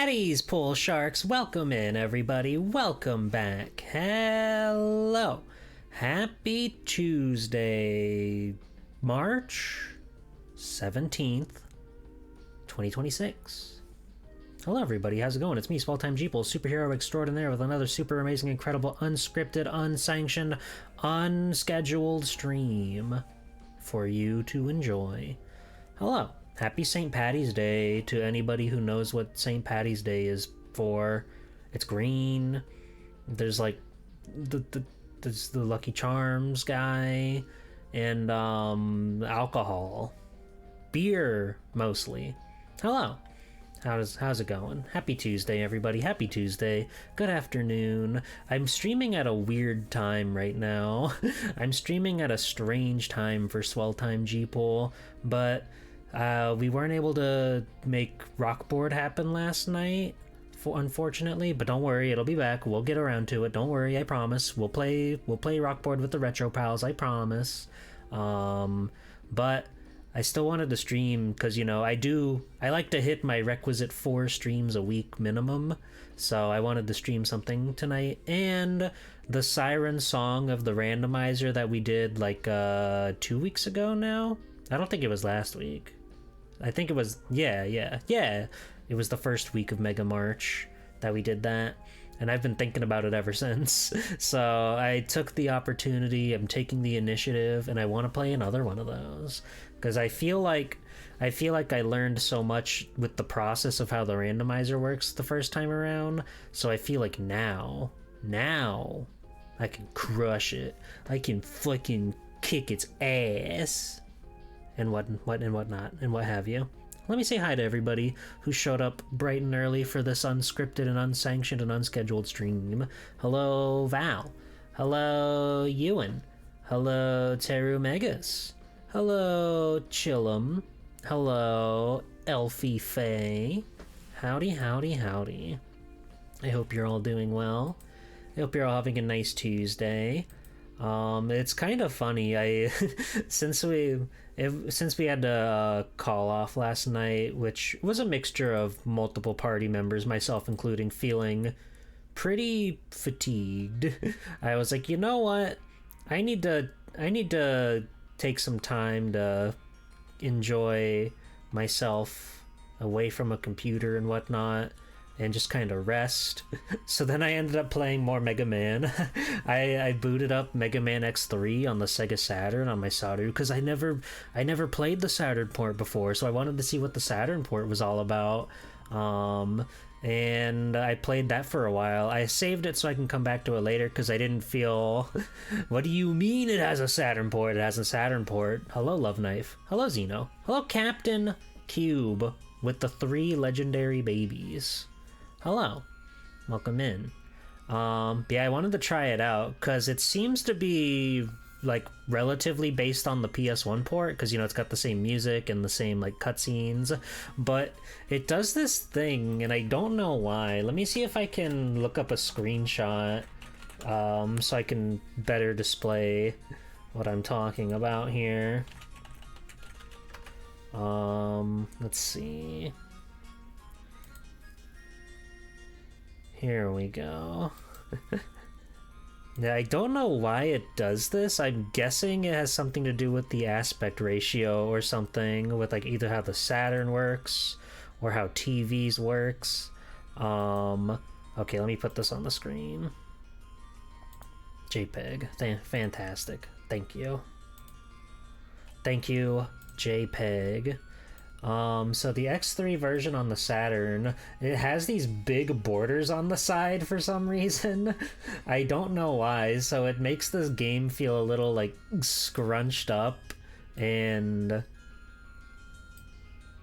Patties, pool sharks, welcome in, everybody. Welcome back. Hello. Happy Tuesday, March 17th, 2026. Hello, everybody. How's it going? It's me, Small-Time Jeeple, superhero extraordinaire, with another super amazing, incredible, unscripted, unsanctioned, unscheduled stream for you to enjoy. Hello. Happy St. Patty's Day to anybody who knows what St. Patty's Day is for. It's green. There's like there's the Lucky Charms guy and alcohol. Beer mostly. Hello. How's it going? Happy Tuesday, everybody. Happy Tuesday. Good afternoon. I'm streaming at a weird time right now. I'm streaming at a strange time for Swell-Time Jeeple, but we weren't able to make Rockboard happen last night, unfortunately, but don't worry, it'll be back. We'll get around to it. Don't worry, I promise. We'll play Rockboard with the Retro Pals, I promise. But I still wanted to stream because, you know, I like to hit my requisite 4 streams a week minimum, so I wanted to stream something tonight. And the Siren song of the Randomizer that we did like 2 weeks ago now. I don't think it was last week. I think it was, yeah. It was the first week of Mega March that we did that, and I've been thinking about it ever since. So I took the opportunity, I'm taking the initiative, and I want to play another one of those because I feel like I learned so much with the process of how the randomizer works the first time around. So I feel like now I can crush it. I can fucking kick its ass. And whatnot, and what have you. Let me say hi to everybody who showed up bright and early for this unscripted and unsanctioned and unscheduled stream. Hello, Val. Hello, Ewan. Hello, Teru Megas. Hello, Chillum. Hello, Elfie Faye. Howdy, howdy, howdy. I hope you're all doing well. I hope you're all having a nice Tuesday. It's kind of funny. Since we had to call off last night, which was a mixture of multiple party members, myself including, feeling pretty fatigued, I was like, you know what? I need to take some time to enjoy myself away from a computer and whatnot, and just kind of rest. So then I ended up playing more Mega Man. I booted up Mega Man X3 on the Sega Saturn on my Saturn because I never played the Saturn port before, so I wanted to see what the Saturn port was all about. And I played that for a while. I saved it so I can come back to it later because I didn't feel... What do you mean it has a Saturn port? It has a Saturn port. Hello, Love Knife. Hello, Xeno. Hello, Captain Cube with the 3 legendary babies. Hello, welcome in. Yeah, I wanted to try it out because it seems to be like relatively based on the PS1 port because, you know, it's got the same music and the same like cutscenes, but it does this thing and I don't know why. Let me see if I can look up a screenshot so I can better display what I'm talking about here. Let's see. Here we go. Yeah, I don't know why it does this. I'm guessing it has something to do with the aspect ratio or something, with like either how the Saturn works or how TVs works. Okay, let me put this on the screen. JPEG. Fantastic. Thank you. Thank you, JPEG. So the X3 version on the Saturn, it has these big borders on the side for some reason. I don't know why, so it makes this game feel a little like scrunched up and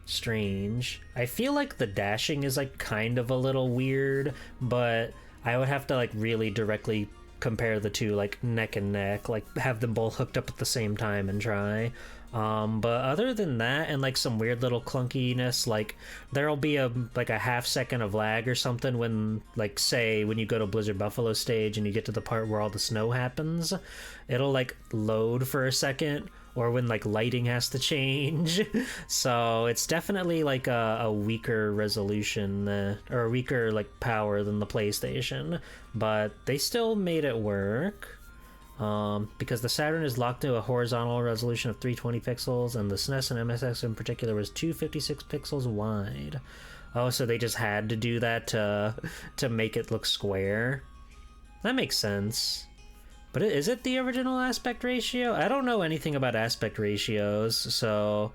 strange. I feel like the dashing is like kind of a little weird, but I would have to like really directly compare the two, like neck and neck, like have them both hooked up at the same time and try. But other than that, and like some weird little clunkiness, like there'll be a half second of lag or something when, like, say when you go to Blizzard Buffalo stage and you get to the part where all the snow happens, it'll like load for a second or when like lighting has to change. So it's definitely like a weaker resolution or a weaker like power than the PlayStation, but they still made it work. Because the Saturn is locked to a horizontal resolution of 320 pixels, and the SNES and MSX in particular was 256 pixels wide. Oh, so they just had to do that to make it look square. That makes sense. But is it the original aspect ratio? I don't know anything about aspect ratios, so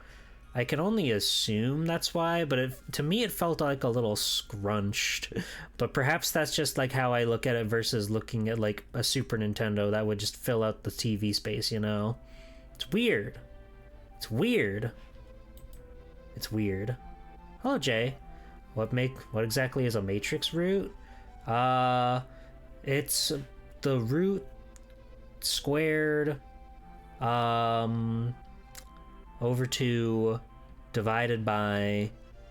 I can only assume that's why, but to me it felt like a little scrunched. But perhaps that's just like how I look at it versus looking at like a Super Nintendo that would just fill out the TV space, you know? It's weird. It's weird. It's weird. Hello, Jay. What exactly is a matrix root? It's the root squared over 2 divided by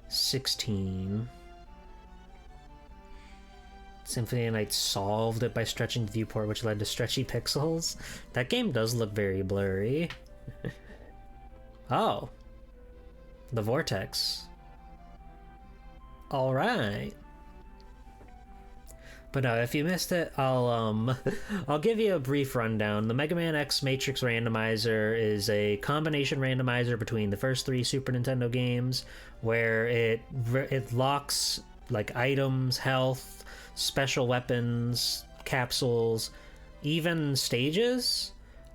16. Symphony of Night solved it by stretching the viewport, which led to stretchy pixels. That game does look very blurry. Oh. The vortex. Alright. But no, if you missed it, I'll give you a brief rundown. The Mega Man X Matrix Randomizer is a combination randomizer between the first 3 Super Nintendo games, where it locks like items, health, special weapons, capsules, even stages.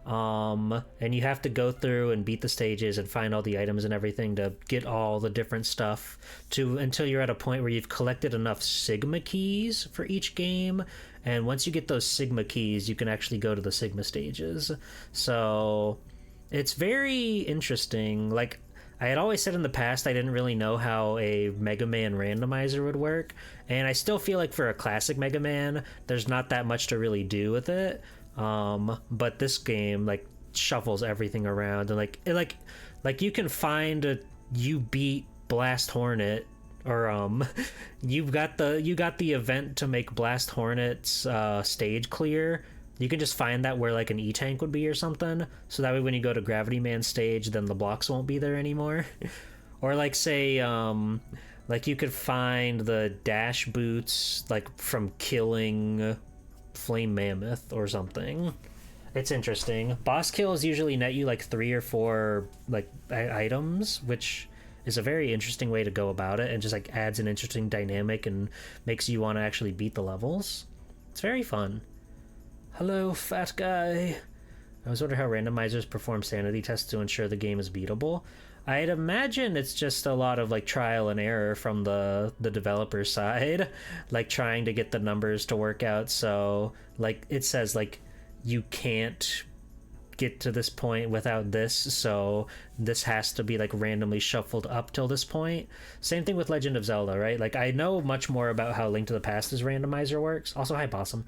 And you have to go through and beat the stages and find all the items and everything to get all the different stuff until you're at a point where you've collected enough Sigma keys for each game. And once you get those Sigma keys, you can actually go to the Sigma stages. So it's very interesting. Like, I had always said in the past, I didn't really know how a Mega Man randomizer would work. And I still feel like for a classic Mega Man, there's not that much to really do with it. But this game like shuffles everything around, and like you can find you beat Blast Hornet, or you got the event to make Blast Hornet's stage clear. You can just find that where like an E-tank would be or something, so that way when you go to Gravity Man stage, then the blocks won't be there anymore. Or like say like you could find the dash boots like from killing Flame Mammoth or something. It's interesting. Boss kills usually net you like 3 or 4 like items, which is a very interesting way to go about it, and just like adds an interesting dynamic and makes you want to actually beat the levels. It's very fun. Hello, fat guy. I was wondering how randomizers perform sanity tests to ensure the game is beatable. I'd imagine it's just a lot of like trial and error from the developer side, like trying to get the numbers to work out. So like it says like you can't get to this point without this, so this has to be like randomly shuffled up till this point. Same thing with Legend of Zelda, right? Like I know much more about how Link to the Past's randomizer works. Also, hi Possum.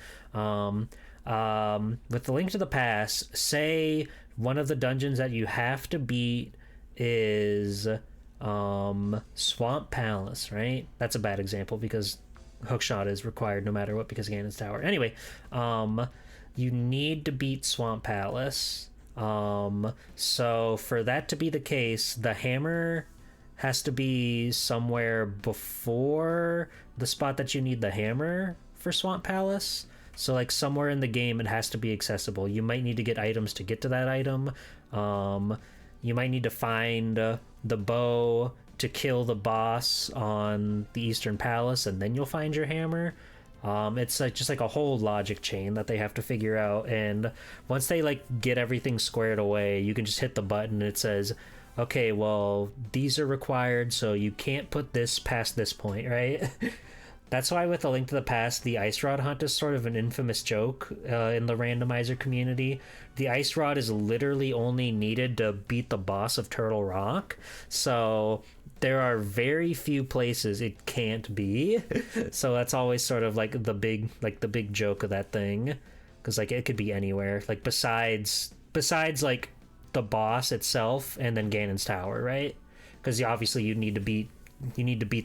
With the Link to the Past, say one of the dungeons that you have to beat is Swamp Palace, right? That's a bad example because hookshot is required no matter what because Ganon's Tower. Anyway, you need to beat Swamp Palace. So for that to be the case, the hammer has to be somewhere before the spot that you need the hammer for Swamp Palace. So like somewhere in the game it has to be accessible. You might need to get items to get to that item. You might need to find the bow to kill the boss on the Eastern Palace, and then you'll find your hammer. It's like just like a whole logic chain that they have to figure out, and once they like get everything squared away, you can just hit the button and it says, okay, well, these are required, so you can't put this past this point, right? That's why with A Link to the Past, the Ice Rod Hunt is sort of an infamous joke in the randomizer community. The Ice Rod is literally only needed to beat the boss of Turtle Rock, so there are very few places it can't be. So that's always sort of like the big joke of that thing, because like it could be anywhere. Like besides like the boss itself and then Ganon's Tower, right? Because obviously you need to beat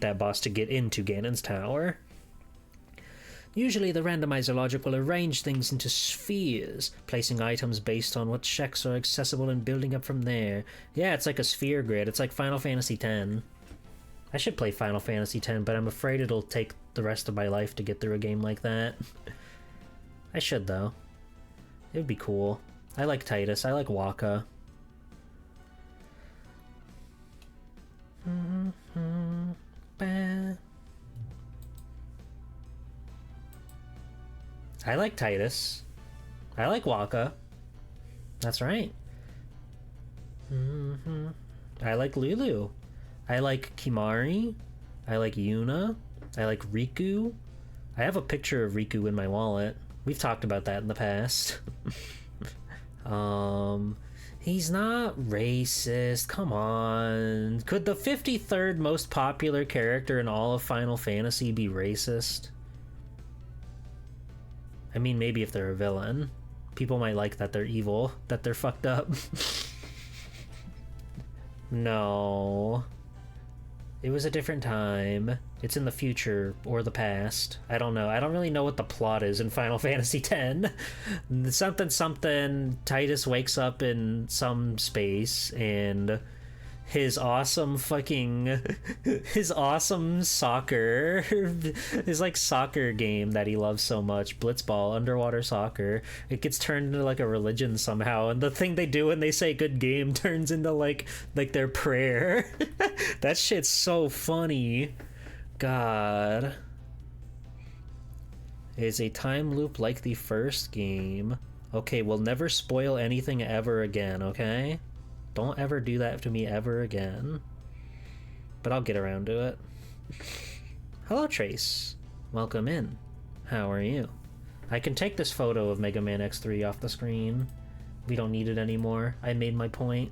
that boss to get into Ganon's Tower. Usually the randomizer logic will arrange things into spheres, placing items based on what checks are accessible and building up from there. Yeah, it's like a sphere grid. It's like Final Fantasy X. I should play Final Fantasy X, but I'm afraid it'll take the rest of my life to get through a game like that. I should, though. It would be cool. I like Titus. I like Waka. I like Titus. I like Waka. That's right. I like Lulu. I like Kimari. I like Yuna. I like Riku. I have a picture of Riku in my wallet. We've talked about that in the past. He's not racist. Come on. Could the 53rd most popular character in all of Final Fantasy be racist? I mean, maybe if they're a villain. People might like that they're evil, that they're fucked up. No. It was a different time. It's in the future or the past. I don't know. I don't really know what the plot is in Final Fantasy X. Something, Titus wakes up in some space and his awesome soccer, his like soccer game that he loves so much, blitzball, underwater soccer, it gets turned into like a religion somehow, and the thing they do when they say good game turns into like their prayer. That shit's so funny. God. Is a time loop like the first game? Okay, we'll never spoil anything ever again, okay? Don't ever do that to me ever again. But I'll get around to it. Hello, Trace. Welcome in. How are you? I can take this photo of Mega Man X3 off the screen. We don't need it anymore. I made my point.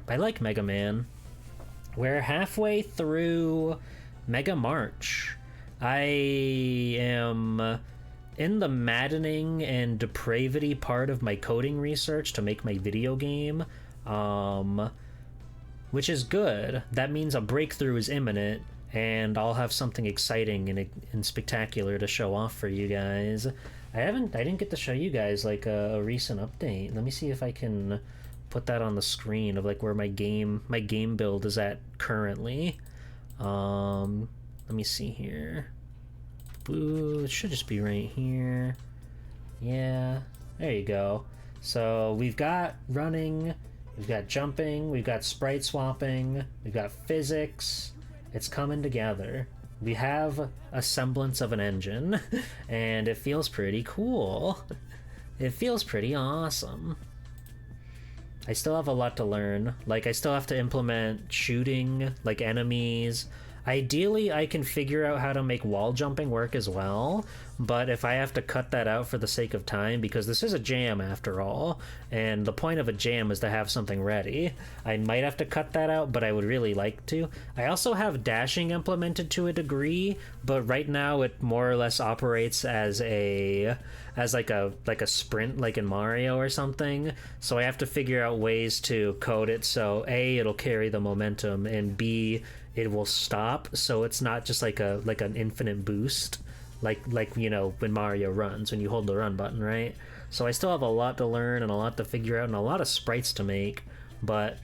I like Mega Man. We're halfway through Mega March. I am in the maddening and depravity part of my coding research to make my video game. Which is good. That means a breakthrough is imminent, and I'll have something exciting and spectacular to show off for you guys. I didn't get to show you guys like a recent update. Let me see if I can put that on the screen of like where my game build is at currently. Let me see here. Ooh, it should just be right here. Yeah, there you go. So we've got running, we've got jumping, we've got sprite swapping, we've got physics. It's coming together. We have a semblance of an engine, and it feels pretty cool. It feels pretty awesome. I still have a lot to learn. Like, I still have to implement shooting, like enemies. Ideally, I can figure out how to make wall jumping work as well, but if I have to cut that out for the sake of time, because this is a jam after all, and the point of a jam is to have something ready, I might have to cut that out, but I would really like to. I also have dashing implemented to a degree, but right now it more or less operates as like a sprint, like in Mario or something, so I have to figure out ways to code it so A, it'll carry the momentum, and B, it will stop, so it's not just like an infinite boost, like you know when Mario runs, when you hold the run button, right? So I still have a lot to learn and a lot to figure out and a lot of sprites to make, but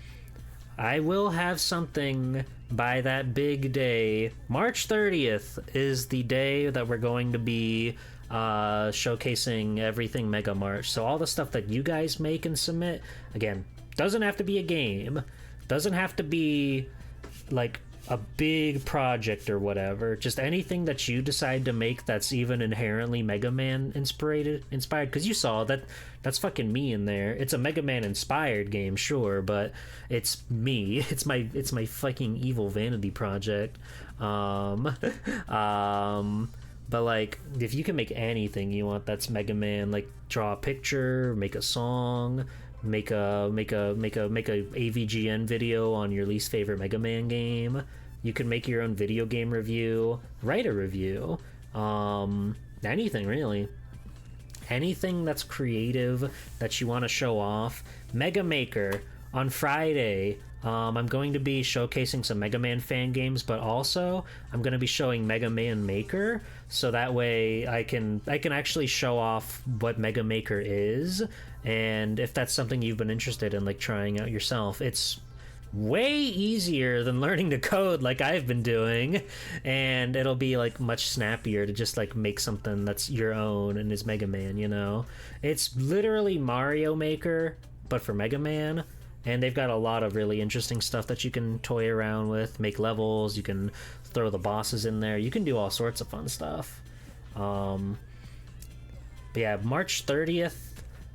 I will have something by that big day. March 30th is the day that we're going to be showcasing everything Mega March. So all the stuff that you guys make and submit, again, doesn't have to be a game, doesn't have to be like a big project or whatever, just anything that you decide to make that's even inherently Mega Man inspired, because you saw that's fucking me in there. It's a Mega Man inspired game, sure, but it's me. It's my fucking evil vanity project. But like, if you can make anything you want that's Mega Man, like draw a picture, make a song, make a AVGN video on your least favorite Mega Man game. You can make your own video game review, write a review, anything really. Anything that's creative that you want to show off. Mega Maker on Friday, I'm going to be showcasing some Mega Man fan games, but also I'm going to be showing Mega Man Maker, so that way I can actually show off what Mega Maker is, and if that's something you've been interested in, like trying out yourself, it's way easier than learning to code like I've been doing, and it'll be like much snappier to just like make something that's your own and is Mega Man, you know? It's literally Mario Maker, but for Mega Man, and they've got a lot of really interesting stuff that you can toy around with, make levels, you can throw the bosses in there, you can do all sorts of fun stuff. But yeah, March 30th,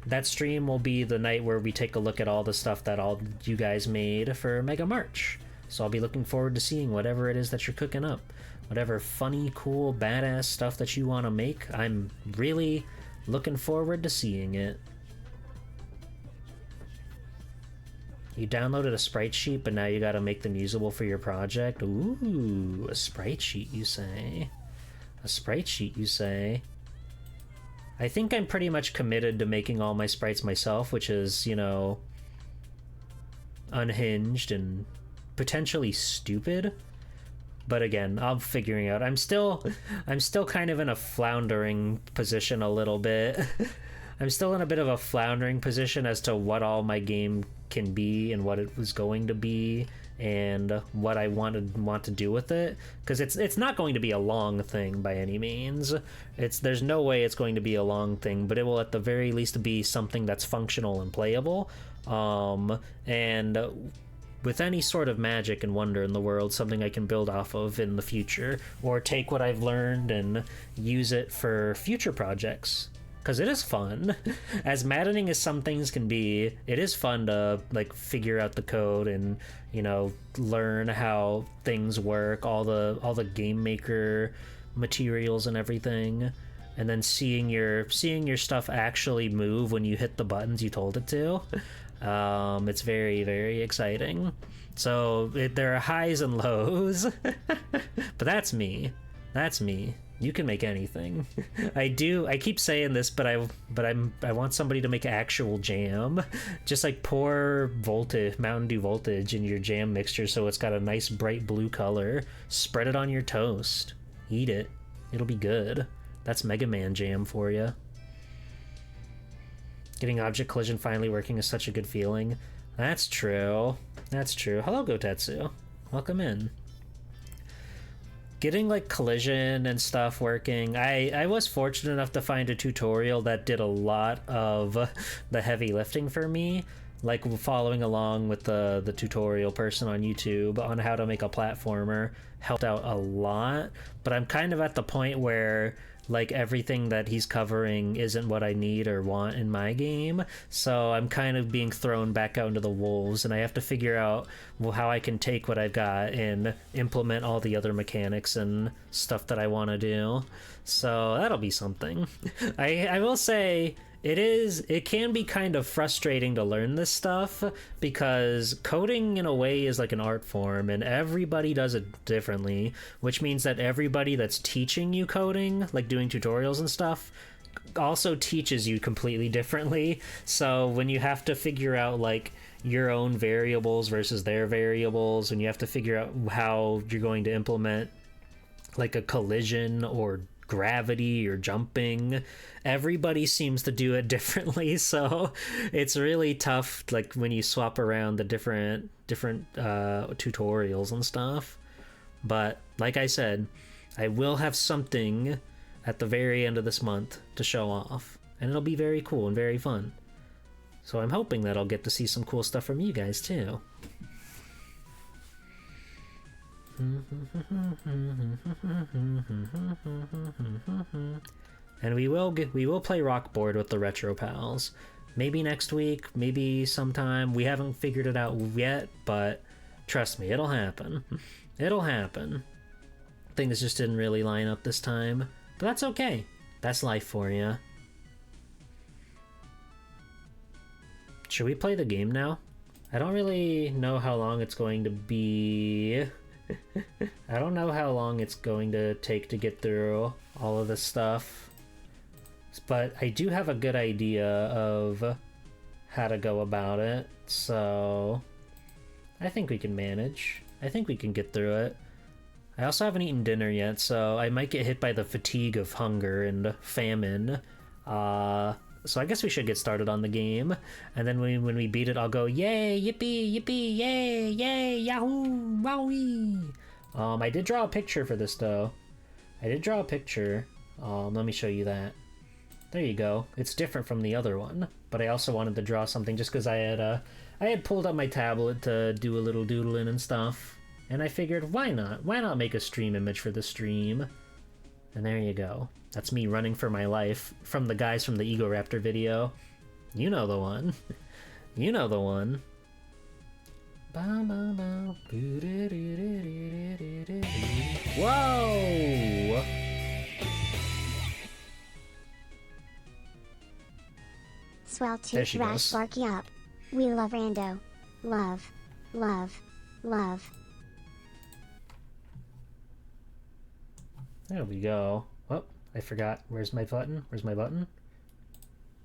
that stream will be the night where we take a look at all the stuff that all you guys made for Mega March. So I'll be looking forward to seeing whatever it is that you're cooking up. Whatever funny, cool, badass stuff that you want to make, I'm really looking forward to seeing it. You downloaded a sprite sheet, but now you gotta make them usable for your project? Ooh, a sprite sheet, you say? A sprite sheet, you say? I think I'm pretty much committed to making all my sprites myself, which is, you know, unhinged and potentially stupid. But again, I'm figuring out. I'm still kind of in a floundering position a little bit. I'm still in a bit of a floundering position as to what all my game can be and what it was going to be and what I want to do with it, because it's not going to be a long thing by any means. There's no way it's going to be a long thing, but it will at the very least be something that's functional and playable. And with any sort of magic and wonder in the world, something I can build off of in the future, or take what I've learned and use it for future projects. Because it is fun. As maddening as some things can be, it is fun to like figure out the code and, you know, learn how things work, all the game maker materials and everything, and then seeing your stuff actually move when you hit the buttons you told it to. It's very, very exciting. So there are highs and lows, but that's me. That's me. You can make anything. I keep saying this, but I want somebody to make actual jam. Just like pour Mountain Dew Voltage in your jam mixture so it's got a nice bright blue color. Spread it on your toast. Eat it. It'll be good. That's Mega Man jam for you. Getting object collision finally working is such a good feeling. That's true. That's true. Hello, Gotetsu. Welcome in. Getting like collision and stuff working, I was fortunate enough to find a tutorial that did a lot of the heavy lifting for me, like following along with the tutorial person on YouTube on how to make a platformer helped out a lot. But I'm kind of at the point where like everything that he's covering isn't what I need or want in my game, so I'm kind of being thrown back out into the wolves, and I have to figure out how I can take what I've got and implement all the other mechanics and stuff that I want to do. So that'll be something. I will say it can be kind of frustrating to learn this stuff, because coding in a way is like an art form and everybody does it differently, which means that everybody that's teaching you coding, like doing tutorials and stuff, also teaches you completely differently. So when you have to figure out like your own variables versus their variables, and you have to figure out how you're going to implement like a collision or gravity or jumping, everybody seems to do it differently, so it's really tough like when you swap around the different tutorials and stuff. But like I said, I will have something at the very end of this month to show off, and it'll be very cool and very fun. So I'm hoping that I'll get to see some cool stuff from you guys too. And we will play Rock Board with the Retro Pals. Maybe next week, maybe sometime. We haven't figured it out yet, but trust me, it'll happen. It'll happen. Things just didn't really line up this time, but that's okay. That's life for you. Should we play the game now? I don't really know how long it's going to be. I don't know how long it's going to take to get through all of this stuff, but I do have a good idea of how to go about it, so I think we can manage. I think we can get through it. I also haven't eaten dinner yet, so I might get hit by the fatigue of hunger and famine. So I guess we should get started on the game. And then when we beat it, I'll go, yay, yippee, yippee, yay, yay, yahoo, wowee. I did draw a picture for this, though. I did draw a picture. Let me show you that. There you go. It's different from the other one, but I also wanted to draw something just because I had pulled up my tablet to do a little doodling and stuff, and I figured, why not? Why not make a stream image for the stream? And there you go. That's me running for my life from the guys from the Ego Raptor video. You know the one. You know the one. Whoa! Swell tooth rash barky up. We love Rando. Love. Love. Love. There we go. Oh, I forgot. Where's my button? Where's my button?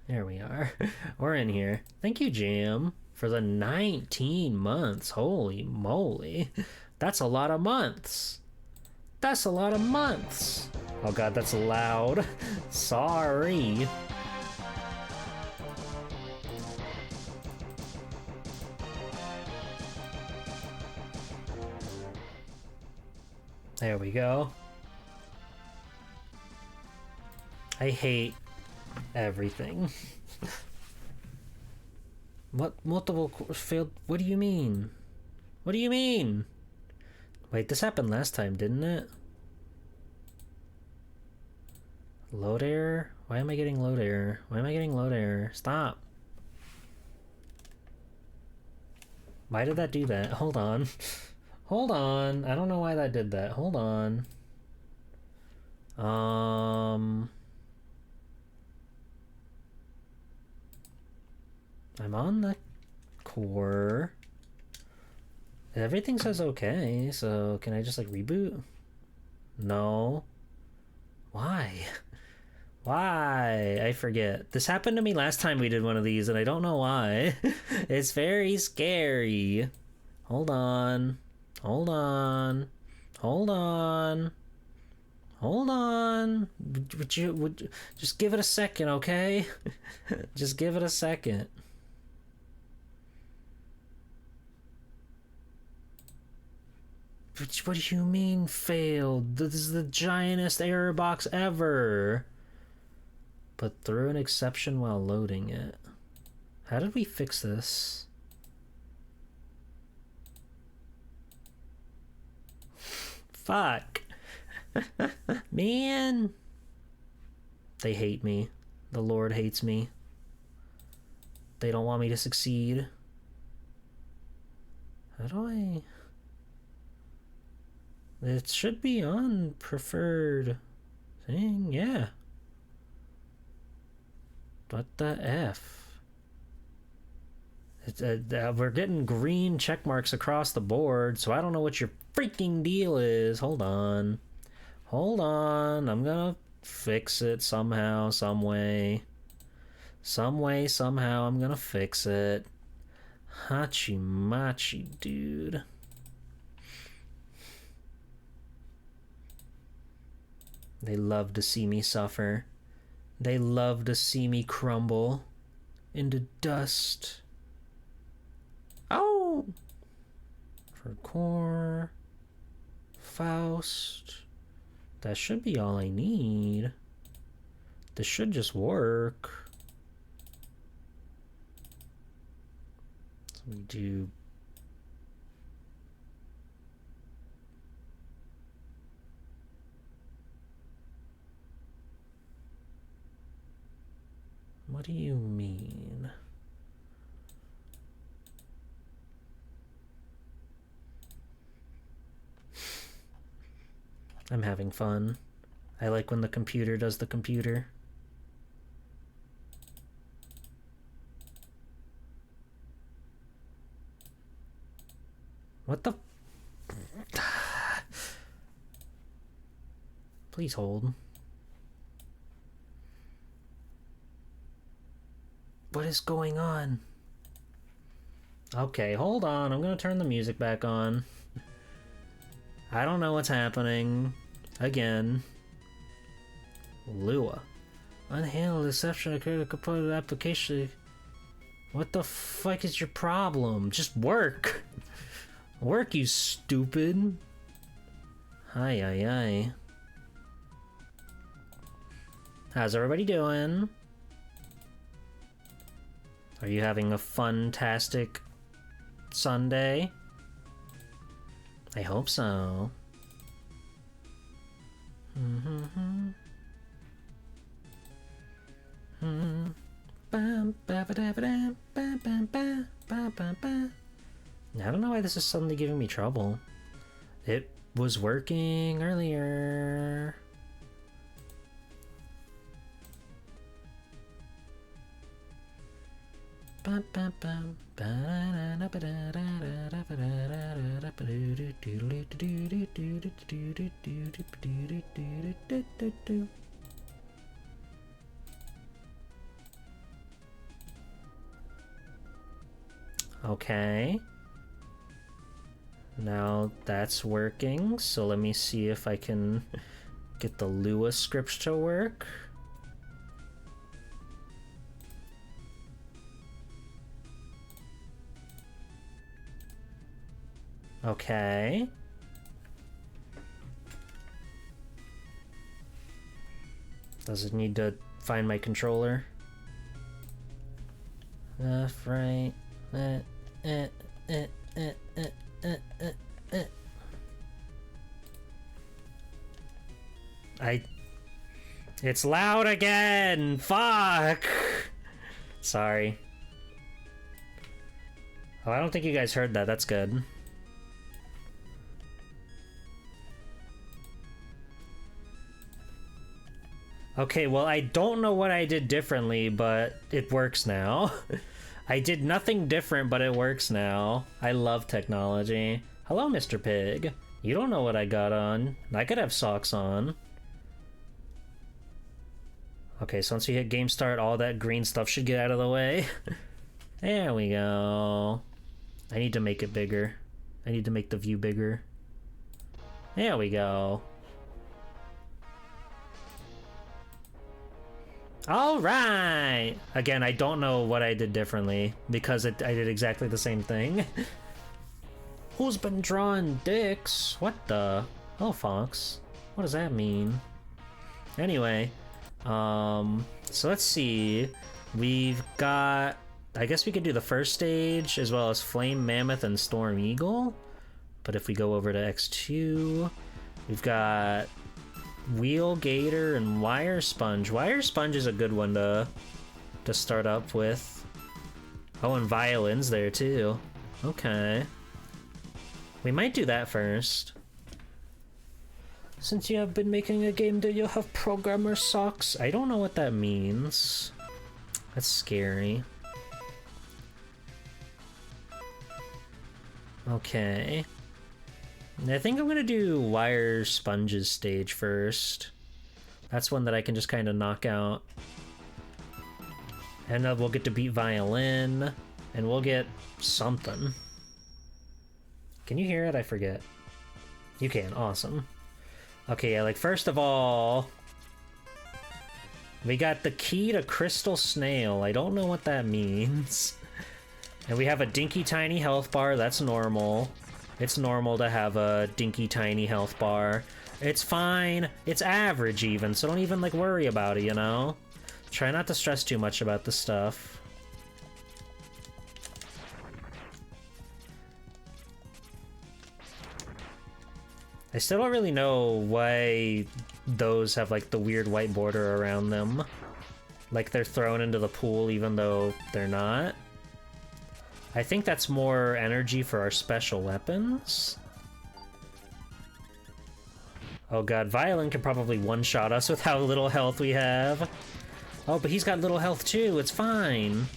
There we are. We're in here. Thank you, Jam, for the 19 months. Holy moly. That's a lot of months. That's a lot of months. Oh god, that's loud. Sorry. There we go. I hate everything. What multiple failed? What do you mean? What do you mean? Wait, this happened last time, didn't it? Load error? Why am I getting load error? Why am I getting load error? Stop. Why did that do that? Hold on. Hold on. I don't know why that did that. Hold on. I'm on the core. Everything says okay, so can I just like reboot? No. Why? Why? I forget. This happened to me last time we did one of these and I don't know why. It's very scary. Hold on. Hold on. Hold on. Hold on. Would you just give it a second, okay? Just give it a second. What do you mean failed? This is the giantest error box ever. Put through an exception while loading it. How did we fix this? Fuck. Man. They hate me. The Lord hates me. They don't want me to succeed. How do I... It should be on preferred thing, yeah. What the F? We're getting green check marks across the board, so I don't know what your freaking deal is. Hold on. Hold on. I'm gonna fix it somehow, some way. Some way, somehow, I'm gonna fix it. Hachi machi, dude. They love to see me suffer. They love to see me crumble into dust. Oh! For core. Faust. That should be all I need. This should just work. So we do... What do you mean? I'm having fun. I like when the computer does the computer. What the... Please hold. What is going on? Okay, hold on. I'm gonna turn the music back on. I don't know what's happening. Again. Lua. Unhandled exception of critical component application. What the fuck is your problem? Just work. Work, you stupid. Hi, hi, hi. How's everybody doing? Are you having a fun-tastic Sunday? I hope so. I don't know why this is suddenly giving me trouble. It was working earlier. Okay. Now that's working, so let me see if I can get the Lua script to work. Okay. Does it need to find my controller? Left, right. It's loud again! Fuck! Sorry. Oh, I don't think you guys heard that. That's good. Okay, well, I don't know what I did differently, but it works now. I did nothing different, but it works now. I love technology. Hello, Mr. Pig. You don't know what I got on. I could have socks on. Okay, so once we hit game start, all that green stuff should get out of the way. There we go. I need to make it bigger. I need to make the view bigger. There we go. All right. Again, I don't know what I did differently because I did exactly the same thing. Who's been drawing dicks? What the? Oh, Fox. What does that mean? Anyway, so let's see. We've got, I guess we could do the first stage as well as Flame Mammoth and Storm Eagle. But if we go over to X2, we've got Wheel Gator and Wire Sponge. Wire Sponge is a good one to start up with. Oh, and Violin's there too. Okay. We might do that first. Since you have been making a game, do you have programmer socks? I don't know what that means. That's scary. Okay. I think I'm gonna do Wire Sponge's stage first. That's one that I can just kind of knock out. And then we'll get to beat Violin, and we'll get something. Can you hear it? I forget. You can, awesome. Okay, yeah, like first of all, we got the key to Crystal Snail. I don't know what that means. And we have a dinky tiny health bar, that's normal. It's normal to have a dinky tiny health bar. It's fine. It's average even, so don't even like worry about it, you know? Try not to stress too much about the stuff. I still don't really know why those have like the weird white border around them. Like they're thrown into the pool even though they're not. I think that's more energy for our special weapons. Oh god, Violin can probably one-shot us with how little health we have. Oh, but he's got little health too, it's fine.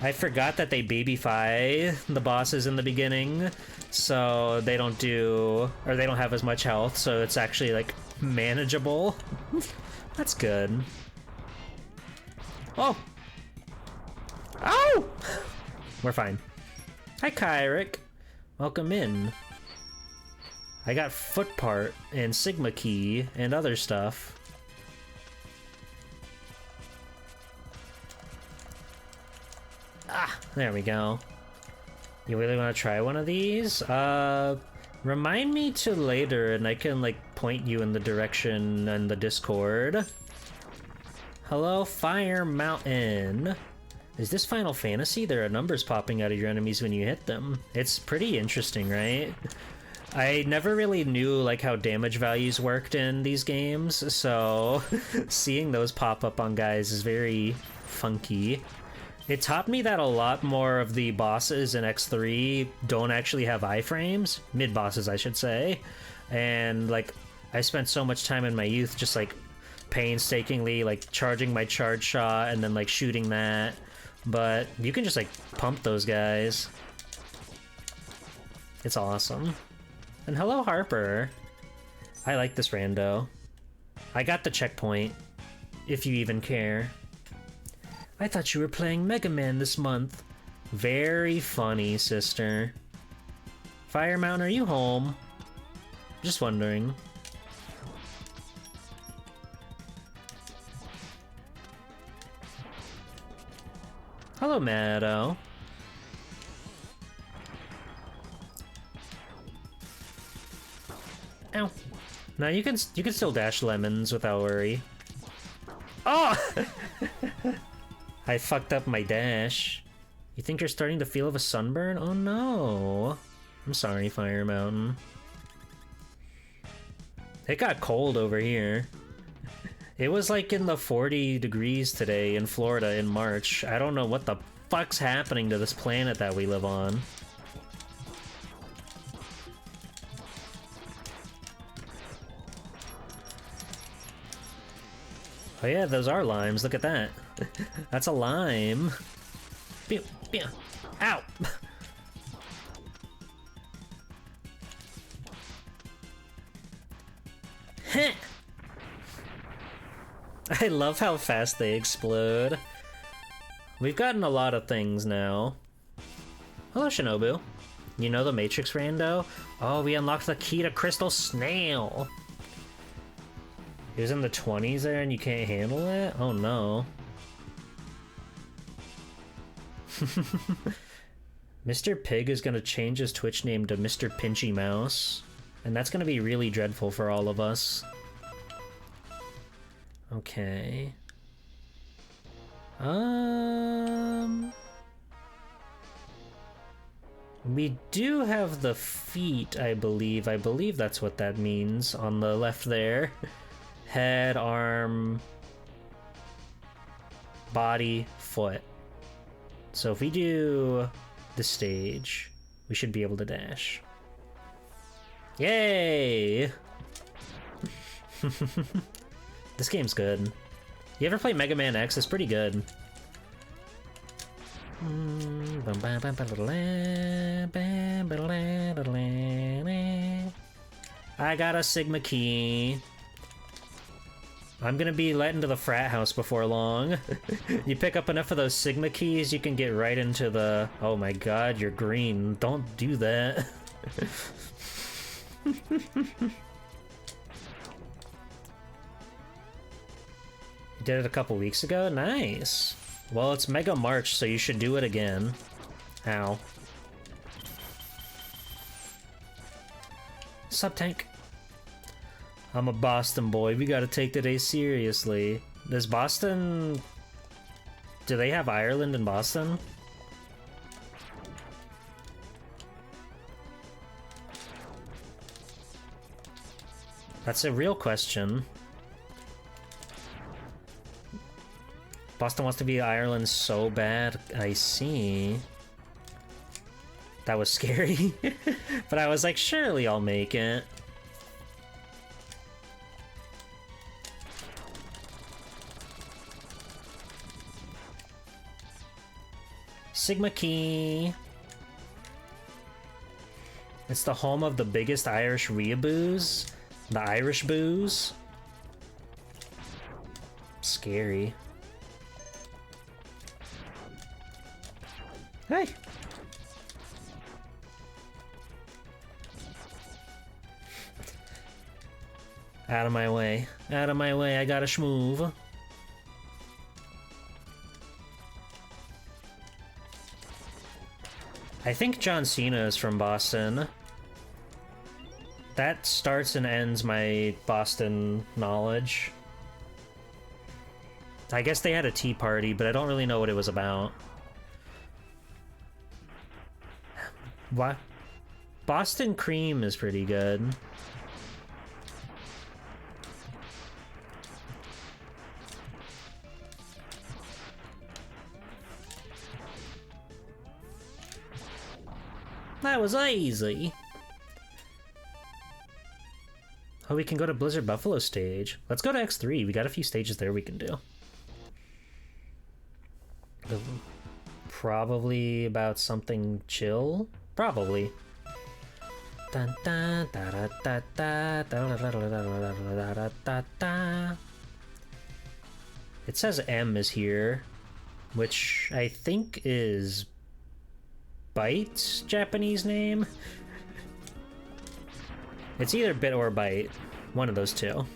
I forgot that they babyfy the bosses in the beginning, so they don't do, or they don't have as much health, so it's actually like manageable. That's good. Oh! Oh! We're fine. Hi, Kyrick. Welcome in. I got foot part and Sigma key and other stuff. Ah, there we go. You really want to try one of these? Remind me to later and I can, like, point you in the direction in the Discord. Hello, Fire Mountain. Is this Final Fantasy? There are numbers popping out of your enemies when you hit them. It's pretty interesting, right? I never really knew, like, how damage values worked in these games, so seeing those pop up on guys is very funky. It taught me that a lot more of the bosses in X3 don't actually have iframes. Mid-bosses, I should say. And, like, I spent so much time in my youth just, like, painstakingly, like, charging my charge shot and then, like, shooting that. But you can just, like, pump those guys. It's awesome. And hello, Harper. I like this rando. I got the checkpoint, if you even care. I thought you were playing Mega Man this month. Very funny, sister. Fire Mountain, are you home? Just wondering. Hello, Maddo. Ow. Now you can still dash lemons without worry. Oh! I fucked up my dash. You think you're starting to feel of a sunburn? Oh no. I'm sorry, Fire Mountain. It got cold over here. It was like in the 40 degrees today in Florida in March. I don't know what the fuck's happening to this planet that we live on. Oh yeah, those are limes. Look at that. That's a lime. Pew, pew. Ow! Heh! I love how fast they explode. We've gotten a lot of things now. Hello, Shinobu. You know the Matrix rando? Oh, we unlocked the key to Crystal Snail. He was in the 20s there and you can't handle it? Oh no. Mr. Pig is gonna change his Twitch name to Mr. Pinchy Mouse. And that's gonna be really dreadful for all of us. Okay. We do have the feet, I believe. I believe that's what that means on the left there. Head, arm, body, foot. So if we do the stage, we should be able to dash. Yay! This game's good. You ever play Mega Man X? It's pretty good. I got a Sigma key. I'm gonna be let into the frat house before long. You pick up enough of those Sigma keys, you can get right into the... Oh my god, you're green. Don't do that. You did it a couple weeks ago? Nice. Well, it's Mega March, so you should do it again. Ow. Sup, Tank? I'm a Boston boy. We gotta take today seriously. Does Boston... Do they have Ireland in Boston? That's a real question. Boston wants to be Ireland so bad. I see. That was scary. But I was like, surely I'll make it. Sigma key. It's the home of the biggest Irish weeaboos. The Irish boos. Scary. Hey! Out of my way. Out of my way, I gotta schmoove. I think John Cena is from Boston. That starts and ends my Boston knowledge. I guess they had a tea party, but I don't really know what it was about. What? Boston cream is pretty good. That was easy. Oh, we can go to Blizzard Buffalo stage. Let's go to X3. We got a few stages there we can do. Probably about something chill? Probably. Dun, dun, da, da, da, da, da, da, da, da, da, da. It says M is here, which I think is Bite's Japanese name. It's either Bit or Bite. One of those two.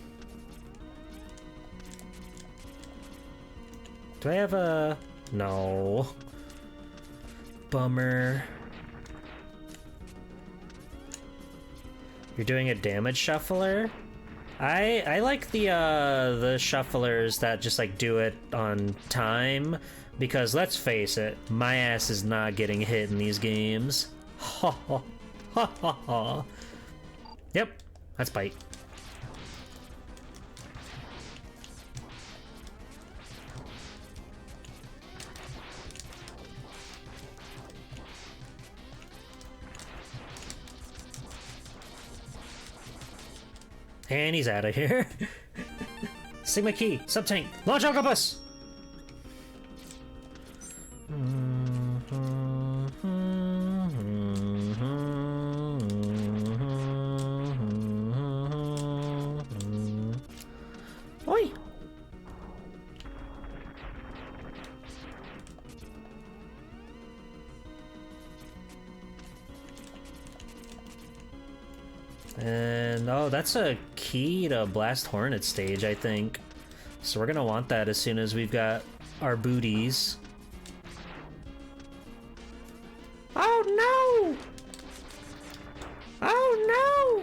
Do I have a... No. Bummer. You're doing a damage shuffler? I like the shufflers that just like do it on time, because let's face it, my ass is not getting hit in these games. Ha ha ha ha ha. Yep, that's Bite. And he's out of here. Sigma key, sub-tank, launch octopus! Oi! And oh, that's a key to Blast Hornet stage, I think. So we're gonna want that as soon as we've got our booties. Oh no! Oh no!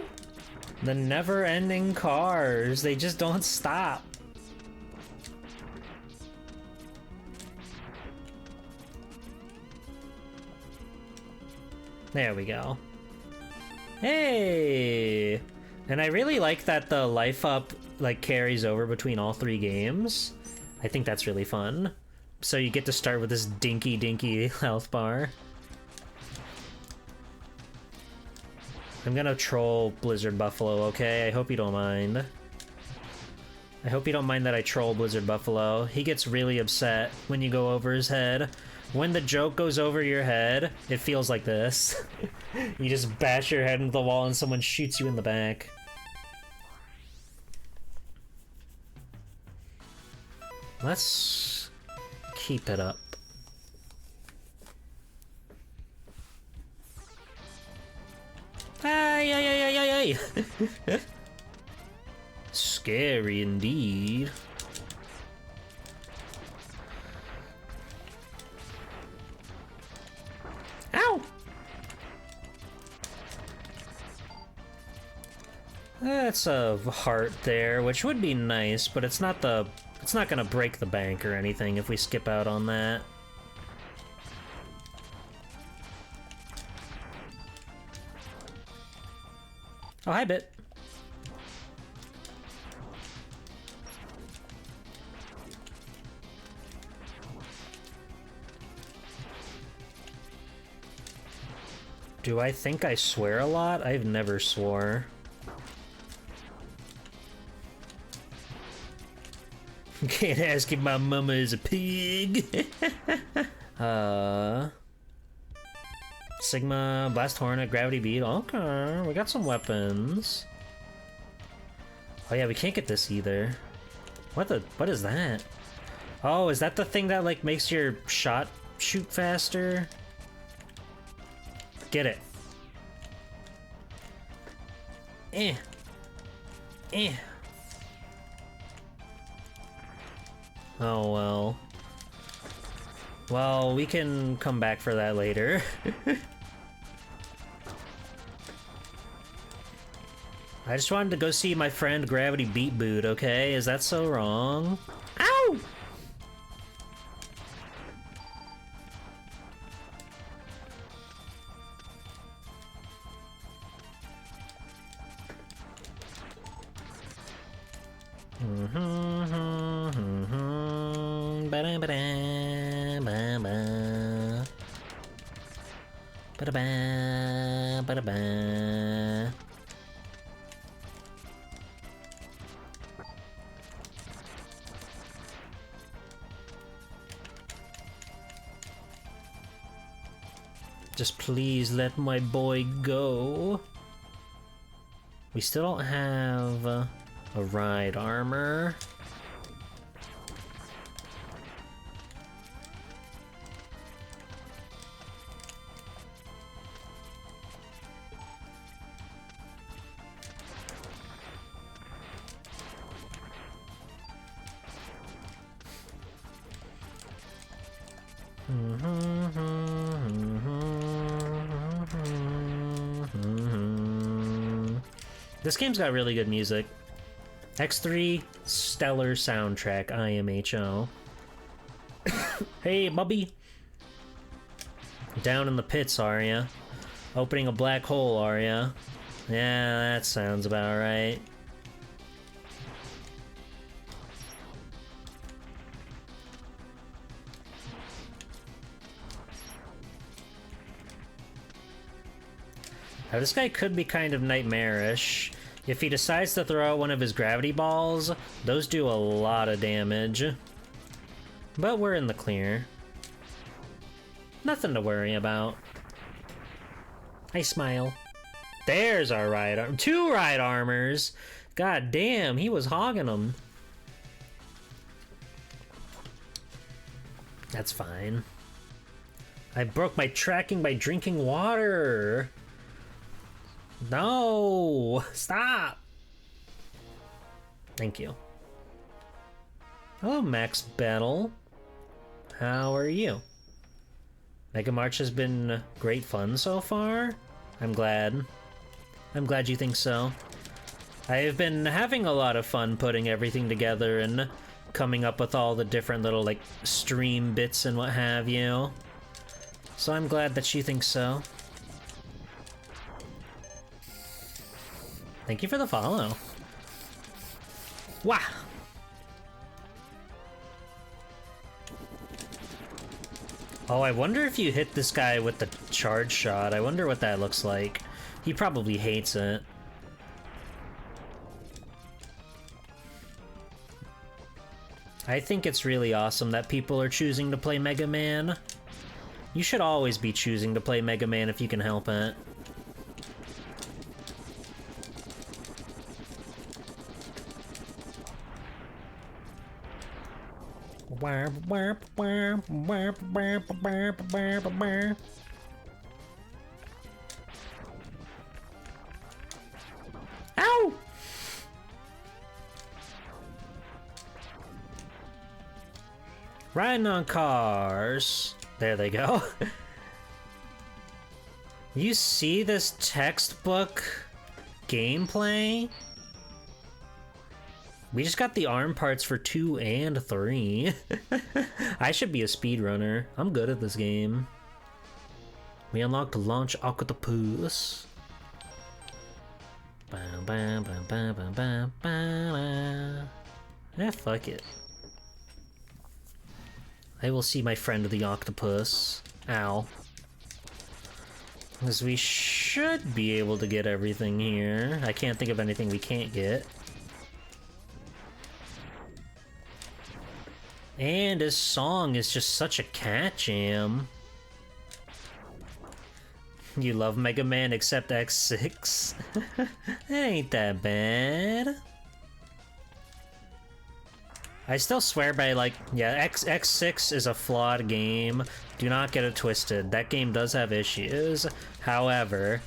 The never-ending cars, they just don't stop. There we go. Hey! And I really like that the life up like carries over between all three games. I think that's really fun. So you get to start with this dinky health bar. I'm gonna troll Blizzard Buffalo, okay? I hope you don't mind. I hope you don't mind that I troll Blizzard Buffalo. He gets really upset when you go over his head. When the joke goes over your head, it feels like this. You just bash your head into the wall and someone shoots you in the back. Let's keep it up. Ay, ay, ay, ay, ay, ay. Scary indeed. Ow! That's a heart there, which would be nice, but it's not gonna break the bank or anything if we skip out on that. Oh, hi, Bit. Do I think I swear a lot? I've never swore. Can't ask if my mama is a pig. Sigma, Blast Hornet, Gravity Bead. Okay, we got some weapons. Oh yeah, we can't get this either. What is that? Oh, is that the thing that like makes your shot shoot faster? Get it. Eh. Eh. Oh well. Well, we can come back for that later. I just wanted to go see my friend Gravity Beat Boot, okay? Is that so wrong? Ow! Just please let my boy go. We still don't have a ride armor. This game's got really good music. X3 stellar soundtrack, IMHO. Hey, Bubby. Down in the pits, are ya? Opening a black hole, are ya? Yeah, that sounds about right. Now, this guy could be kind of nightmarish. If he decides to throw out one of his gravity balls, those do a lot of damage. But we're in the clear. Nothing to worry about. I smile. There's our ride armor. 2 ride armors! God damn, he was hogging them. That's fine. I broke my tracking by drinking water. No! Stop! Thank you. Hello, Max Battle. How are you? Mega March has been great fun so far. I'm glad. I'm glad you think so. I've been having a lot of fun putting everything together and coming up with all the different little, like, stream bits and what have you. So I'm glad that you think so. Thank you for the follow. Wow. Oh, I wonder if you hit this guy with the charge shot. I wonder what that looks like. He probably hates it. I think it's really awesome that people are choosing to play Mega Man. You should always be choosing to play Mega Man if you can help it. Ow! Riding on cars. There they go. You see this textbook gameplay? We just got the arm parts for 2 and 3. I should be a speedrunner. I'm good at this game. We unlocked Launch Octopus. Fuck it. I will see my friend the octopus. Ow. Because we should be able to get everything here. I can't think of anything we can't get. And his song is just such a cat jam. You love Mega Man except X6? It ain't that bad. I still swear by, like, yeah, X6 is a flawed game. Do not get it twisted. That game does have issues. However,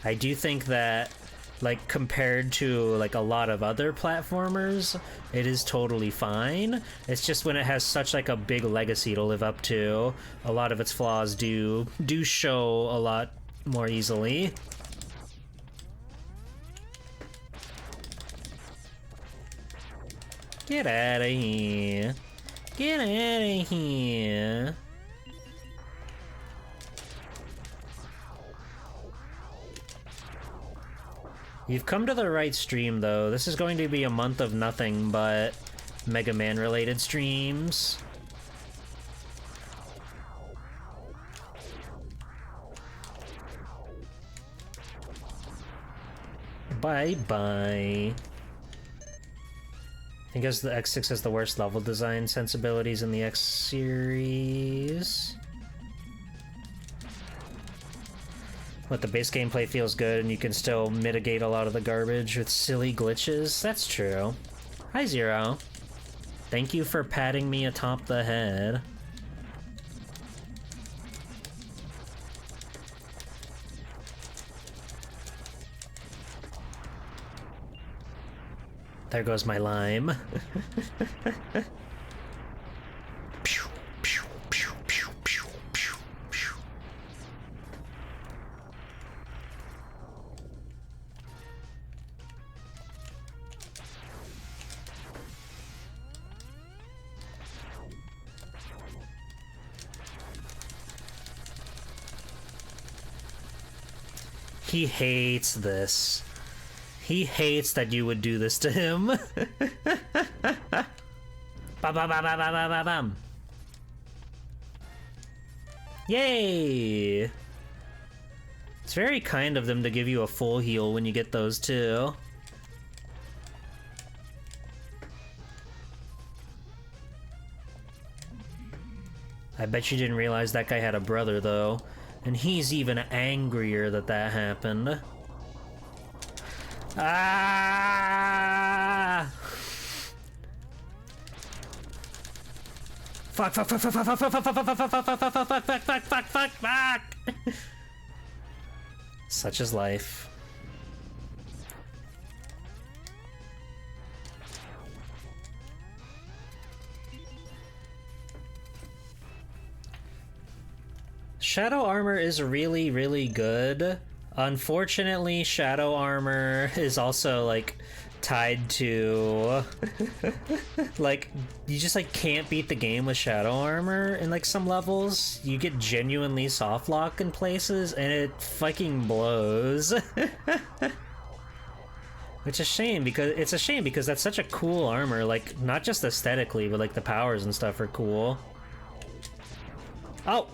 I do think that like compared to like a lot of other platformers, it is totally fine. It's just when it has such like a big legacy to live up to, a lot of its flaws do show a lot more easily. Get out of here. Get out of here. You've come to the right stream, though. This is going to be a month of nothing but Mega Man-related streams. Bye-bye. I think as the X6 has the worst level design sensibilities in the X series. But the base gameplay feels good, and you can still mitigate a lot of the garbage with silly glitches. That's true. Hi, Zero. Thank you for patting me atop the head. There goes my lime. He hates this. He hates that you would do this to him. Bam. Yay! It's very kind of them to give you a full heal when you get those too. I bet you didn't realize that guy had a brother though. And he's even angrier that that happened. Ah! Fuck! Such is life. Shadow armor is really, really good. Unfortunately, shadow armor is also like tied to like you just like can't beat the game with shadow armor in like some levels. You get genuinely soft lock in places and it fucking blows. Which is a shame because that's such a cool armor, like not just aesthetically, but like the powers and stuff are cool. Oh!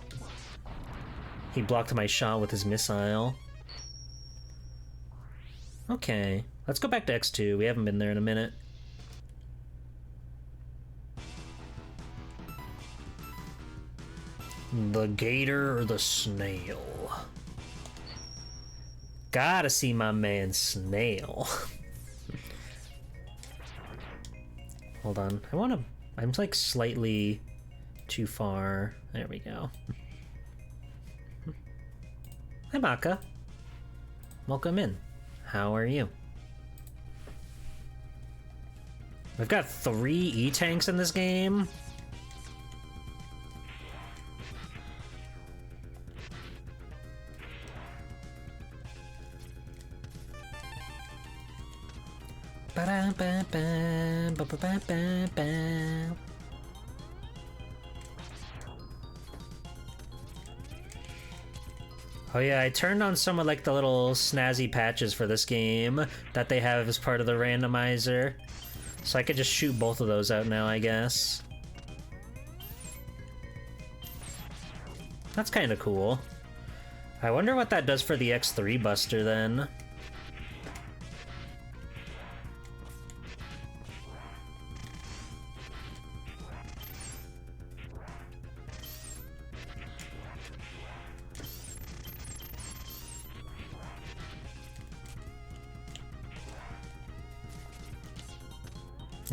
He blocked my shot with his missile. Okay, let's go back to X2. We haven't been there in a minute. The gator or the snail? Gotta see my man Snail. Hold on, I'm like slightly too far. There we go. Hi, Maka. Welcome in. How are you? We've got 3 E-tanks in this game. Ba-da-ba-ba, oh yeah, I turned on some of like the little snazzy patches for this game that they have as part of the randomizer. So I could just shoot both of those out now, I guess. That's kind of cool. I wonder what that does for the X3 Buster then.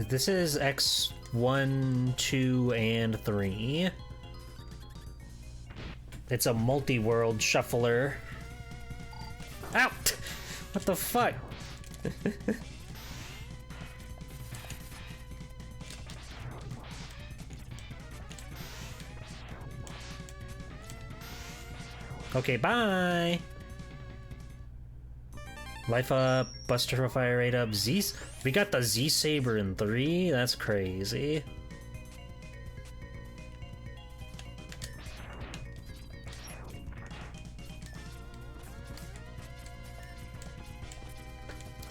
This is X1, 2, and 3. It's a multi-world shuffler. Ow! What the fuck? Okay, bye! Life up, Buster Fire rate up, we got the Z-Saber in 3? That's crazy.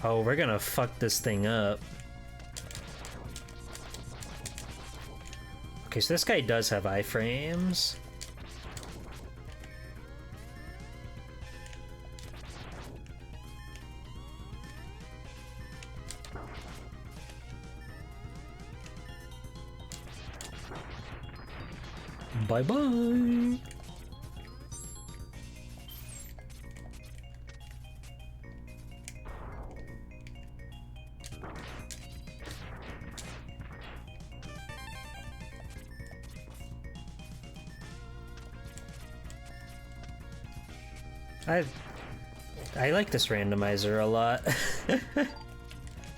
Oh, we're gonna fuck this thing up. Okay, so this guy does have iframes. Bye-bye! I like this randomizer a lot.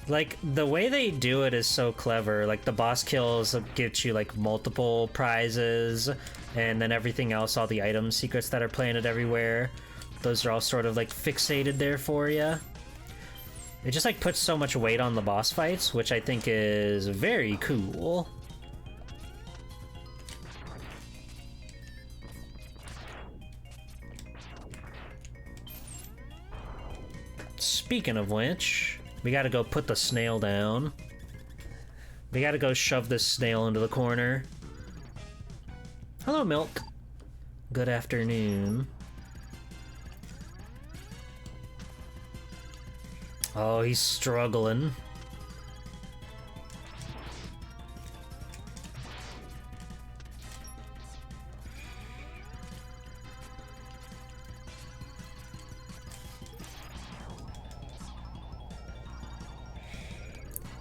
Like, the way they do it is so clever. Like, the boss kills get you, like, multiple prizes, and then everything else, all the item secrets that are planted everywhere, those are all sort of, like, fixated there for you. It just, like, puts so much weight on the boss fights, which I think is very cool. Speaking of which, we gotta go put the snail down. We gotta go shove this snail into the corner. Hello, Milk. Good afternoon. Oh, he's struggling.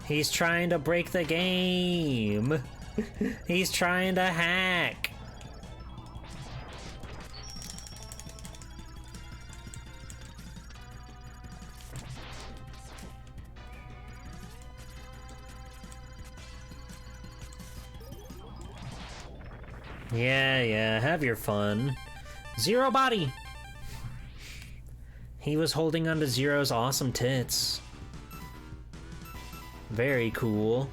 He's trying to break the game. He's trying to hack. Yeah, have your fun. Zero body! He was holding onto Zero's awesome tits. Very cool.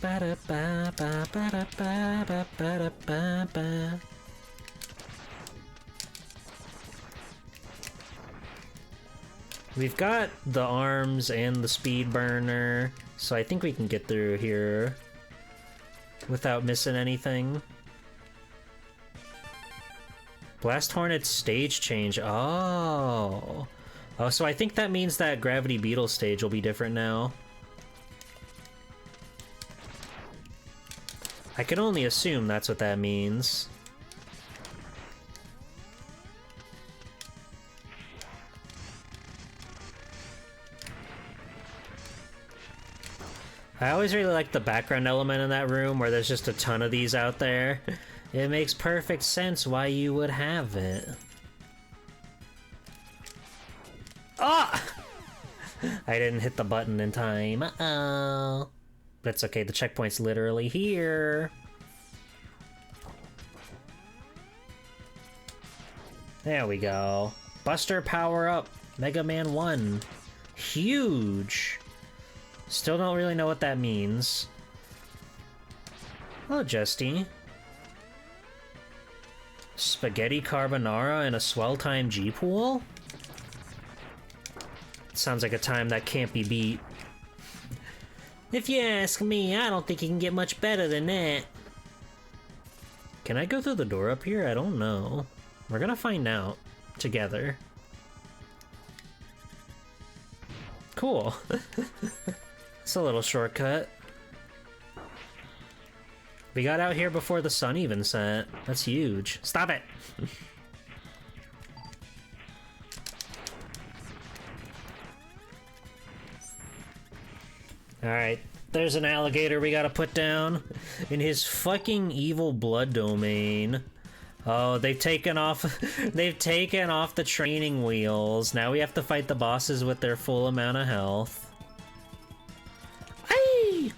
Ba-da-ba-ba-ba-da-ba-ba-ba-da-ba-ba. We've got the arms and the speed burner, so I think we can get through here without missing anything. Blast Hornet's stage change. Oh, so I think that means that Gravity Beetle stage will be different now. I can only assume that's what that means. I always really like the background element in that room where there's just a ton of these out there. It makes perfect sense why you would have it. Ah! I didn't hit the button in time. Uh-oh. That's okay, the checkpoint's literally here. There we go. Buster power up. Mega Man 1. Huge. Still don't really know what that means. Hello, Justy. Spaghetti carbonara in a swell time G-pool? Sounds like a time that can't be beat. If you ask me, I don't think you can get much better than that. Can I go through the door up here? I don't know. We're gonna find out together. Cool. It's a little shortcut. We got out here before the sun even set. That's huge. Stop it! Alright, there's an alligator we gotta put down in his fucking evil blood domain. Oh, they've taken off they've taken off the training wheels. Now we have to fight the bosses with their full amount of health. Aye!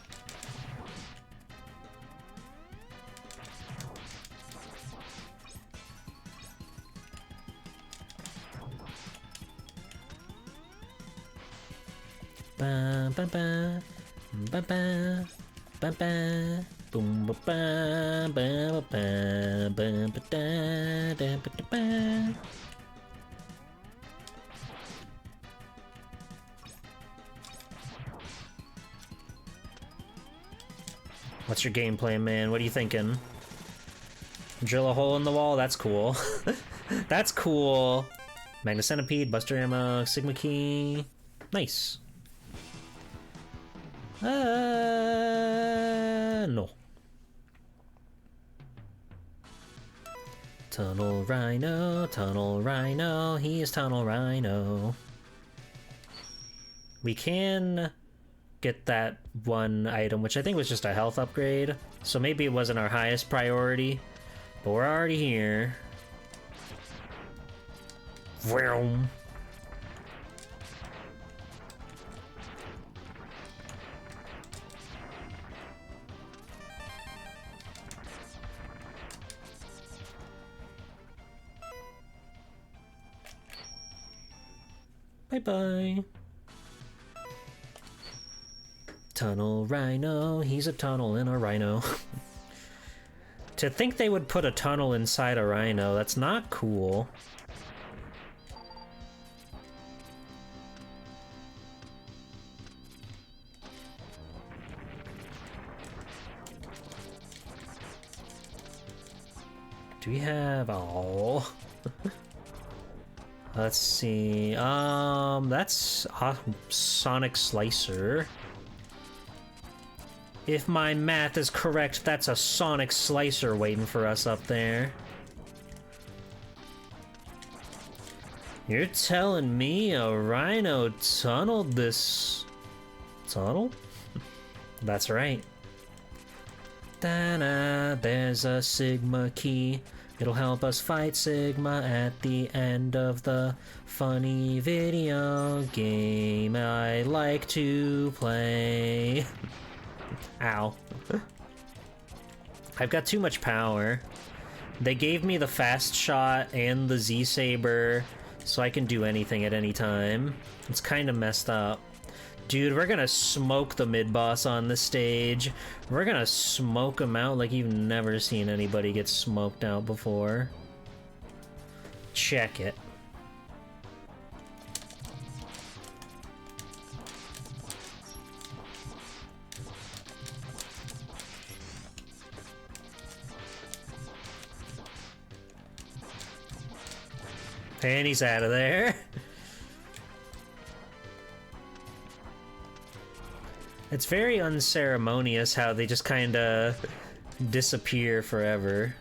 Ba ba ba ba ba ba ba. Boom ba ba ba ba ba ba da da ba da ba. What's your game plan, man? What are you thinking? Drill a hole in the wall? That's cool. That's cool. Magna Centipede, Buster Ammo, Sigma Key. Nice. No. Tunnel Rhino, he is Tunnel Rhino. We can get that one item, which I think was just a health upgrade, so maybe it wasn't our highest priority, but we're already here. Vroom. Bye-bye. Tunnel Rhino, he's a tunnel in a rhino. To think they would put a tunnel inside a rhino, that's not cool. Do we have... Oh... Let's see, that's a Sonic Slicer. If my math is correct, that's a Sonic Slicer waiting for us up there. You're telling me a rhino tunneled this... tunnel? That's right. Da-na, there's a Sigma key. It'll help us fight Sigma at the end of the funny video game I like to play. Ow. I've got too much power. They gave me the fast shot and the Z-Saber, so I can do anything at any time. It's kind of messed up. Dude, we're gonna smoke the mid-boss on the stage. We're gonna smoke him out like you've never seen anybody get smoked out before. Check it. And he's out of there. It's very unceremonious how they just kinda disappear forever.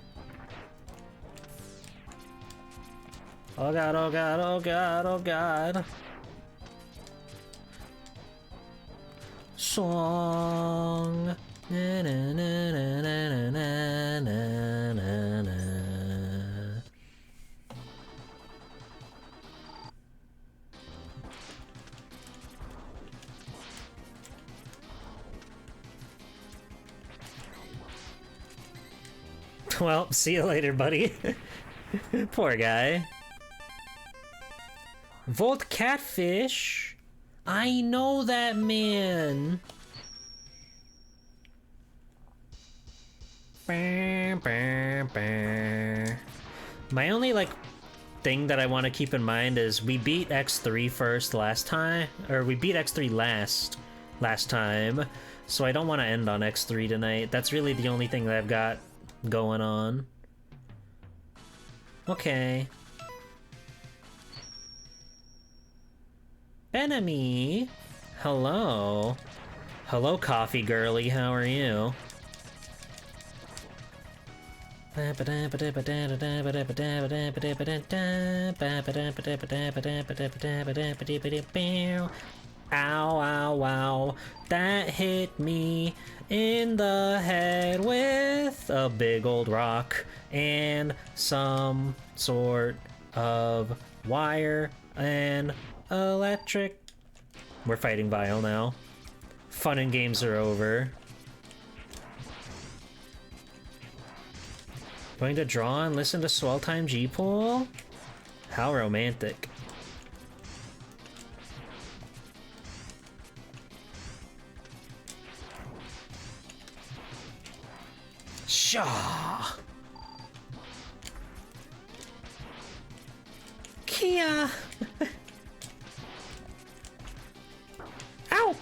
Oh god, oh god, oh god, oh god. Song. Na, na, na, na, na, na, na, na, na. Well, see you later, buddy. Poor guy. Volt Catfish? I know that man. My only, like, thing that I want to keep in mind is we beat X3 first last time, or we beat X3 last time, so I don't want to end on X3 tonight. That's really the only thing that I've got going on. Okay. Enemy! Hello. Hello, coffee girly, how are you? Ow, ow, ow. That hit me in the head with a big old rock and some sort of wire and electric. We're fighting Vile now. Fun and games are over. Going to draw and listen to Swell Time G-Pool? How romantic. Shaw! Kia! Ow!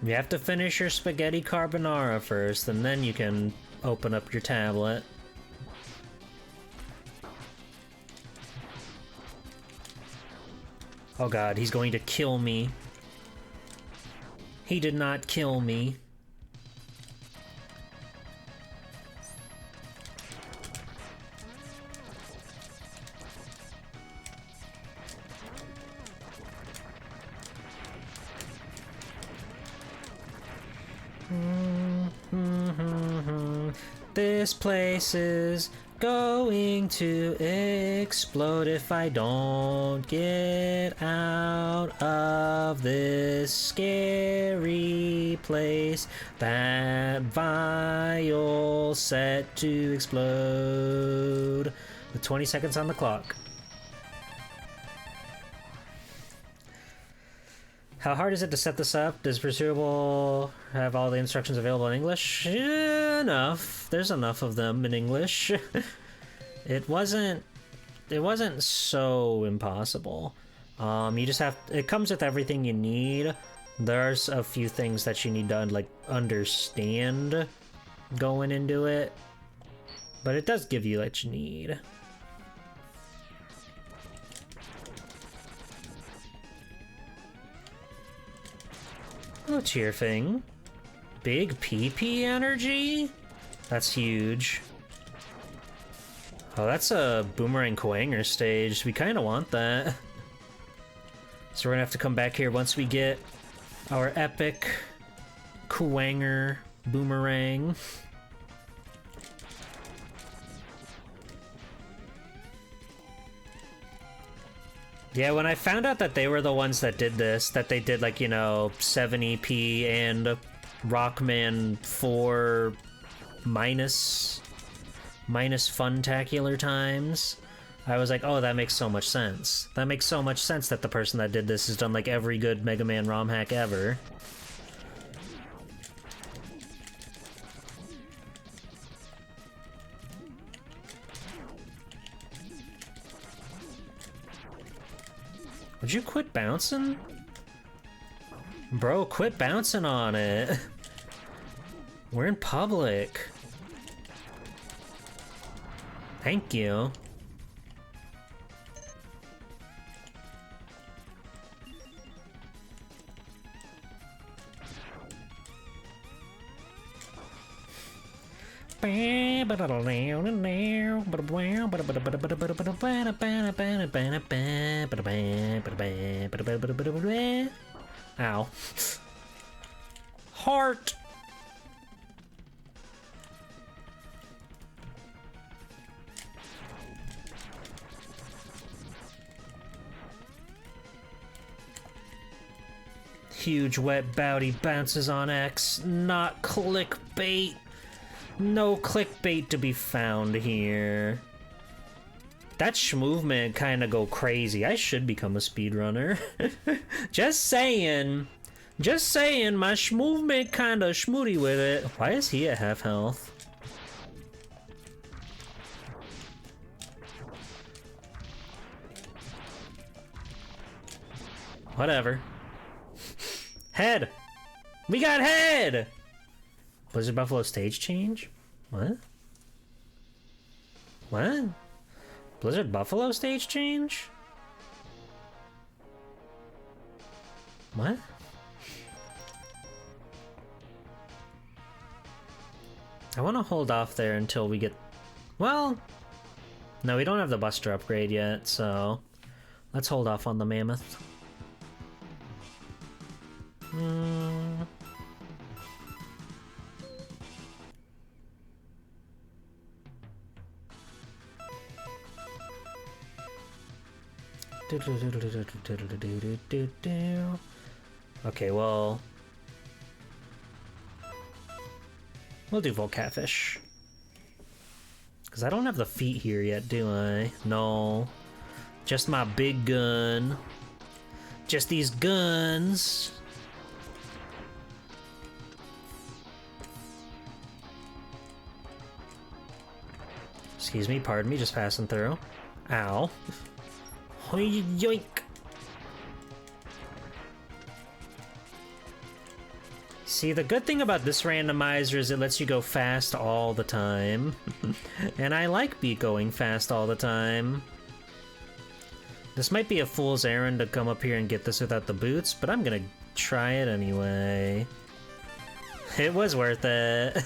You have to finish your spaghetti carbonara first, and then you can open up your tablet. Oh god, he's going to kill me. He did not kill me. This place is going to explode if I don't get out of this scary place. That vial set to explode. With 20 seconds on the clock. How hard is it to set this up? Does Pursuable have all the instructions available in English? Enough. There's enough of them in English. It wasn't so impossible. You just have, it comes with everything you need. There's a few things that you need to like understand going into it, but it does give you what you need. Oh, cheer thing. Big PP energy? That's huge. Oh, that's a Boomerang Quanger stage. We kind of want that. So we're gonna have to come back here once we get our epic Quanger Boomerang. Yeah, when I found out that they were the ones that did this, that they did like, you know, 7EP and Rockman 4 minus Funtacular times, I was like, oh, that makes so much sense. That makes so much sense that the person that did this has done like every good Mega Man ROM hack ever. Would you quit bouncing? Bro, quit bouncing on it. We're in public. Thank you. Ow. Heart. Huge wet bowdy bounces on X. Not clickbait. No clickbait to be found here. That movement kind of go crazy. I should become a speedrunner. Just saying. Just saying, my movement kind of schmoody with it. Why is he at half health? Whatever. Head! We got head! Blizzard Buffalo stage change? What? What? Blizzard Buffalo stage change? What? I want to hold off there until we get... Well... No, we don't have the Buster upgrade yet, so... Let's hold off on the mammoth. Okay, well... we'll do Volt Catfish. Because I don't have the feet here yet, do I? No. Just my big gun. Just these guns. Excuse me, pardon me, just passing through. Ow. Yoink. See, the good thing about this randomizer is it lets you go fast all the time. And I like going fast all the time. This might be a fool's errand to come up here and get this without the boots, but I'm gonna try it anyway. It was worth it.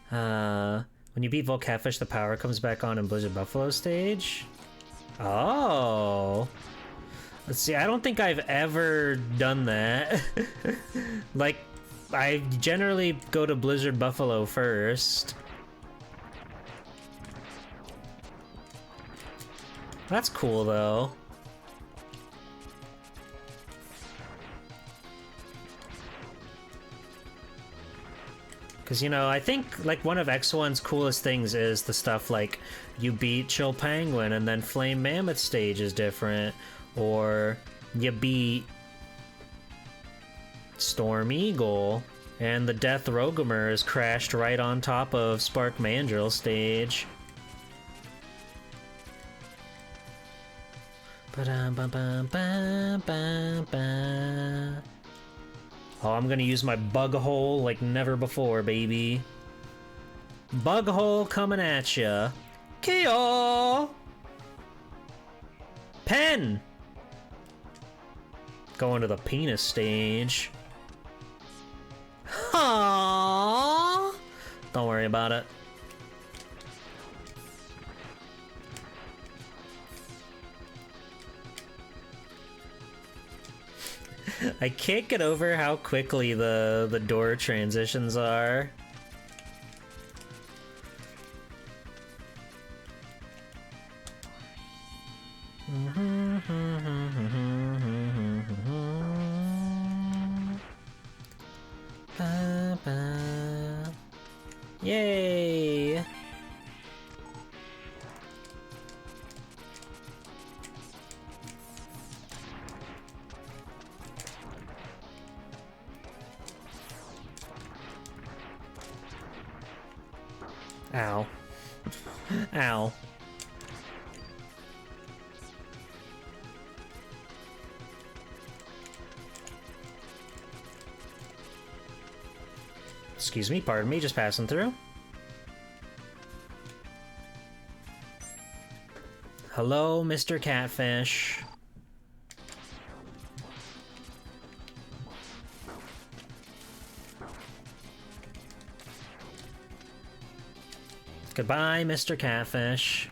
When you beat Volt Catfish, the power comes back on in Blizzard Buffalo stage. Oh. Let's see, I don't think I've ever done that. Like, I generally go to Blizzard Buffalo first. That's cool, though. Because, you know, I think, like, one of X1's coolest things is the stuff like you beat Chill Penguin and then Flame Mammoth stage is different, or you beat Storm Eagle and the Death Rogumer is crashed right on top of Spark Mandrill stage. Oh, I'm gonna use my bug hole like never before, baby. Bug hole coming at ya. KO! Pen! Going to the penis stage. Aww. Don't worry about it. I can't get over how quickly the door transitions are. Yay! Ow. Ow. Excuse me, pardon me, just passing through. Hello, Mr. Catfish. Goodbye, Mr. Catfish.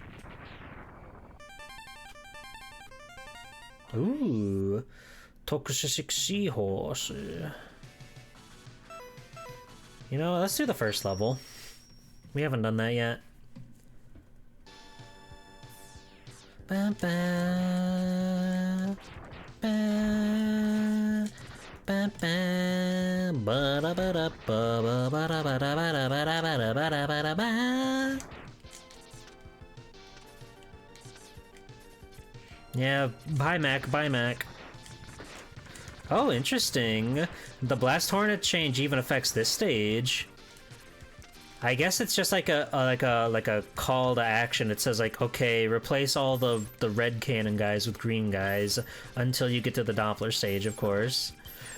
Ooh, toxic seahorse. You know, let's do the first level. We haven't done that yet. Ba ba ba ba ba ba da ba da ba ba da ba da ba da ba da ba da ba da ba da ba. Yeah, bye Mac, bye Mac. Oh, interesting. The Blast Hornet change even affects this stage. I guess it's just like a call to action. It says like, okay, replace all the red cannon guys with green guys until you get to the Doppler stage, of course.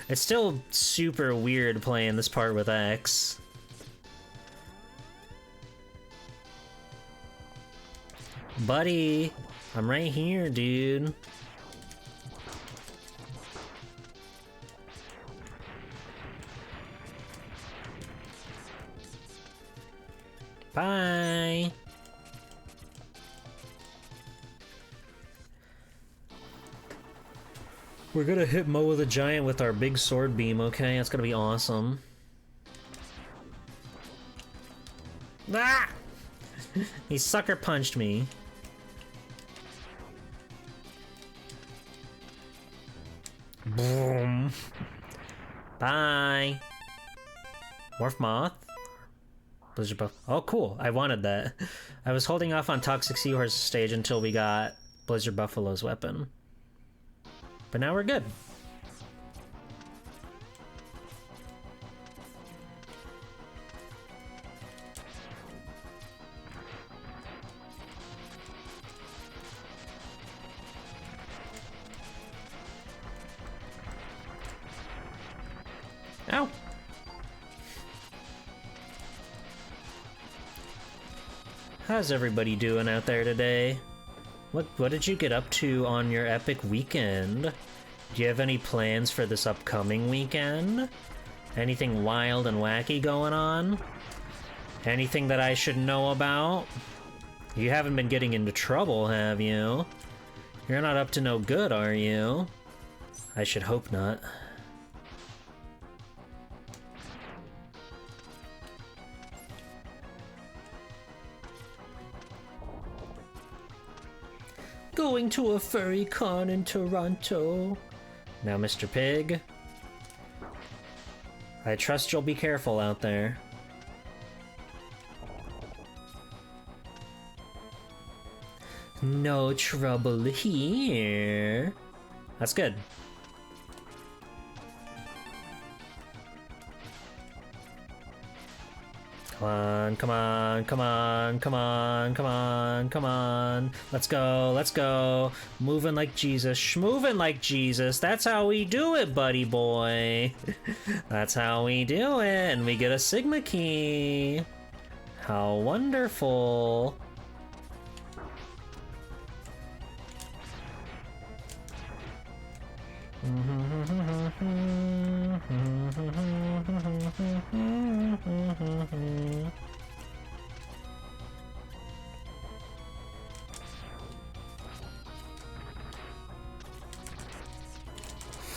It's still super weird playing this part with X. Buddy, I'm right here, dude. Bye. We're gonna hit Moa the Giant with our big sword beam, okay? That's gonna be awesome. Ah! He sucker punched me. Boom. Bye. Morph Moth. Blizzard Buff. Oh, cool. I wanted that. I was holding off on Toxic Seahorse stage until we got Blizzard Buffalo's weapon. But now we're good. Ow! How's everybody doing out there today? What did you get up to on your epic weekend? Do you have any plans for this upcoming weekend? Anything wild and wacky going on? Anything that I should know about? You haven't been getting into trouble, have you? You're not up to no good, are you? I should hope not. Going to a furry con in Toronto. Now, Mr. Pig, I trust you'll be careful out there. No trouble here. That's good. Come on, come on, come on, come on, come on, come on. Let's go, let's go. Moving like Jesus, schmoving like Jesus. That's how we do it, buddy boy. That's how we do it. And we get a Sigma key. How wonderful.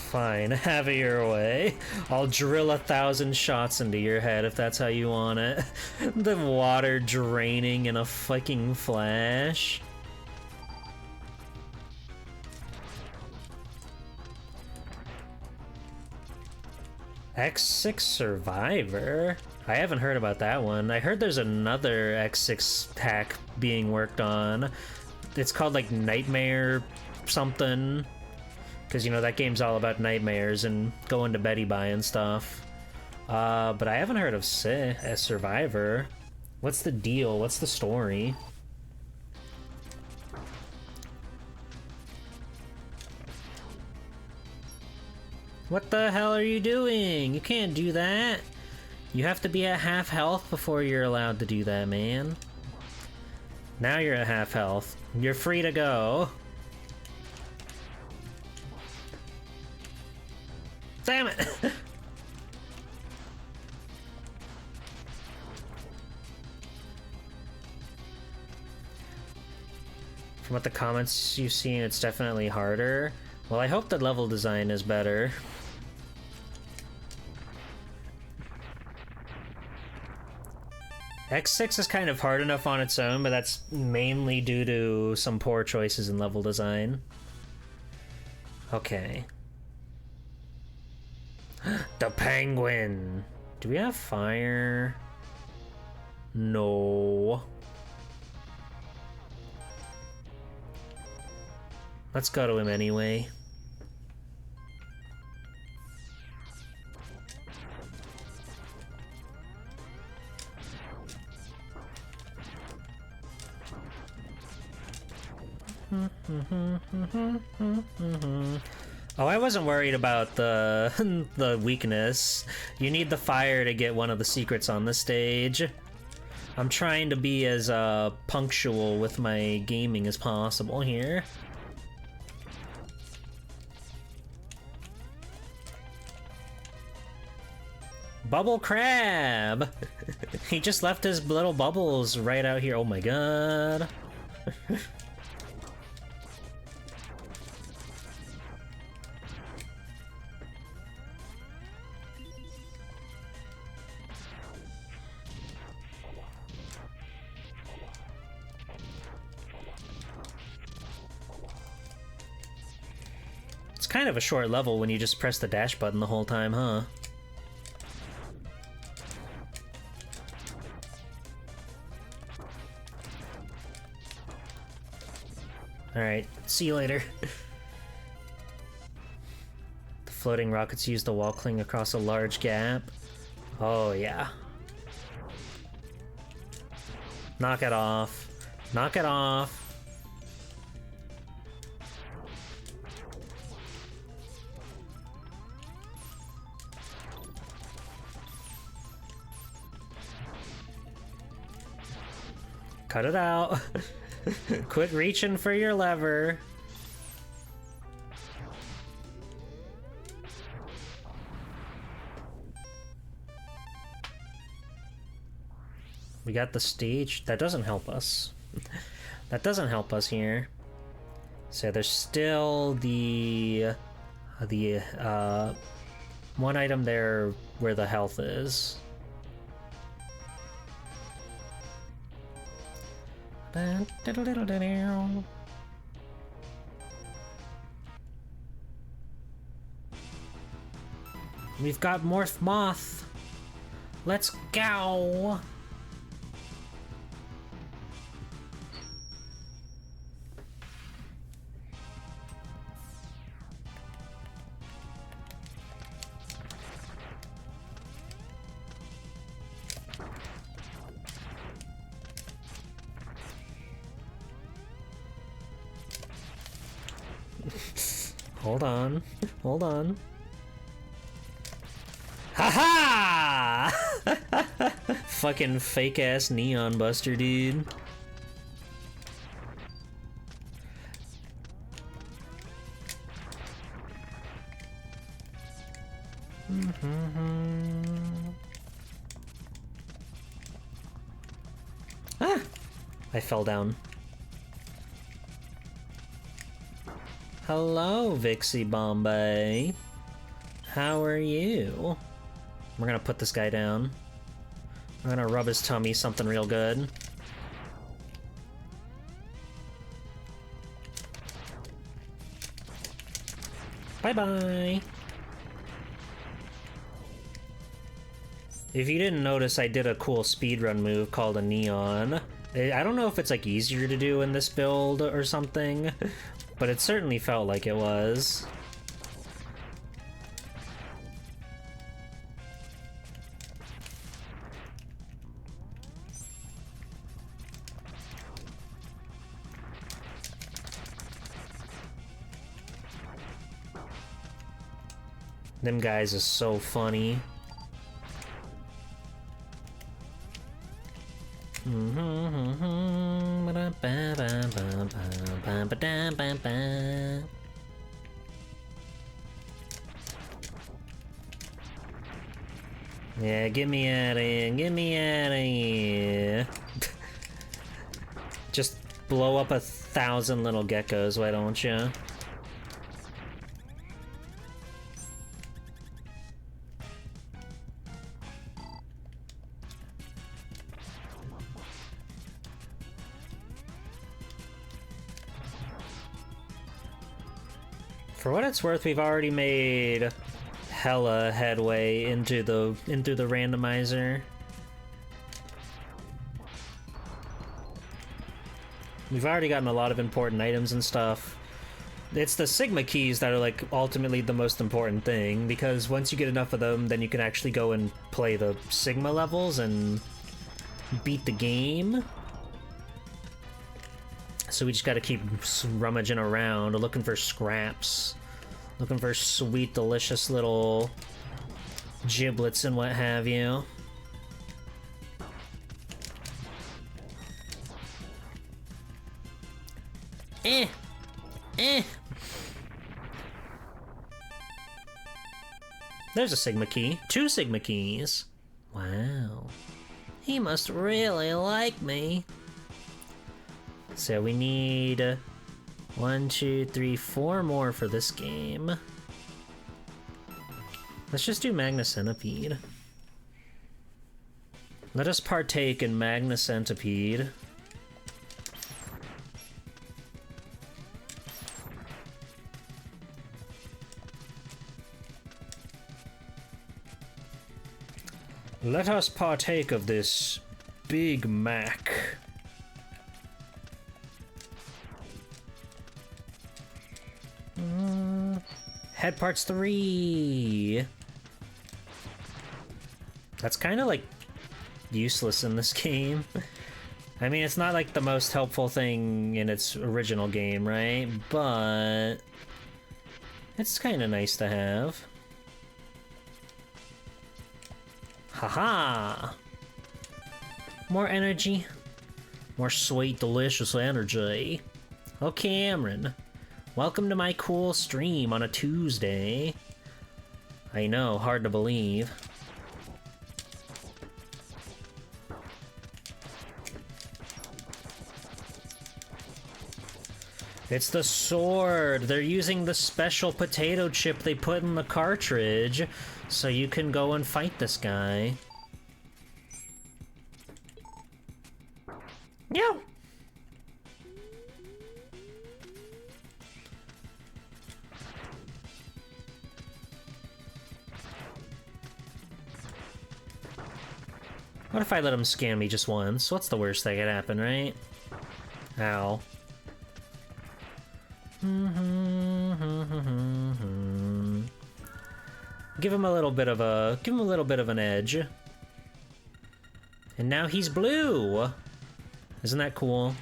Fine, have it your way. I'll drill 1,000 shots into your head if that's how you want it. The water draining in a fucking flash. X6 Survivor? I haven't heard about that one. I heard there's another X6 hack being worked on. It's called like Nightmare something. Because, you know, that game's all about nightmares and going to Betty by and stuff. But I haven't heard of a Survivor. What's the deal? What's the story? What the hell are you doing? You can't do that. You have to be at half health before you're allowed to do that, man. Now you're at half health. You're free to go. Damn it! From what the comments you've seen, it's definitely harder. Well, I hope the level design is better. X6 is kind of hard enough on its own, but that's mainly due to some poor choices in level design. Okay. The penguin! Do we have fire? No. Let's go to him anyway. Oh, I wasn't worried about the the weakness. You need the fire to get one of the secrets on the stage. I'm trying to be as punctual with my gaming as possible here. Bubble crab! He just left his little bubbles right out here. Oh my god. kind of a short level when you just press the dash button the whole time, huh? Alright, see you later. The floating rockets use the wall cling across a large gap. Oh, yeah. Knock it off. Knock it off. Cut it out. Quit reaching for your lever. We got the stage. That doesn't help us. That doesn't help us here. So there's still the one item there where the health is. We've got Morph Moth. Let's go. Hold on. Hold on. Haha! Fucking fake ass neon buster, dude. Ah! I fell down. Hello, Vixie Bombay. How are you? We're gonna put this guy down. We're gonna rub his tummy something real good. Bye-bye. If you didn't notice, I did a cool speedrun move called a neon. I don't know if it's like easier to do in this build or something, but it certainly felt like it was. Them guys is so funny. Yeah, get me out of here, get me out of here. Just blow up 1,000 little geckos, why don't you? For what it's worth, we've already made hella headway into the randomizer. We've already gotten a lot of important items and stuff. It's the Sigma keys that are like ultimately the most important thing, because once you get enough of them, then you can actually go and play the Sigma levels and beat the game. So we just gotta keep rummaging around, looking for scraps. Looking for sweet, delicious little giblets and what have you. There's a Sigma key. 2 Sigma keys. Wow. He must really like me. So we need 1, 2, 3, 4 more for this game. Let's just do Magna Centipede. Let us partake in Magna Centipede. Let us partake of this Big Mac. Head parts 3. That's kind of like useless in this game. I mean, it's not like the most helpful thing in its original game, right? But it's kind of nice to have. Haha! More energy. More sweet, delicious energy. Oh, Cameron. Welcome to my cool stream on a Tuesday. I know, hard to believe. It's the sword! They're using the special potato chip they put in the cartridge, so you can go and fight this guy. Yeah. What if I let him scan me just once? What's the worst that could happen, right? Ow. Give him a little bit of an edge. And now he's blue! Isn't that cool?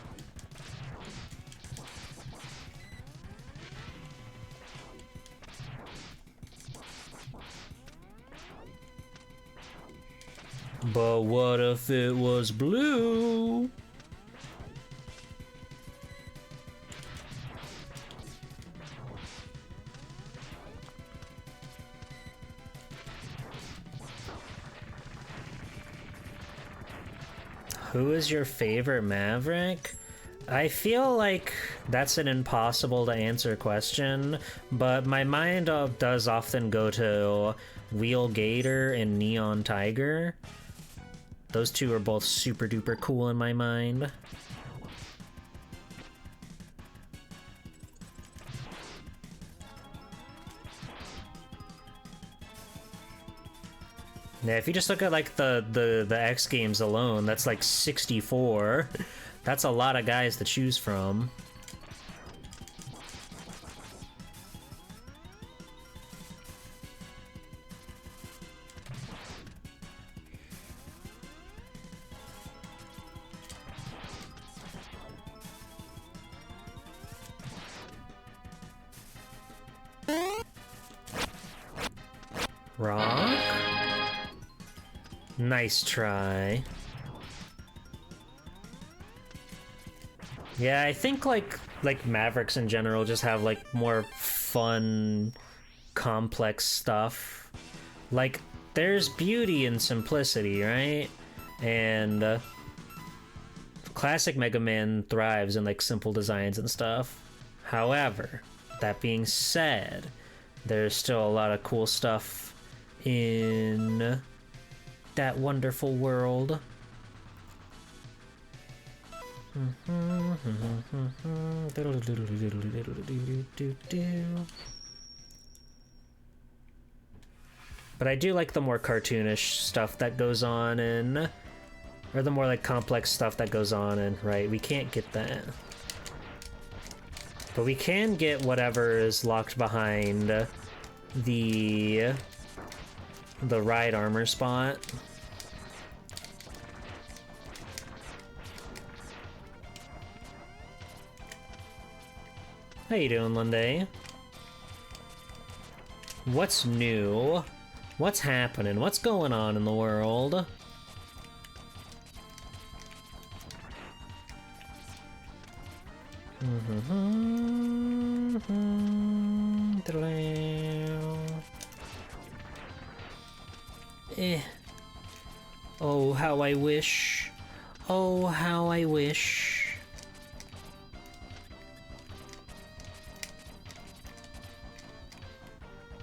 But what if it was blue? Who is your favorite Maverick? I feel like that's an impossible to answer question, but my mind does often go to Wheel Gator and Neon Tiger. Those two are both super duper cool in my mind. Yeah, if you just look at like the X Games alone, that's like 64. That's a lot of guys to choose from. Rock? Nice try. Yeah, I think like Mavericks in general just have like more fun, complex stuff. Like there's beauty in simplicity, right? And classic Mega Man thrives in like simple designs and stuff. However, that being said, there's still a lot of cool stuff in that wonderful world. But I do like the more cartoonish stuff that goes on in, or the more like complex stuff that goes on in, right? We can't get that. But we can get whatever is locked behind the ride armor spot. How you doing, Lunday? What's new? What's happening? What's going on in the world? Oh, how I wish. Oh, how I wish.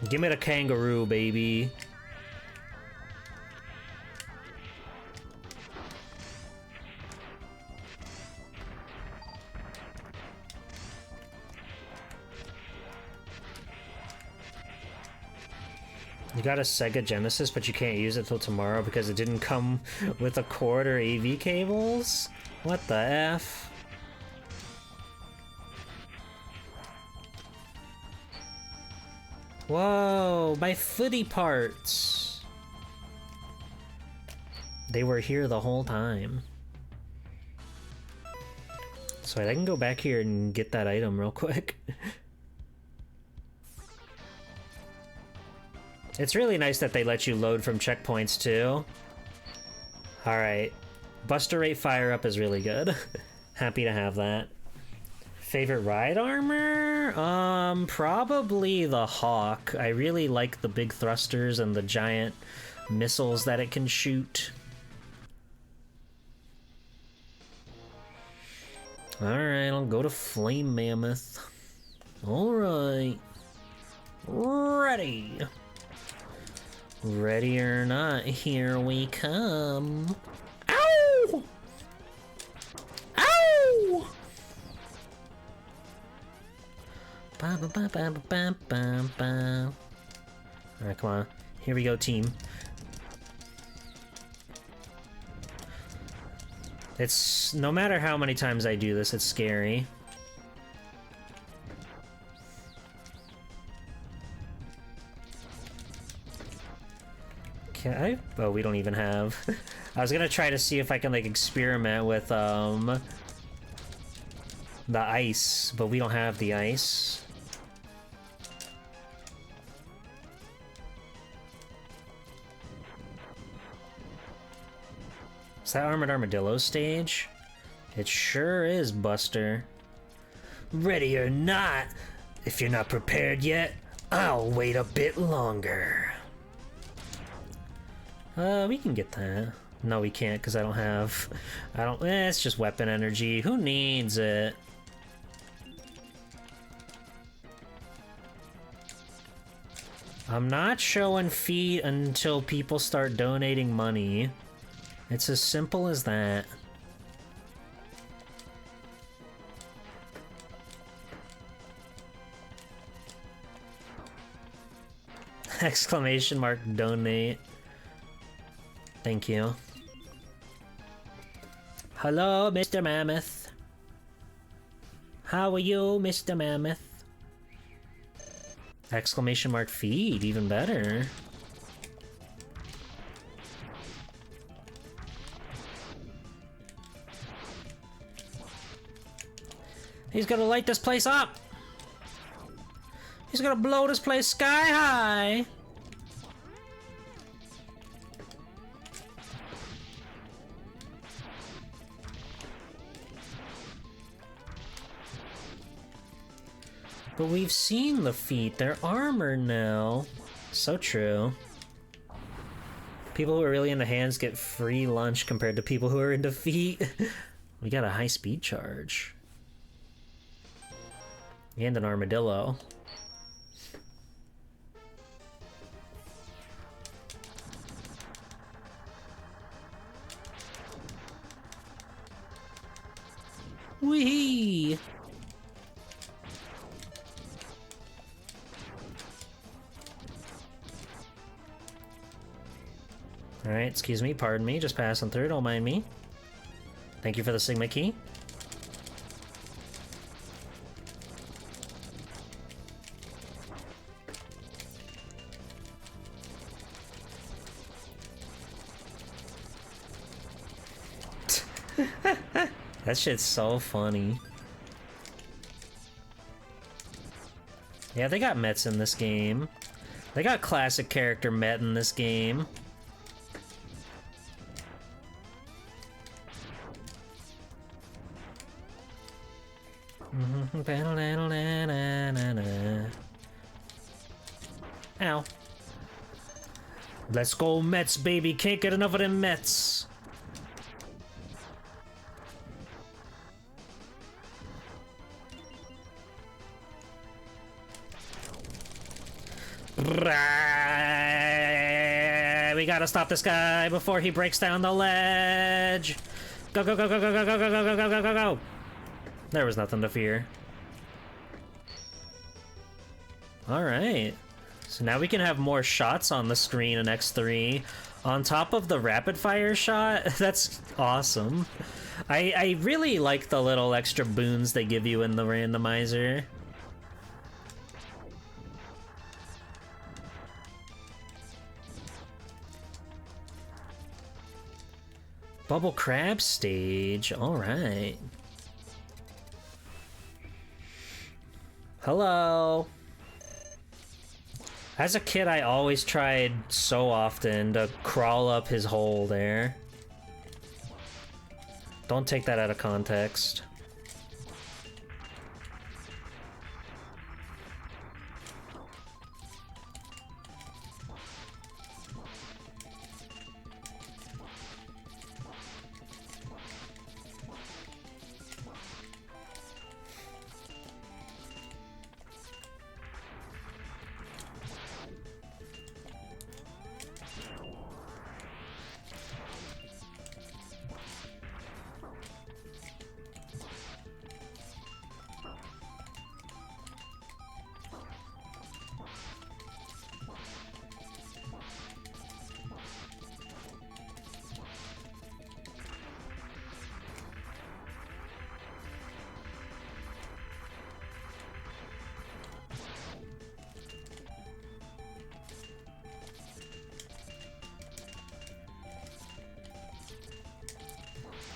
Give me the kangaroo, baby. You got a Sega Genesis, but you can't use it till tomorrow because it didn't come with a cord or AV cables? What the F? Whoa, my footy parts! They were here the whole time. So I can go back here and get that item real quick. It's really nice that they let you load from checkpoints too. Alright. Buster Rate Fire Up is really good. Happy to have that. Favorite ride armor? Probably the Hawk. I really like the big thrusters and the giant missiles that it can shoot. Alright, I'll go to Flame Mammoth. Alright. Ready! Ready or not, here we come. Ow! Ow! Ba ba ba ba ba ba ba. Alright, come on. Here we go, team. It's... no matter how many times I do this, it's scary. Okay. Oh, we don't even have... I was gonna try to see if I can, like, experiment with, the ice, but we don't have the ice. Is that Armored Armadillo stage? It sure is, Buster. Ready or not, if you're not prepared yet, I'll wait a bit longer. We can get that. No, we can't, because I don't have... it's just weapon energy. Who needs it? I'm not showing feet until people start donating money. It's as simple as that. Exclamation mark donate. Thank you. Hello, Mr. Mammoth. How are you, Mr. Mammoth? Exclamation mark feed, even better. He's gonna light this place up! He's gonna blow this place sky high! But we've seen the feet, they're armored now. So true. People who are really into hands get free lunch compared to people who are into feet. We got a high speed charge. And an armadillo. Wee! Alright, excuse me, pardon me, just passing through, don't mind me. Thank you for the Sigma key. That shit's so funny. Yeah, they got Mets in this game. They got classic character Met in this game. Ow. Let's go Mets, baby. Can't get enough of them Mets. We gotta stop this guy before he breaks down the ledge. Go, go, go, go, go, go, go, go, go, go, go, go, go. There was nothing to fear. Alright. So now we can have more shots on the screen in X3 on top of the rapid fire shot. That's awesome. I really like the little extra boons they give you in the randomizer. Bubble crab stage, alright. Hello. As a kid, I always tried so often to crawl up his hole there. Don't take that out of context.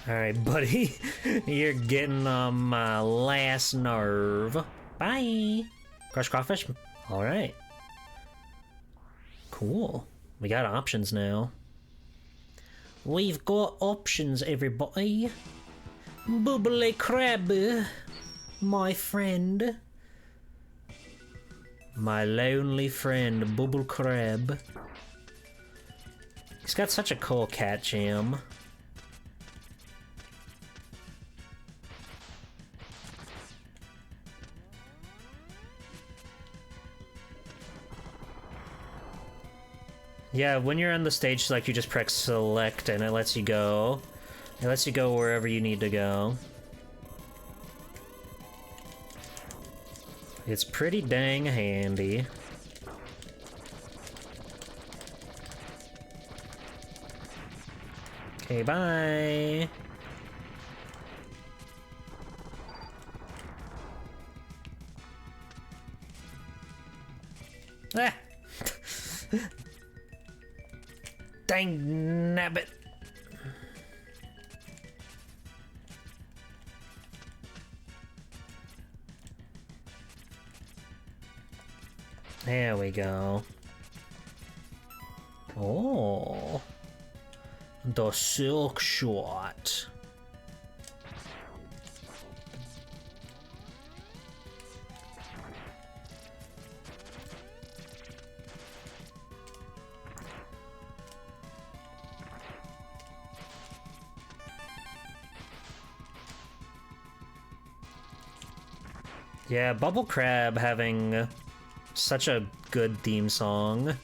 Alright, buddy. You're getting on my last nerve. Bye! Crush crawfish? Alright. Cool. We got options now. We've got options, everybody. Bubbly crab, my friend. My lonely friend, Bubble Crab. He's got such a cool cat jam. Yeah, when you're on the stage, like, you just press select and it lets you go. It lets you go wherever you need to go. It's pretty dang handy. Okay, bye! Ah! Dang nabbit! There we go. Oh, the silk shot. Yeah, Bubble Crab having such a good theme song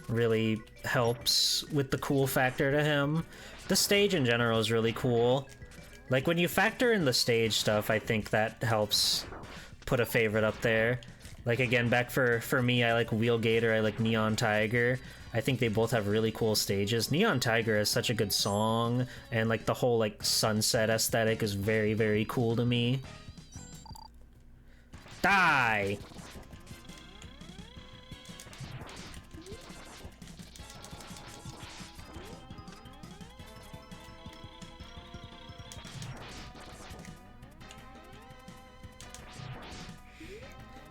really helps with the cool factor to him. The stage in general is really cool. Like, when you factor in the stage stuff, I think that helps put a favorite up there. Like, again, back for me, I like Wheel Gator, I like Neon Tiger. I think they both have really cool stages. Neon Tiger is such a good song, and like the whole like sunset aesthetic is very, very cool to me. Die!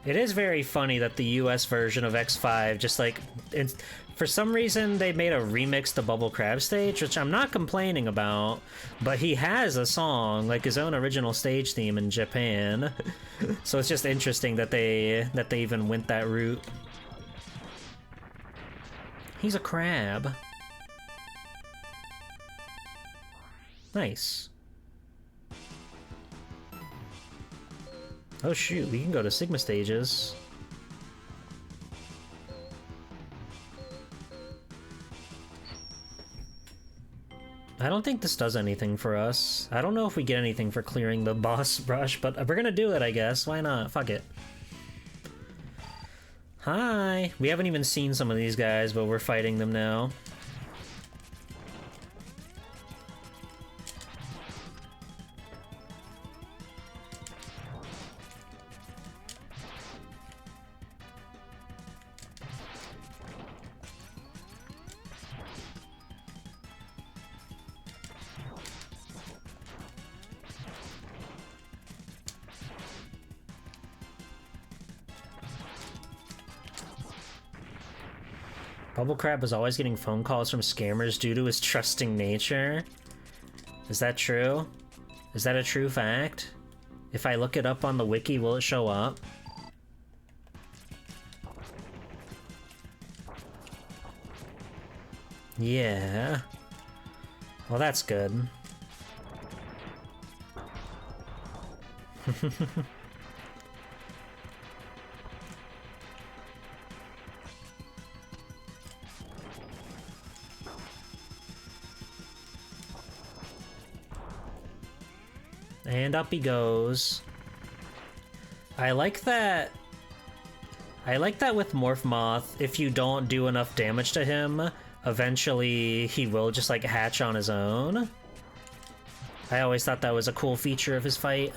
It is very funny that the US version of X5 just like, for some reason they made a remix to Bubble Crab stage, which I'm not complaining about, but he has a song, like his own original stage theme in Japan. So it's just interesting that they even went that route. He's a crab. Nice. Oh shoot, we can go to Sigma stages. I don't think this does anything for us. I don't know if we get anything for clearing the boss brush, but we're gonna do it, I guess. Why not? Fuck it. Hi! We haven't even seen some of these guys, but we're fighting them now. Bubble Crab is always getting phone calls from scammers due to his trusting nature. Is that true? Is that a true fact? If I look it up on the wiki, will it show up? Yeah. Well, that's good. And up he goes. I like that. I like that with Morph Moth, if you don't do enough damage to him, eventually he will just like hatch on his own. I always thought that was a cool feature of his fight.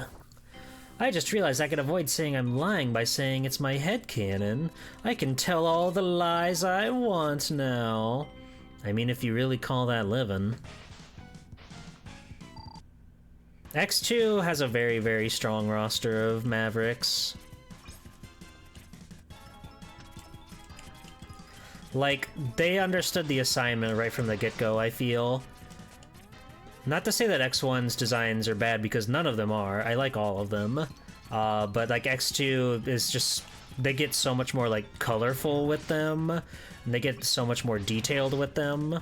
I just realized I could avoid saying I'm lying by saying it's my headcanon. I can tell all the lies I want now. I mean, if you really call that living. X2 has a very, very strong roster of Mavericks. Like, they understood the assignment right from the get-go, I feel. Not to say that X1's designs are bad, because none of them are. I like all of them. But, like, X2 is just... They get so much more, like, colorful with them. And they get so much more detailed with them.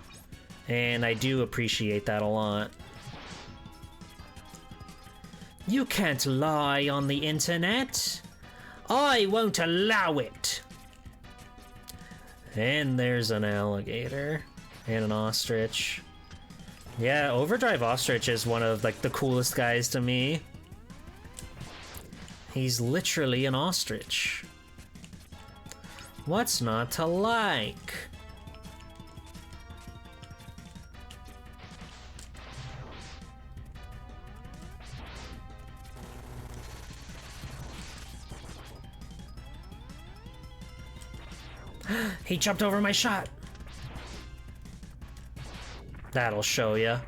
And I do appreciate that a lot. You can't lie on the internet. I won't allow it. And there's an alligator. And an ostrich. Yeah, Overdrive Ostrich is one of, like, the coolest guys to me. He's literally an ostrich. What's not to like? He jumped over my shot. That'll show ya.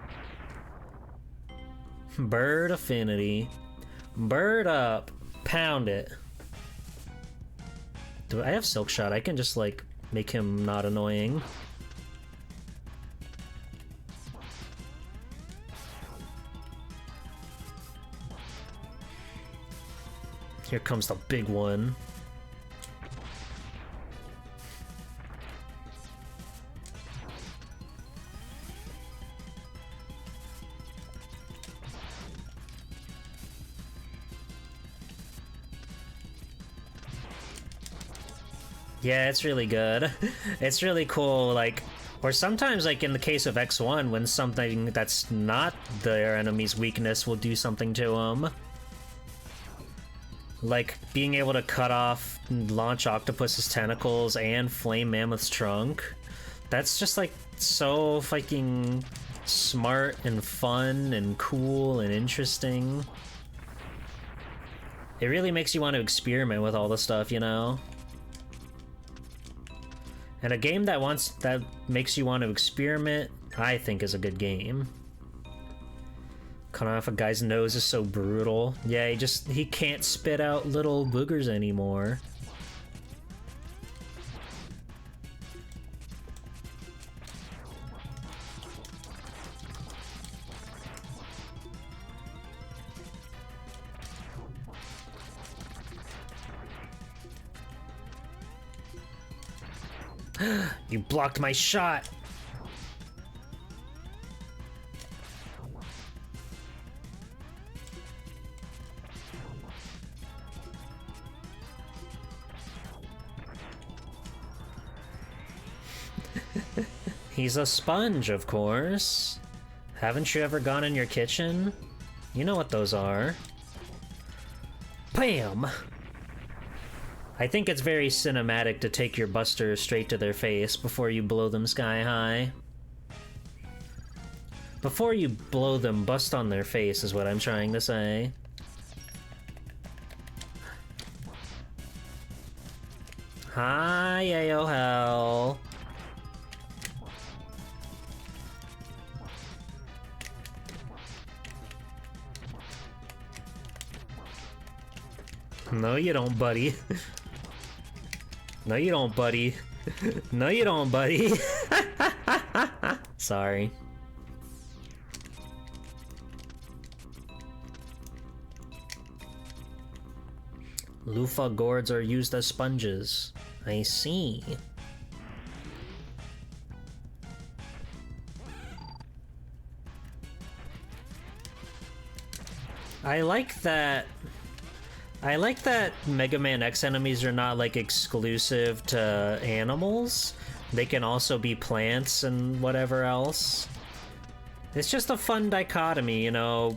Bird affinity. Bird up. Pound it. Do I have Silk Shot? I can just, like, make him not annoying. Here comes the big one. Yeah, it's really good. It's really cool, like, or sometimes, like, in the case of X1, when something that's not their enemy's weakness will do something to them. Like, being able to cut off and launch Octopus's tentacles and flame Mammoth's trunk. That's just, like, so fucking smart and fun and cool and interesting. It really makes you want to experiment with all the stuff, you know? And a game that makes you want to experiment, I think, is a good game. Cutting off a guy's nose is so brutal. Yeah, he can't spit out little boogers anymore. You blocked my shot! He's a sponge, of course. Haven't you ever gone in your kitchen? You know what those are. Bam! I think it's very cinematic to take your buster straight to their face before you blow them sky high. Before you blow them, bust on their face is what I'm trying to say. Hi, Ayo Hell. No, you don't, buddy. No, you don't, buddy. No, you don't, buddy. Sorry. Loofah gourds are used as sponges. I see. I like that Mega Man X enemies are not like exclusive to animals. They can also be plants and whatever else. It's just a fun dichotomy, you know.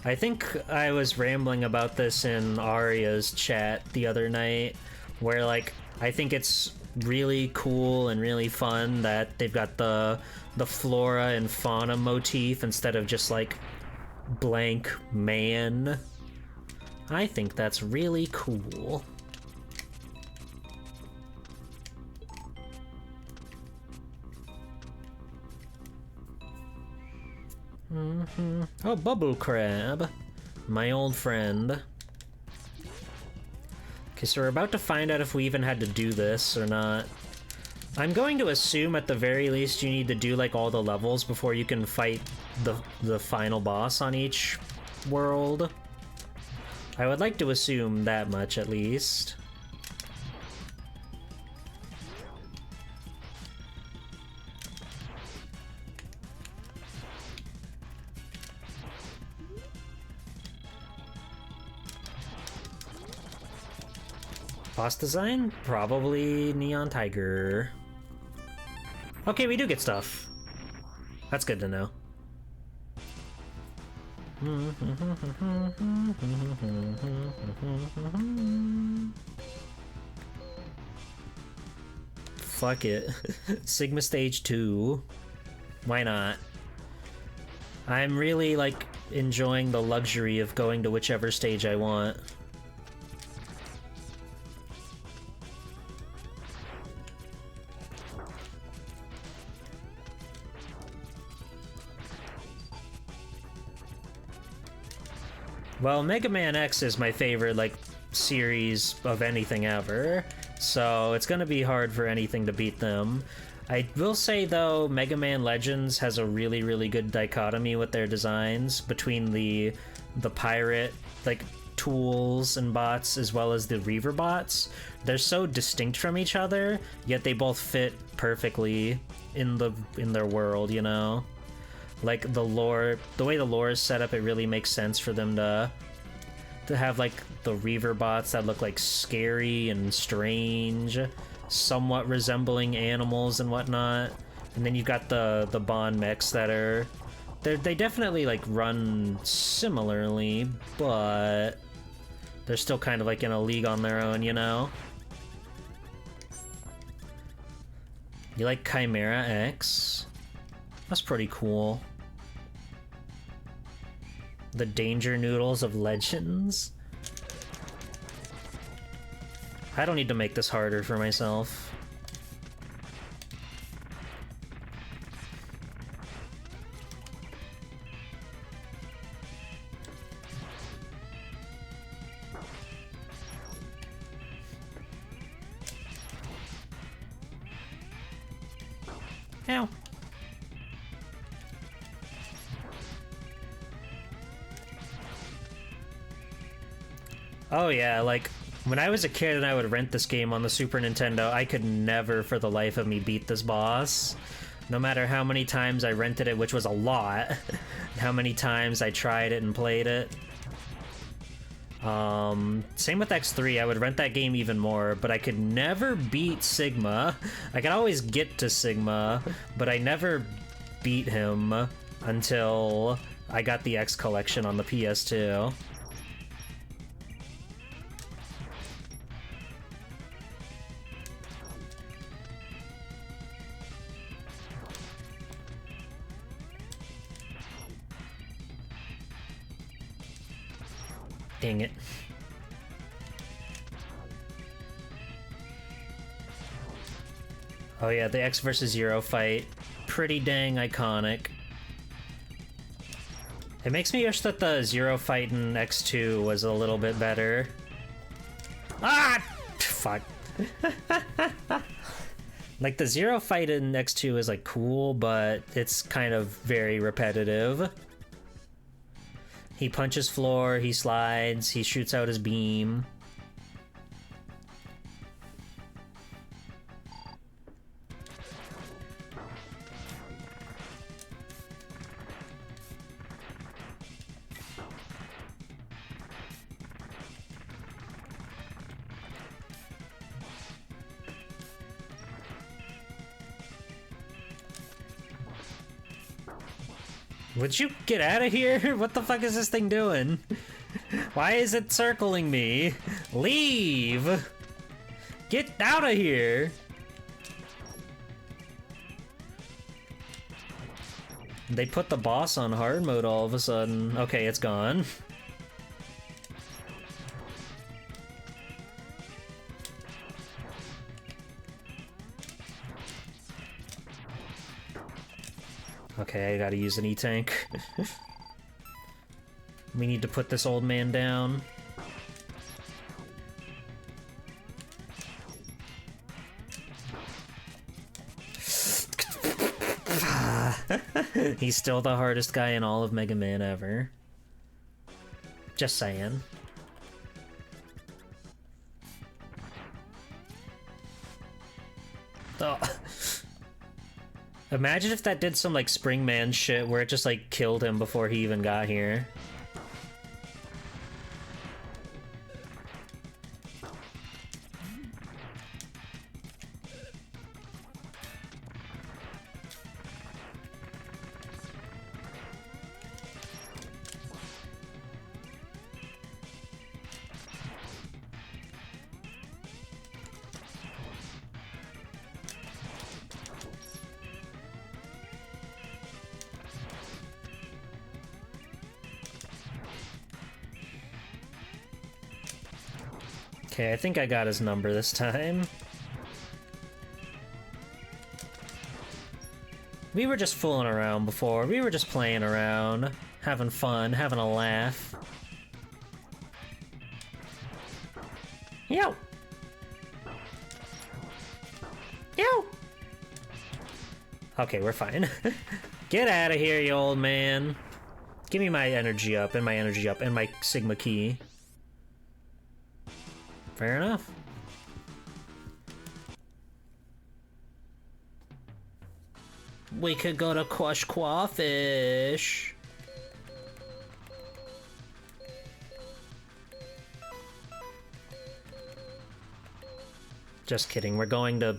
I think I was rambling about this in Arya's chat the other night, where like I think it's really cool and really fun that they've got the flora and fauna motif instead of just like blank man. I think that's really cool. Oh, Bubble Crab. My old friend. Okay, so we're about to find out if we even had to do this or not. I'm going to assume at the very least you need to do like all the levels before you can fight the final boss on each world. I would like to assume that much at least. Boss design? Probably Neon Tiger. Okay, we do get stuff. That's good to know. Fuck it. Sigma Stage 2. Why not? I'm really, like, enjoying the luxury of going to whichever stage I want. Well, Mega Man X is my favorite, like, series of anything ever, so it's gonna be hard for anything to beat them. I will say, though, Mega Man Legends has a really, really good dichotomy with their designs between the pirate, like, tools and bots as well as the Reaver bots. They're so distinct from each other, yet they both fit perfectly in their world, you know? Like, the lore, the way the lore is set up, it really makes sense for them to have, like, the Reaver bots that look, like, scary and strange, somewhat resembling animals and whatnot. And then you've got the Bond mechs that are... They definitely, like, run similarly, but they're still kind of, like, in a league on their own, you know? You like Chimera X? That's pretty cool. The Danger Noodles of Legends? I don't need to make this harder for myself. Ow. Oh yeah, like, when I was a kid and I would rent this game on the Super Nintendo, I could never for the life of me beat this boss. No matter how many times I rented it, which was a lot, how many times I tried it and played it. Same with X3, I would rent that game even more, but I could never beat Sigma. I could always get to Sigma, but I never beat him until I got the X collection on the PS2. Dang it. Oh yeah, the X versus Zero fight. Pretty dang iconic. It makes me wish that the Zero fight in X2 was a little bit better. Ah! Fuck. Like, the Zero fight in X2 is, like, cool, but it's kind of very repetitive. He punches floor, he slides, he shoots out his beam. Would you get out of here? What the fuck is this thing doing? Why is it circling me? Leave! Get out of here! They put the boss on hard mode all of a sudden. Okay, it's gone. Okay, I gotta use an E-tank. We need to put this old man down. He's still the hardest guy in all of Mega Man ever. Just saying. Oh. Imagine if that did some, like, Springman shit where it just, like, killed him before he even got here. Okay, I think I got his number this time. We were just fooling around before. We were just playing around, having fun, having a laugh. Yo! Yo! Okay, we're fine. Get out of here, you old man. Give me my energy up, and my energy up, and my Sigma key. Fair enough. We could go to Quash Quafish. Just kidding, we're going to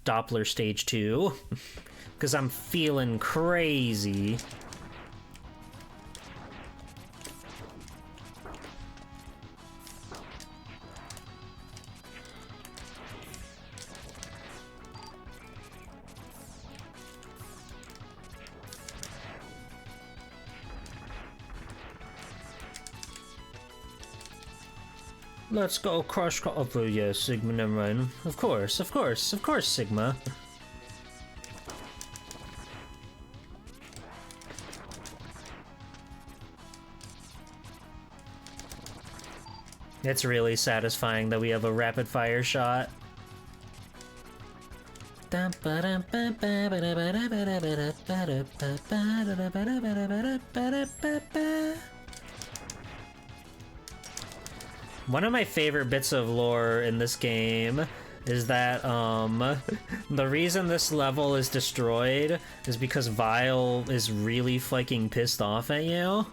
Doppler Stage 2. Because I'm feeling crazy. Let's go crush. Oh, yeah, Sigma, never mind. Of course, Sigma. It's really satisfying that we have a rapid fire shot. One of my favorite bits of lore in this game is that, the reason this level is destroyed is because Vile is really fucking pissed off at you.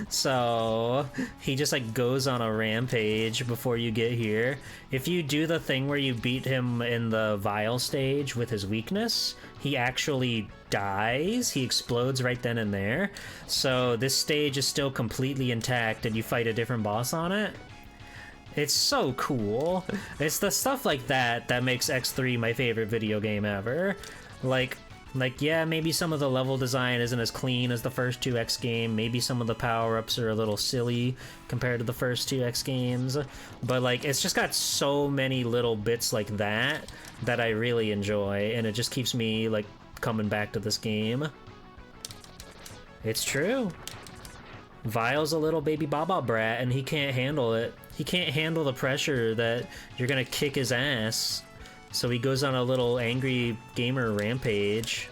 So, he just, like, goes on a rampage before you get here. If you do the thing where you beat him in the Vile stage with his weakness, he actually dies. He explodes right then and there. So, this stage is still completely intact and you fight a different boss on it. It's so cool. It's the stuff like that that makes X3 my favorite video game ever. Like, Like, yeah, maybe some of the level design isn't as clean as the first 2X game. Maybe some of the power-ups are a little silly compared to the first 2X games. But, like, it's just got so many little bits like that that I really enjoy. And it just keeps me, like, coming back to this game. It's true. Vile's a little baby Baba brat, and he can't handle it. He can't handle the pressure that you're gonna kick his ass. So he goes on a little angry gamer rampage.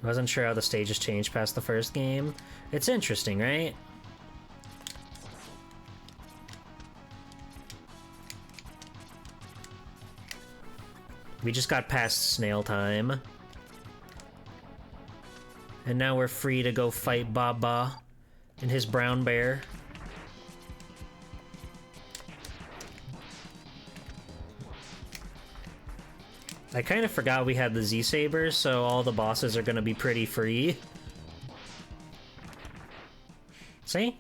Wasn't sure how the stages changed past the first game. It's interesting, right? We just got past snail time. And now we're free to go fight Baba and his brown bear. I kind of forgot we had the Z-Sabers, so all the bosses are gonna be pretty free. See?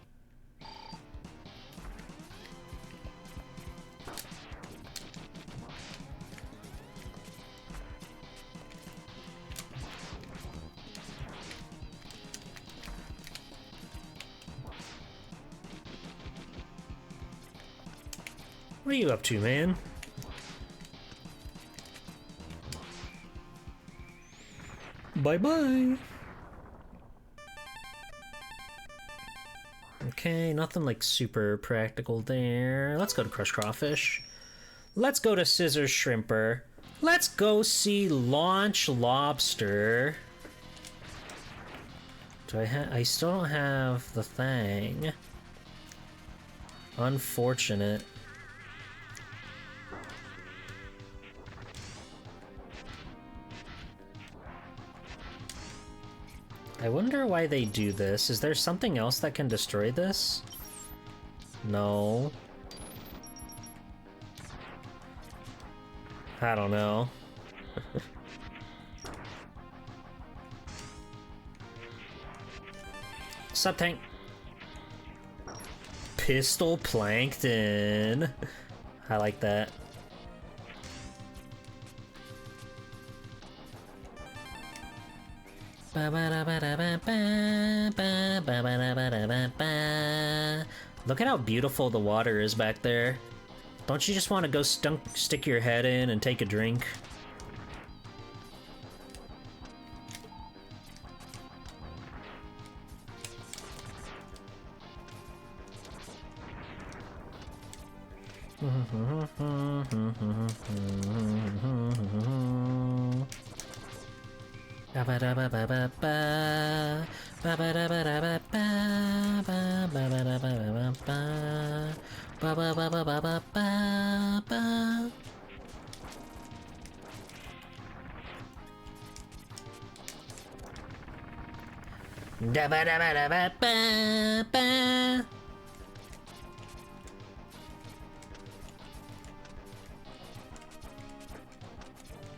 What are you up to, man? Bye-bye. Okay, nothing like super practical there. Let's go to Crush Crawfish. Let's go to Scissor Shrimper. Let's go see Launch Lobster. I still don't have the thing. Unfortunate. I wonder why they do this. Is there something else that can destroy this? No. I don't know. Sup, tank? Pistol Plankton. I like that. Look at how beautiful the water is back there. Don't you just want to go stick your head in and take a drink?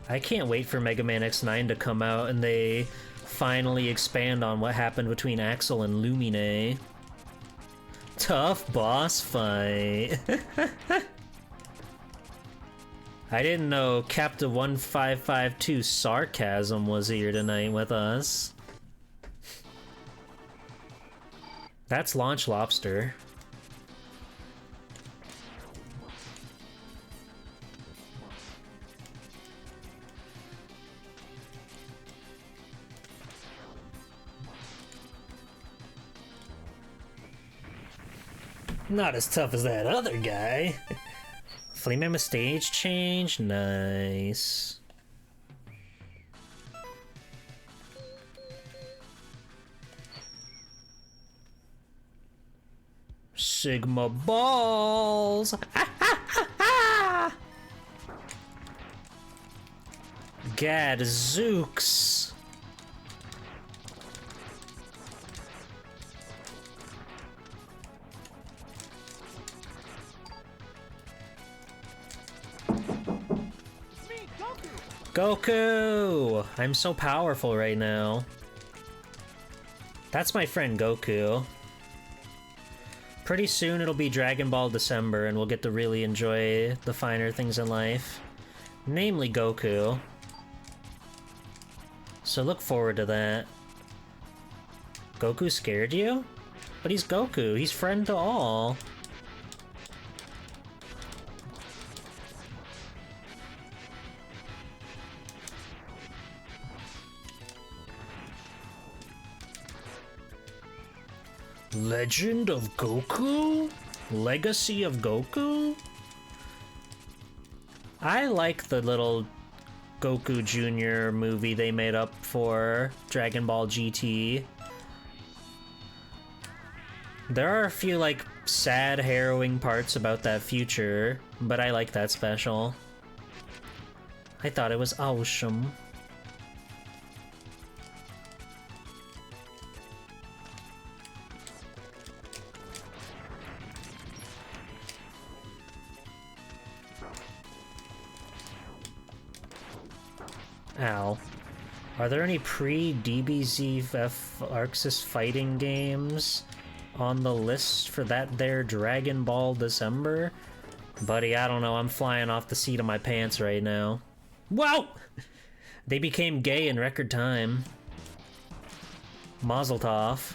I can't wait for Mega Man X9 to come out and they finally expand on what happened between Axel and Lumine. Tough boss fight. I didn't know Captain 1552 Sarcasm was here tonight with us. That's Launch Lobster. Not as tough as that other guy. Flame Emma stage change? Nice. Sigma balls! Gadzooks! Goku! I'm so powerful right now. That's my friend Goku. Pretty soon it'll be Dragon Ball December, and we'll get to really enjoy the finer things in life. Namely Goku. So look forward to that. Goku scared you? But he's Goku, he's friend to all. Legend of Goku? Legacy of Goku? I like the little Goku Jr. movie they made up for Dragon Ball GT. There are a few, like, sad, harrowing parts about that future, but I like that special. I thought it was awesome. Ow. Are there any pre-DBZF Arxis fighting games on the list for that there Dragon Ball December? Buddy, I don't know, I'm flying off the seat of my pants right now. Whoa! They became gay in record time. Mazel tov.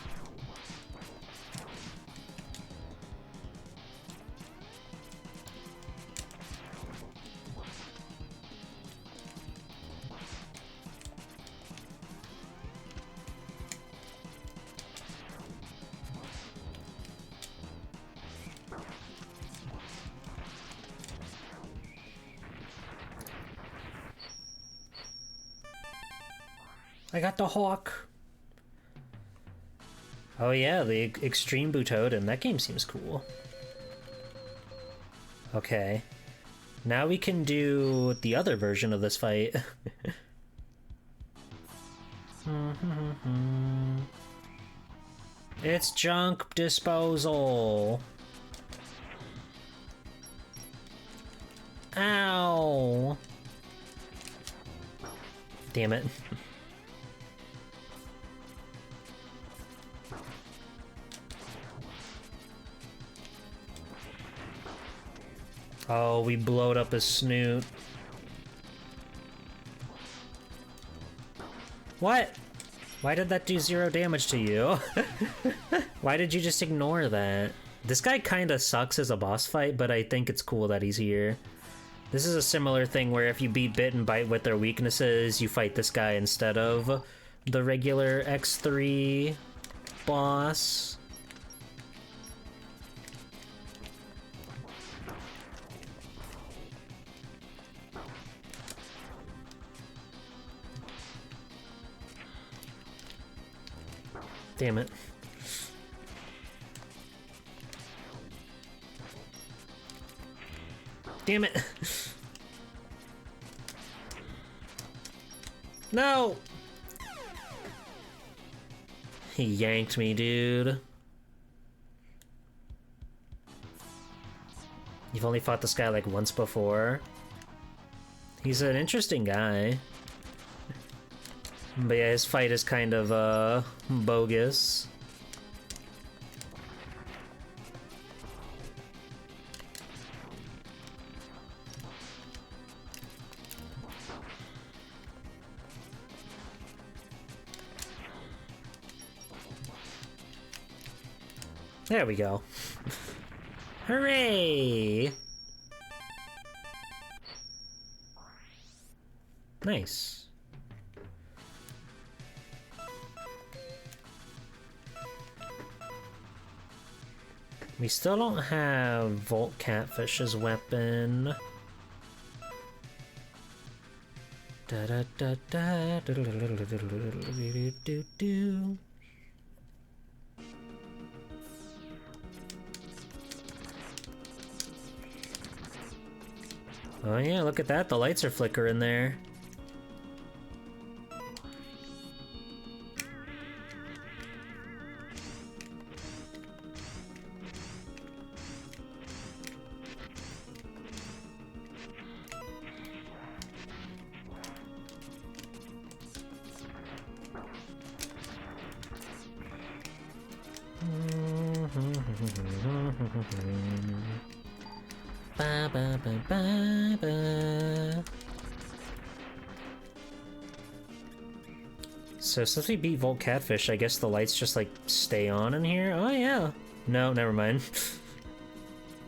I got the hawk. Oh yeah, the Extreme Butoden. That game seems cool. Okay. Now we can do the other version of this fight. It's junk disposal. Ow. Damn it. Oh, we blowed up his snoot. What? Why did that do 0 damage to you? Why did you just ignore that? This guy kinda sucks as a boss fight, but I think it's cool that he's here. This is a similar thing where if you beat Bit and Bite with their weaknesses, you fight this guy instead of the regular X3 boss. Damn it. Damn it. No! He yanked me, dude. You've only fought this guy like once before. He's an interesting guy. But yeah, his fight is kind of, bogus. There we go. Hooray! Nice. We still don't have Volt Catfish as weapon. Da da da da da do do do. Oh yeah, look at that, the lights are flickering there. Ba, ba, ba, ba, ba. So since we beat Volt Catfish, I guess the lights just like stay on in here? Oh yeah. No, never mind.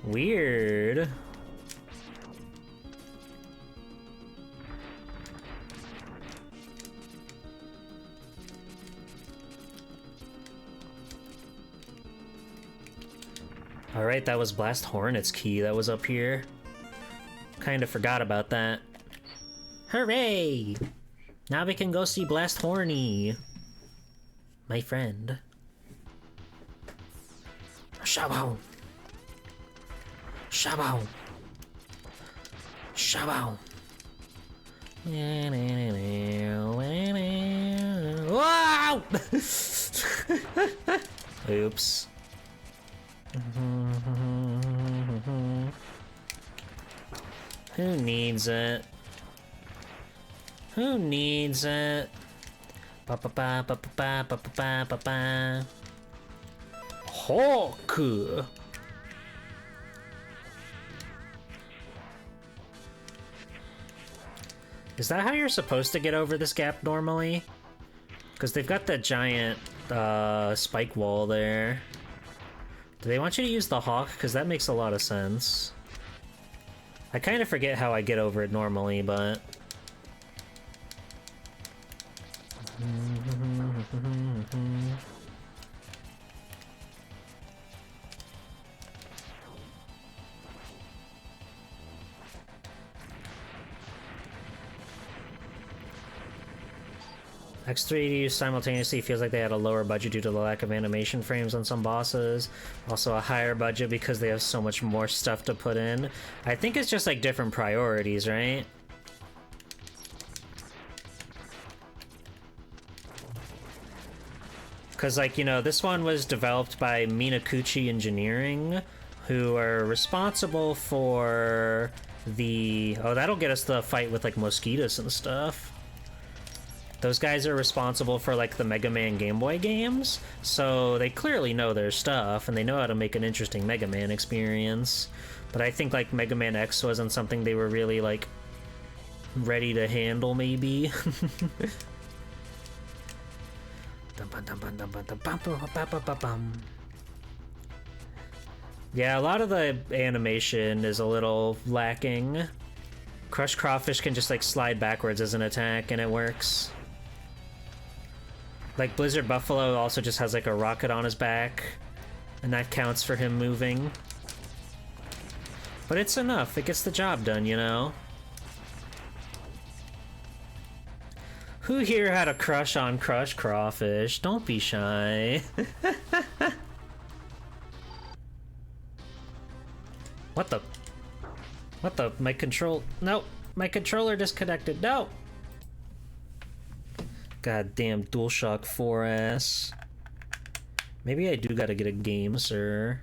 Weird. Alright, that was Blast Hornet's key that was up here. Kinda forgot about that. Hooray! Now we can go see Blast Horny. My friend. Shabow! Shabow! Shabow! Wow! Oops. Who needs it? Who needs it? Ba ba ba ba ba ba ba ba ba. Hawk. Is that how you're supposed to get over this gap normally? Because they've got that giant spike wall there. Do they want you to use the hawk? Because that makes a lot of sense. I kind of forget how I get over it normally, but... X3 simultaneously feels like they had a lower budget due to the lack of animation frames on some bosses. Also a higher budget because they have so much more stuff to put in. I think it's just like different priorities, right? Because, like, you know, this one was developed by Minakuchi Engineering, who are responsible for the... Oh, that'll get us the fight with, like, mosquitoes and stuff. Those guys are responsible for, like, the Mega Man Game Boy games, so they clearly know their stuff, and they know how to make an interesting Mega Man experience. But I think, like, Mega Man X wasn't something they were really, like, ready to handle, maybe. Yeah, a lot of the animation is a little lacking. Crush Crawfish can just, like, slide backwards as an attack, and it works. Like, Blizzard Buffalo also just has, like, a rocket on his back, and that counts for him moving. But it's enough. It gets the job done, you know? Who here had a crush on Crush Crawfish? Don't be shy. What the? What the? My control... Nope. My controller disconnected. No! Goddamn DualShock 4 ass. Maybe I do gotta get a game, sir.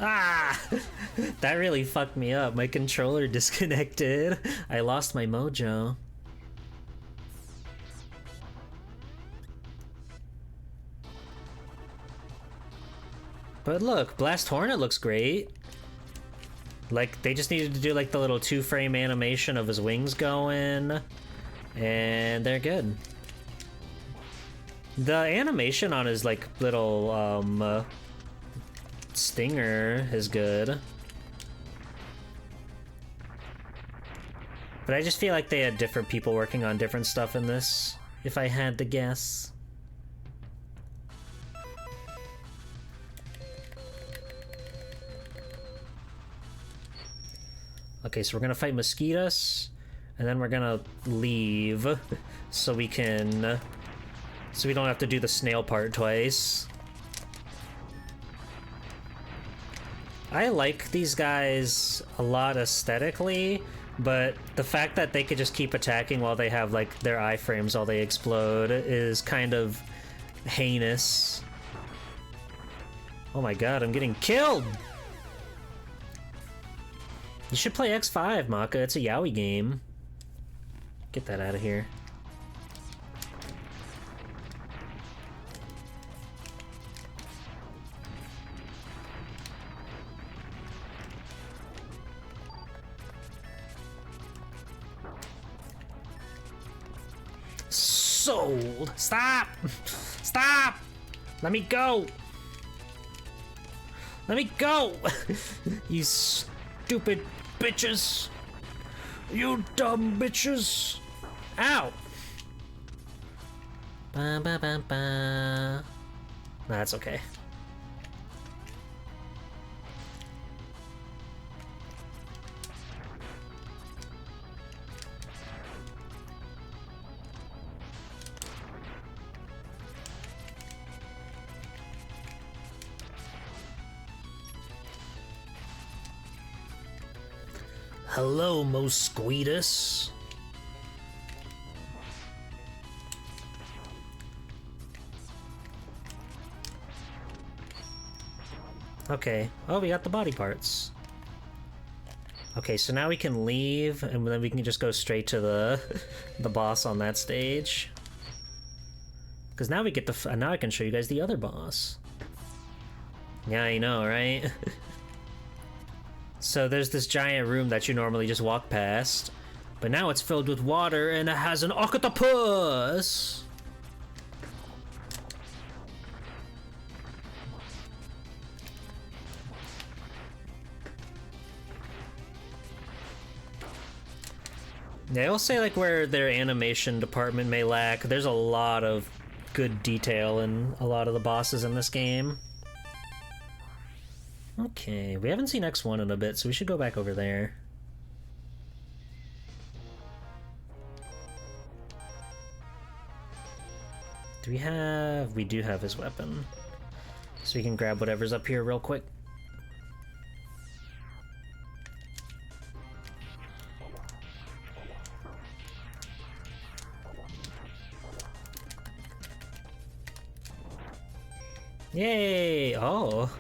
Ah! That really fucked me up. My controller disconnected. I lost my mojo. But look, Blast Hornet looks great. Like, they just needed to do like the little 2-frame animation of his wings going, and they're good. The animation on his like little stinger is good. But I just feel like they had different people working on different stuff in this, if I had to guess. Okay, so we're gonna fight mosquitoes, and then we're gonna leave so we can... so we don't have to do the snail part twice. I like these guys a lot aesthetically, but the fact that they could just keep attacking while they have, like, their iframes while they explode is kind of heinous. Oh my god, I'm getting killed! You should play X5, Maka. It's a yaoi game. Get that out of here. Sold! Stop! Stop! Let me go! Let me go! You stupid bitches! You dumb bitches! Ow! Ba ba ba ba. That's okay. Hello, Mosquitoes. Okay. Oh, we got the body parts. Okay, so now we can leave, and then we can just go straight to the the boss on that stage. Because now we get the now I can show you guys the other boss. Yeah, I know, right? So there's this giant room that you normally just walk past, but now it's filled with water and it has an octopus. Yeah, I'll say like where their animation department may lack, there's a lot of good detail in a lot of the bosses in this game. Okay, we haven't seen X1 in a bit, so we should go back over there. Do we have... We do have his weapon. So we can grab whatever's up here real quick. Yay! Oh,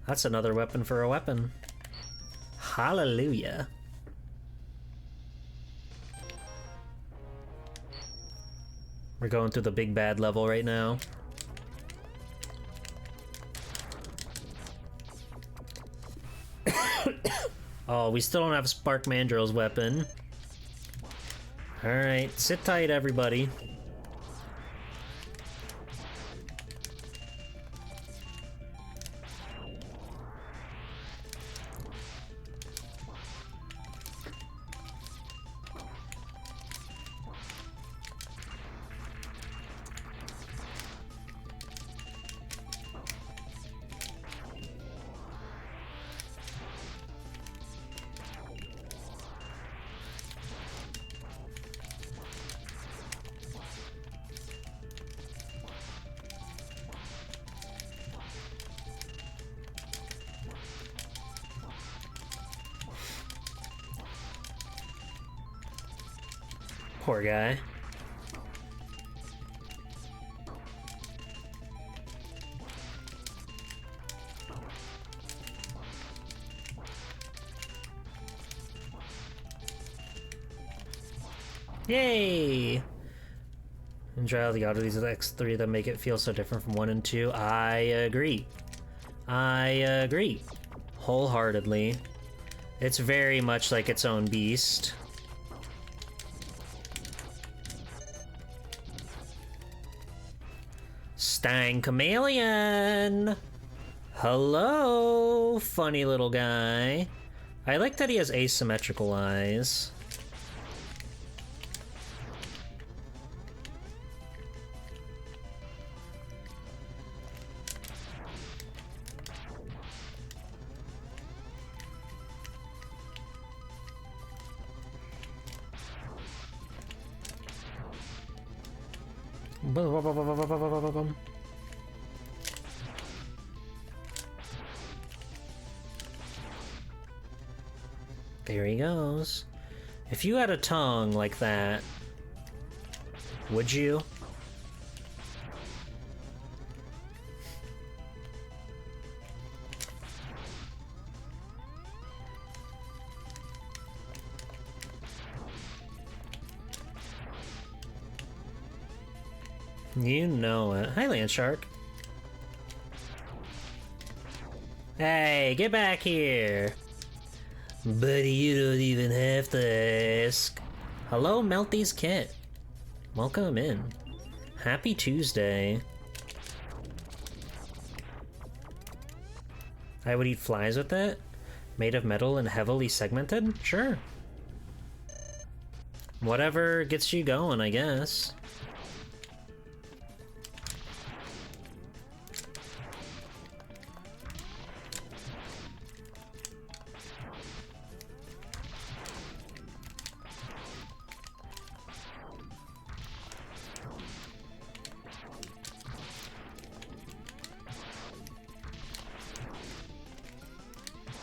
that's another weapon for a weapon. Hallelujah. We're going through the big bad level right now. Oh, we still don't have Spark Mandrill's weapon. Alright, sit tight, everybody. Poor guy. Yay! And try out the oddities of X3 that make it feel so different from 1 and 2. I agree. I agree. Wholeheartedly. It's very much like its own beast. Stang Chameleon! Hello, funny little guy. I like that he has asymmetrical eyes. There he goes. If you had a tongue like that, would you? You know it. Hi, Land Shark. Hey, get back here. Buddy, you don't even have to ask. Hello, Melty's Kit. Welcome in. Happy Tuesday. I would eat flies with it? Made of metal and heavily segmented? Sure. Whatever gets you going, I guess.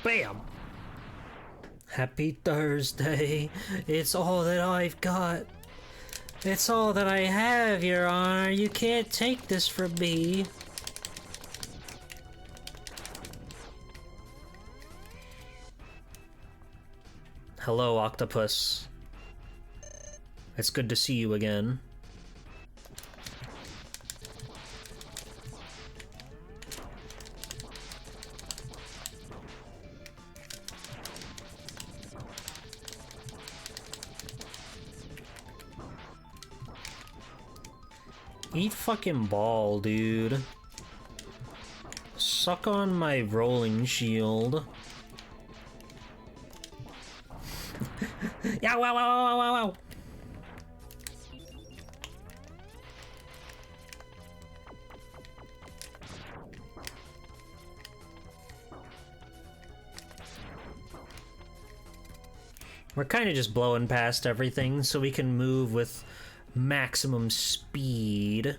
Bam! Happy Thursday. It's all that I've got. It's all that I have, Your Honor. You can't take this from me. Hello, Octopus. It's good to see you again. Eat fucking ball, dude. Suck on my rolling shield. Yeah, wow, wow, wow, wow, wow. We're kind of just blowing past everything so we can move with maximum speed.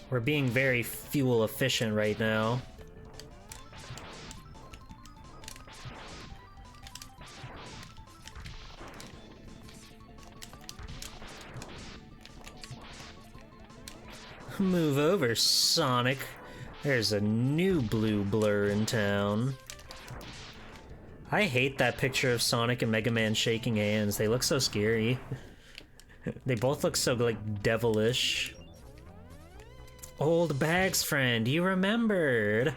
We're being very fuel efficient right now. Move over, Sonic. There's a new blue blur in town. I hate that picture of Sonic and Mega Man shaking hands. They look so scary. They both look so, like, devilish. Old Bags friend, you remembered.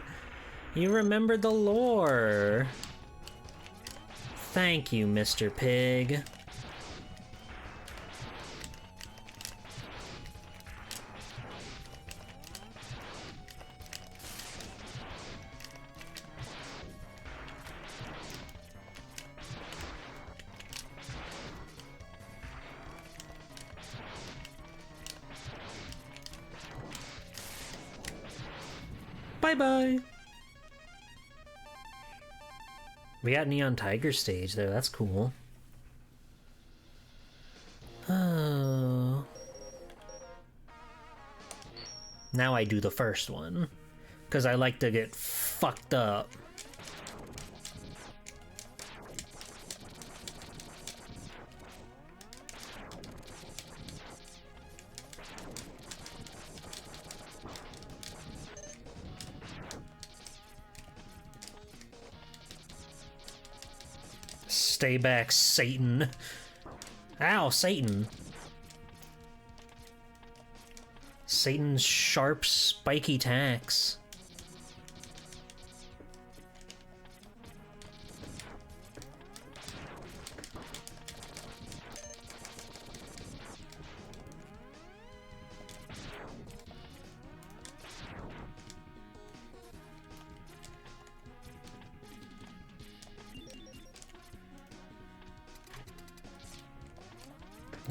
You remembered the lore. Thank you, Mr. Pig. Bye-bye! We got Neon Tiger stage there, that's cool. Oh. Now I do the first one. Because I like to get fucked up. Stay back, Satan. Ow, Satan. Satan's sharp, spiky tacks.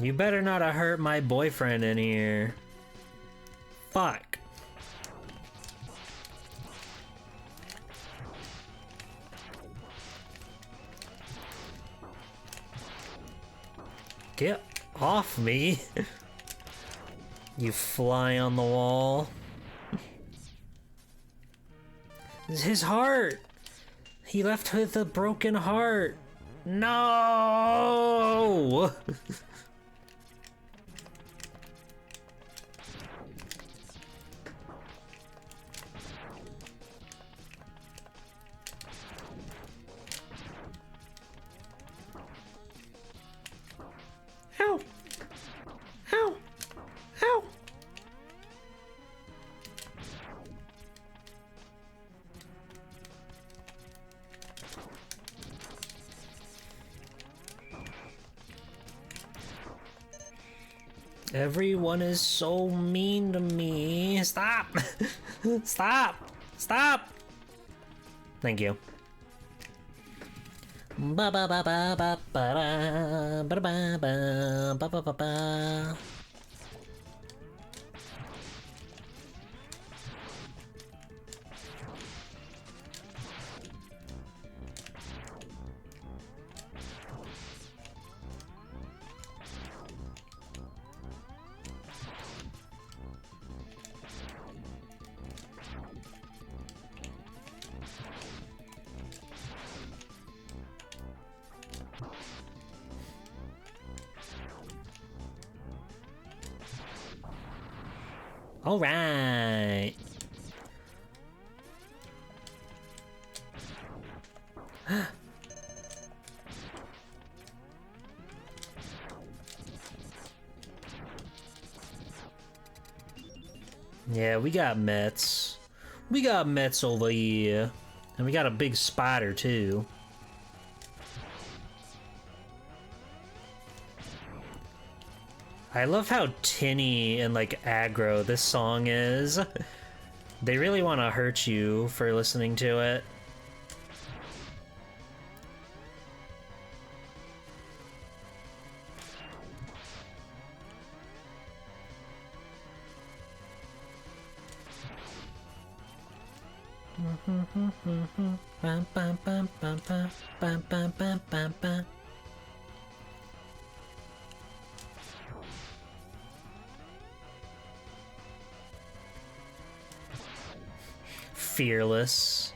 You better not have hurt my boyfriend in here. Fuck. Get off me. You fly on the wall. His heart. He left with a broken heart. No. Everyone is so mean to me. Stop! Stop! Stop! Thank you. Ba ba ba ba ba ba ba ba ba ba ba ba ba. All right. Yeah, we got Mets. We got Mets over here. And we got a big spider, too. I love how tinny and, like, aggro this song is. They really want to hurt you for listening to it. Bam, bam, bam, bam, bam, bam, bam, bam, bam, bam. Fearless.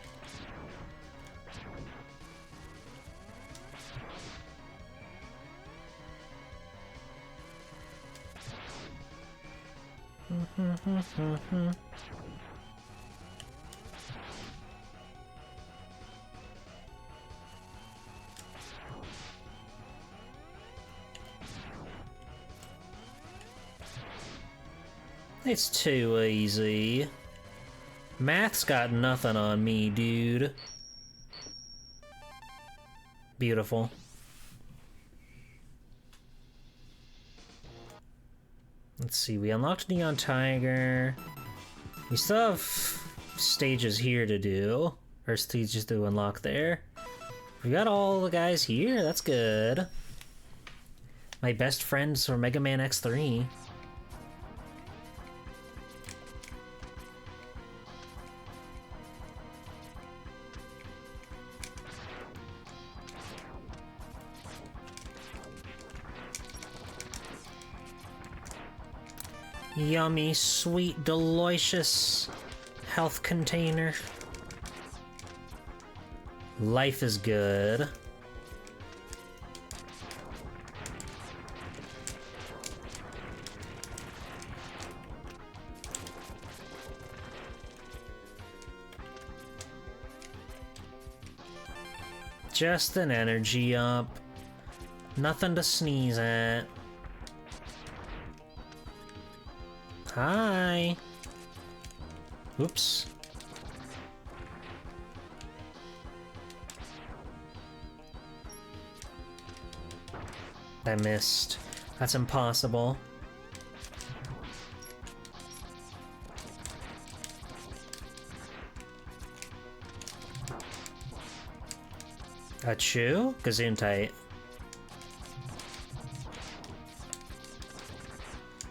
It's too easy. Math's got nothing on me, dude. Beautiful. Let's see, we unlocked Neon Tiger. We still have stages here to do. Or stages to unlock there. We got all the guys here, that's good. My best friends for Mega Man X3. Yummy, sweet, delicious health container. Life is good. Just an energy up. Nothing to sneeze at. Hi. Oops. I missed. That's impossible. Achoo? Gesundheit.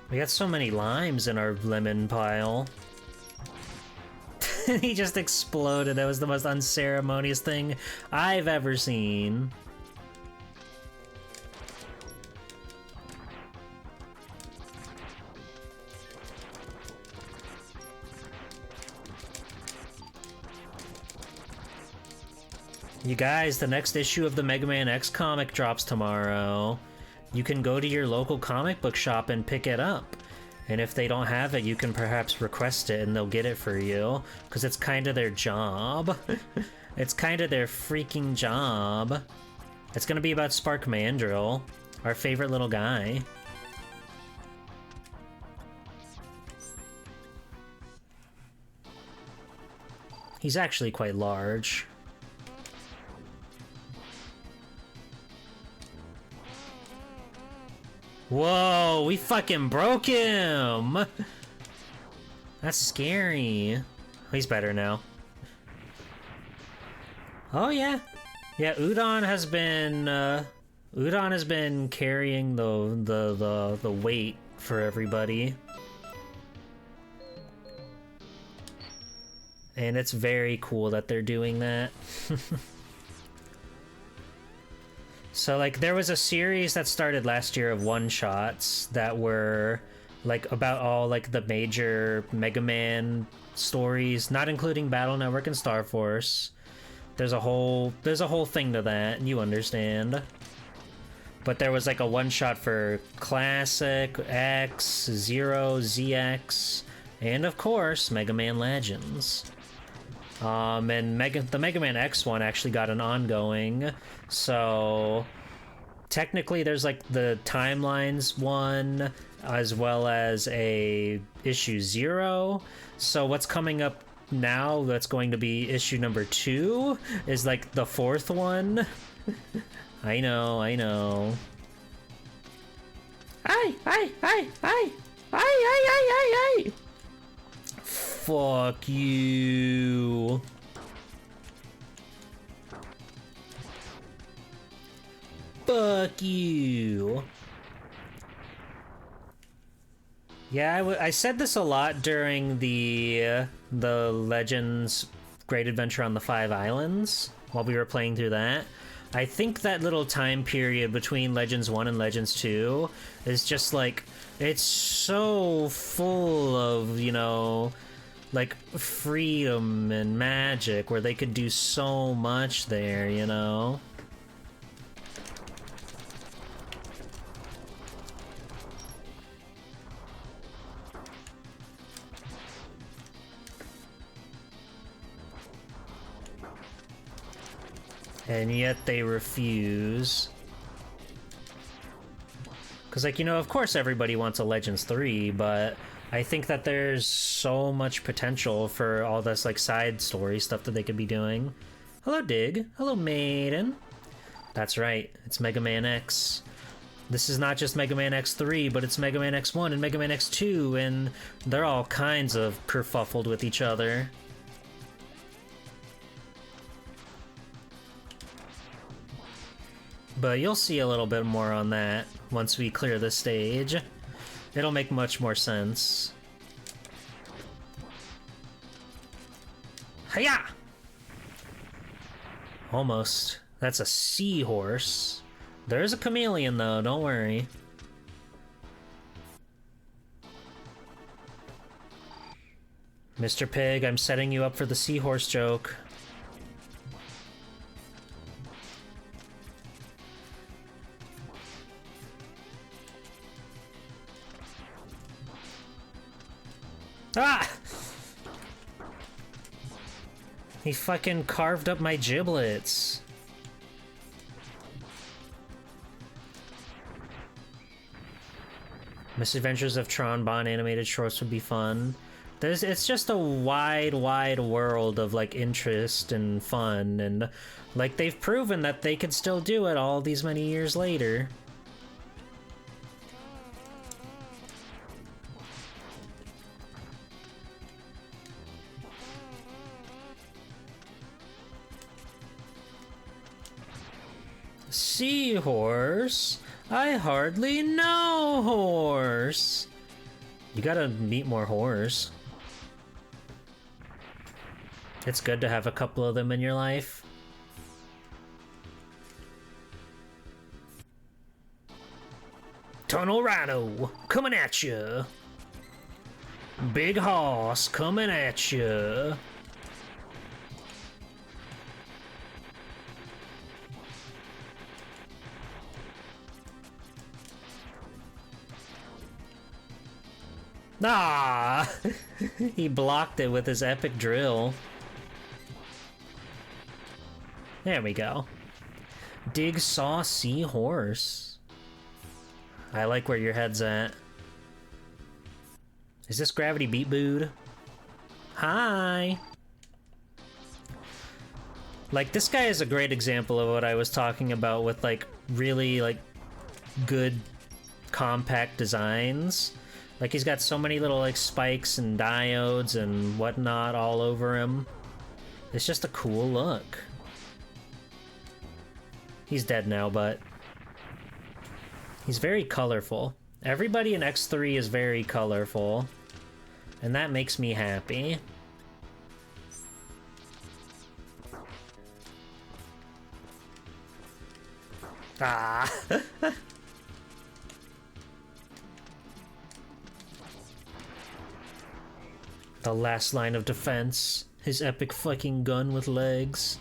We got so many limes in our lemon pile. He just exploded. That was the most unceremonious thing I've ever seen. You guys, the next issue of the Mega Man X comic drops tomorrow. You can go to your local comic book shop and pick it up. And if they don't have it, you can perhaps request it and they'll get it for you. Because it's kind of their job. It's kind of their freaking job. It's gonna be about Spark Mandrill, our favorite little guy. He's actually quite large. Whoa, we fucking broke him! That's scary. He's better now. Oh yeah. Yeah, Udon has been carrying the weight for everybody. And it's very cool that they're doing that. So, like, there was a series that started last year of one-shots that were, like, about all, like, the major Mega Man stories, not including Battle Network and Star Force. There's a whole thing to that, you understand. But there was, like, a one-shot for Classic, X, Zero, ZX, and, of course, Mega Man Legends. And the Mega Man X one actually got an ongoing, so technically there's like the Timelines one as well as a issue 0. So what's coming up now that's going to be issue number 2 is like the 4th one. I know. Ay! Fuck you. Fuck you. Yeah, I said this a lot during the Legends Great Adventure on the Five Islands while we were playing through that. I think that little time period between Legends 1 and Legends 2 is just like, it's so full of, you know, like freedom and magic where they could do so much there, you know? And yet they refuse. Because, like, you know, of course everybody wants a Legends 3, but I think that there's so much potential for all this, like, side story stuff that they could be doing. Hello, Dig. Hello, Maiden. That's right. It's Mega Man X. This is not just Mega Man X3, but it's Mega Man X1 and Mega Man X2, and they're all kinds of kerfuffled with each other. But you'll see a little bit more on that once we clear the stage. It'll make much more sense. Hiya! Almost. That's a seahorse. There's a chameleon though, don't worry. Mr. Pig, I'm setting you up for the seahorse joke. Ah! He fucking carved up my giblets. Misadventures of Tron Bonne animated shorts would be fun. It's just a wide world of, like, interest and fun, and, like, they've proven that they could still do it all these many years later. Seahorse? I hardly know horse. You gotta meet more horse. It's good to have a couple of them in your life. Tunnel Rhino, coming at you. Big Hoss, coming at you. Ah! He blocked it with his epic drill. There we go. Dig saw seahorse. I like where your head's at. Is this Gravity Beat Bood? Hi! Like, this guy is a great example of what I was talking about with, like, really, like, good compact designs. Like, he's got so many little, like, spikes and diodes and whatnot all over him. It's just a cool look. He's dead now, but he's very colorful. Everybody in X3 is very colorful, and that makes me happy. Ah! The last line of defense. His epic fucking gun with legs.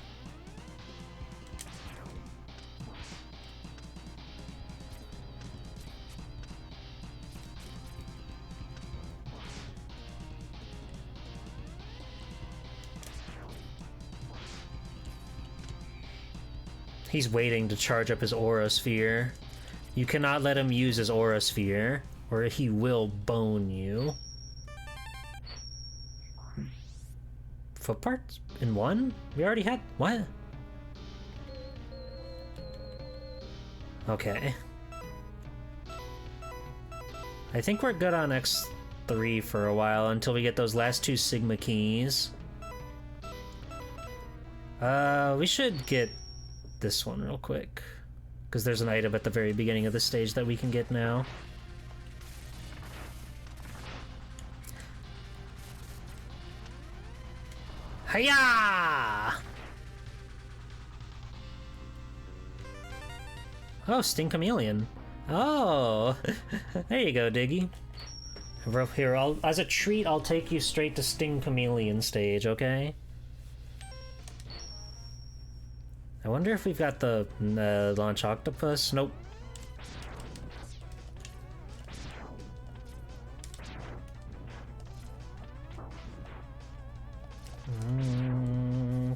He's waiting to charge up his aura sphere. You cannot let him use his aura sphere, or he will bone you. Foot parts? In one? We already had... what? Okay. I think we're good on X3 for a while until we get those last two Sigma keys. We should get this one real quick, because there's an item at the very beginning of the stage that we can get now. Hiya! Oh, Sting Chameleon. Oh, there you go, Diggy. Here, as a treat, I'll take you straight to Sting Chameleon stage, okay? I wonder if we've got the Launch Octopus. Nope.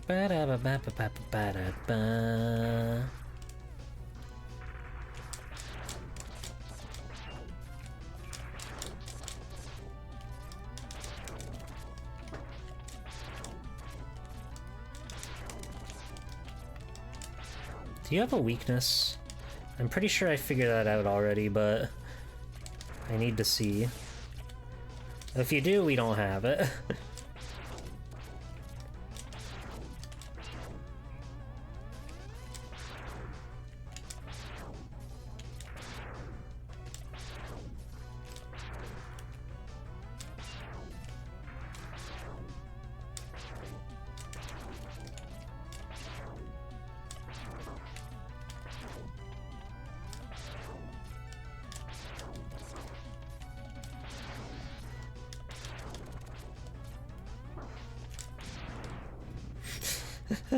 Ba-da-ba-ba-ba-ba-ba-da-ba. Do you have a weakness? I'm pretty sure I figured that out already, but I need to see. If you do, we don't have it.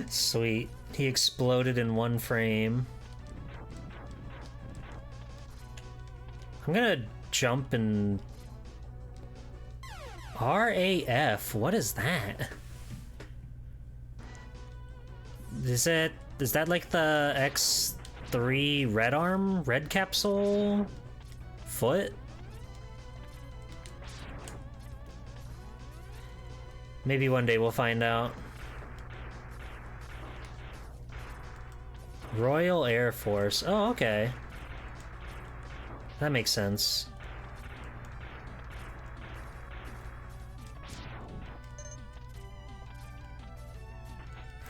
Sweet. He exploded in one frame. I'm gonna jump and... RAF? What is that? Is that like the X3 red arm? Red capsule? Foot? Maybe one day we'll find out. Royal Air Force. Oh, okay. That makes sense.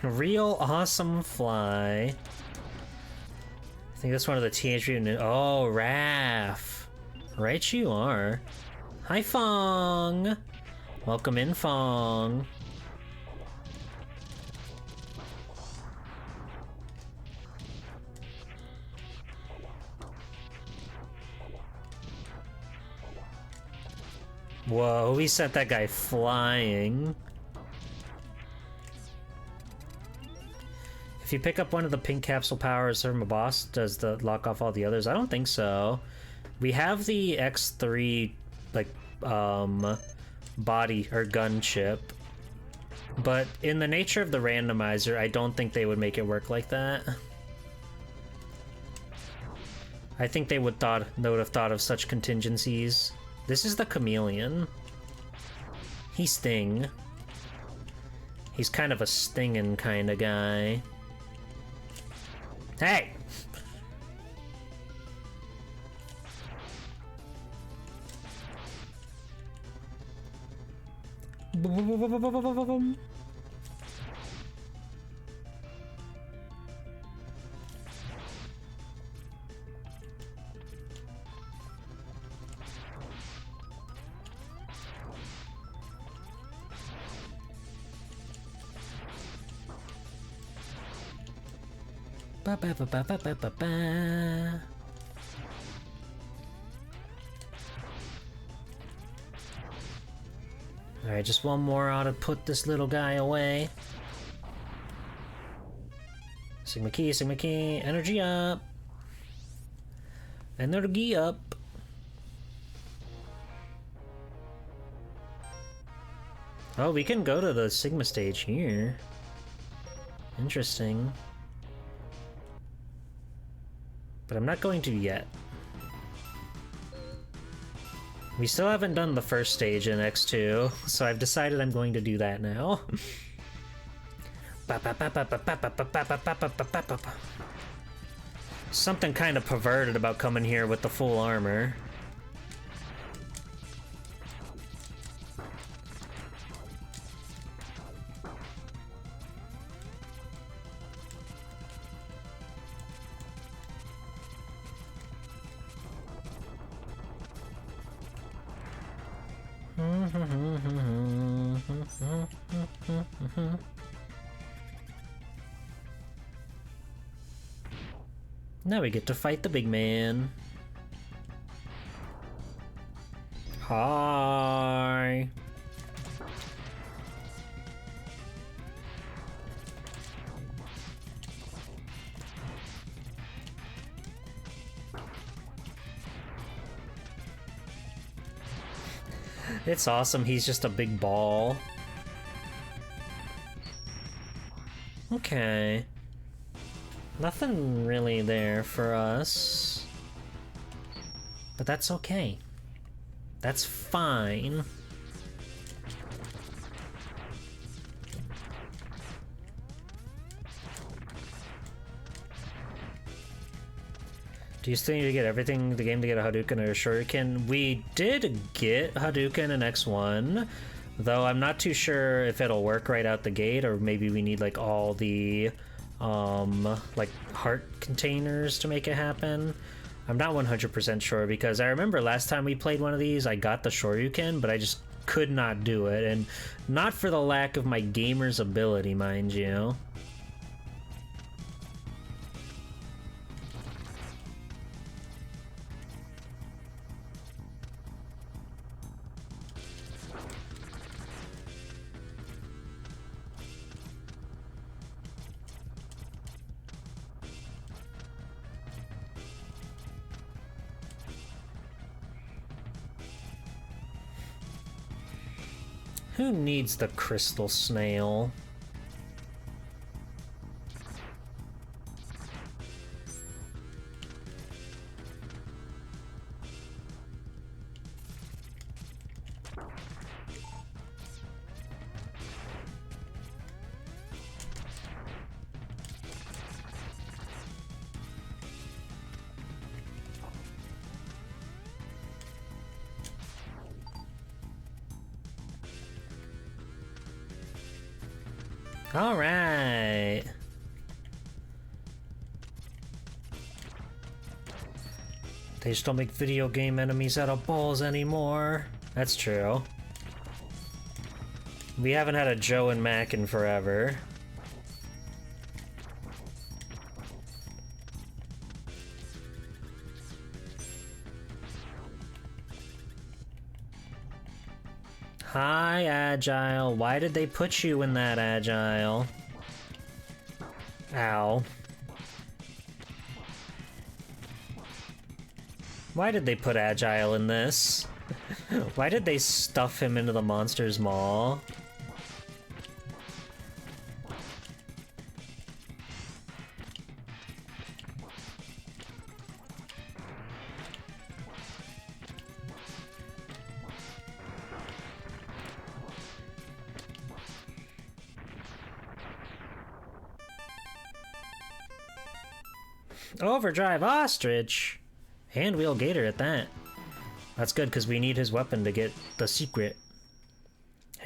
Real awesome fly. I think that's one of the Teenage Mutant... Oh, Raph. Right you are. Hi, Fong. Welcome in, Fong. Whoa, we sent that guy flying. If you pick up one of the pink capsule powers from a boss, does the lock off all the others? I don't think so. We have the X3, like, body or gun chip. But in the nature of the randomizer, I don't think they would make it work like that. I think they would have thought of such contingencies. This is the Chameleon. He's Sting. He's kind of a stingin' kind of guy. Hey! Alright, just one more ought to put this little guy away. Sigma key, energy up. Energy up. Oh, we can go to the Sigma stage here. Interesting. But I'm not going to yet. We still haven't done the first stage in X2, so I've decided I'm going to do that now. Something kind of perverted about coming here with the full armor. Now we get to fight the big man. Hi. It's awesome, he's just a big ball. Okay. Nothing really there for us. But that's okay. That's fine. Do you still need to get everything in the game to get a Hadouken or a Shuriken? We did get Hadouken in X1, though I'm not too sure if it'll work right out the gate, or maybe we need like all the like heart containers to make it happen. I'm not 100% sure, because I remember last time we played one of these, I got the Shoryuken, but I just could not do it, and not for the lack of my gamer's ability, mind you. Who needs the crystal snail? All right. They just don't make video game enemies out of balls anymore. That's true. We haven't had a Joe and Mac in forever. Hi, Agile. Why did they put you in that, Agile? Ow. Why did they put Agile in this? Why did they stuff him into the Monsters Mall? Overdrive Ostrich! Handwheel Gator at that. That's good, because we need his weapon to get the secret.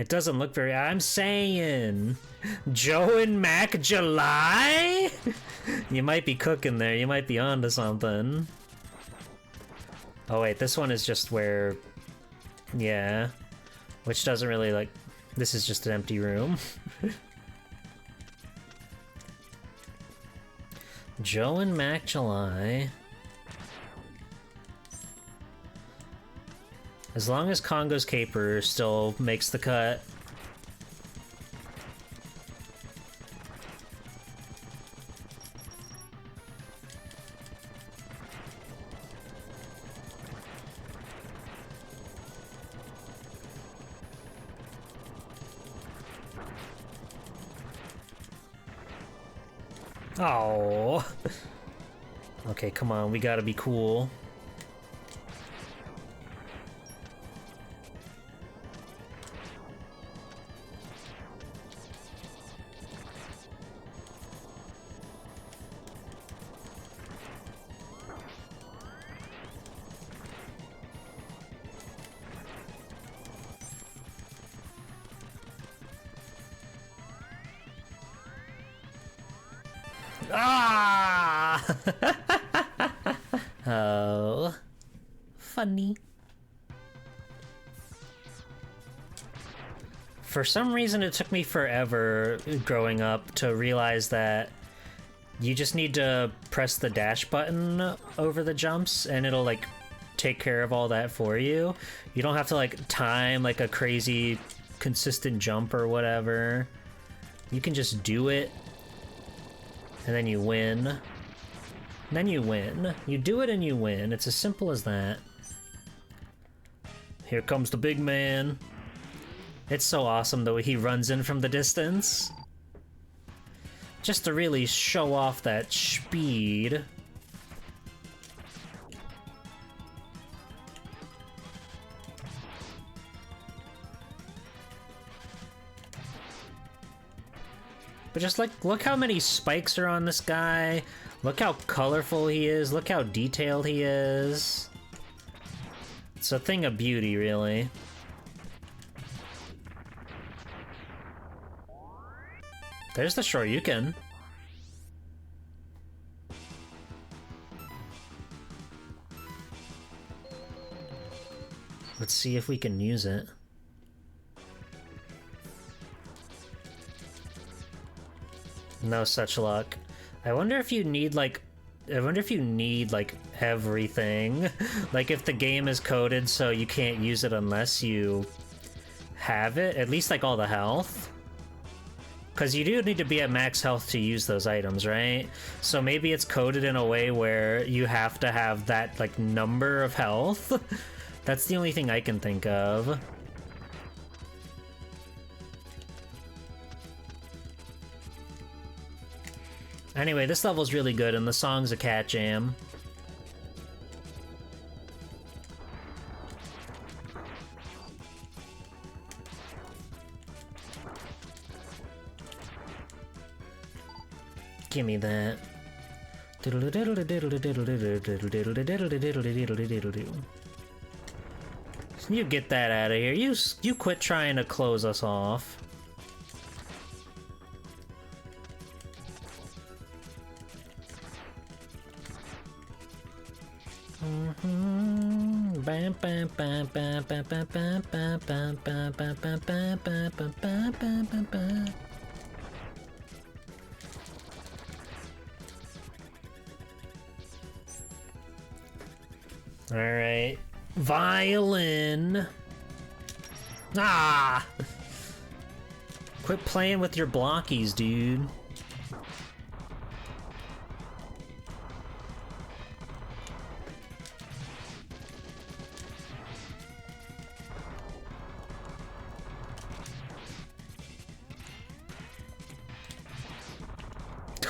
It doesn't look very... I'm saying... Joe and Mac July? You might be cooking there. You might be onto something. Oh, wait. This one is just where... Yeah. Which doesn't really, like... This is just an empty room. Joe and Mac July. As long as Congo's Caper still makes the cut. Oh. Okay, come on, we gotta be cool. Ah! Oh, funny. For some reason, it took me forever growing up to realize that you just need to press the dash button over the jumps and it'll like take care of all that for you. You don't have to like time like a crazy consistent jump or whatever. You can just do it. And then you win. And then you win. You do it and you win. It's as simple as that. Here comes the big man. It's so awesome the way he runs in from the distance. Just to really show off that speed. But just like, look how many spikes are on this guy. Look how colorful he is. Look how detailed he is. It's a thing of beauty, really. There's the Shoryuken. Let's see if we can use it. No such luck. I wonder if you need like everything. Like if the game is coded so you can't use it unless you have it, at least like all the health. Because you do need to be at max health to use those items, right? So maybe it's coded in a way where you have to have that like number of health. That's the only thing I can think of. Anyway, this level's really good, and the song's a cat jam. Give me that. You get that out of here. You quit trying to close us off. All right, violin. Ah! Quit playing with your blockies, dude.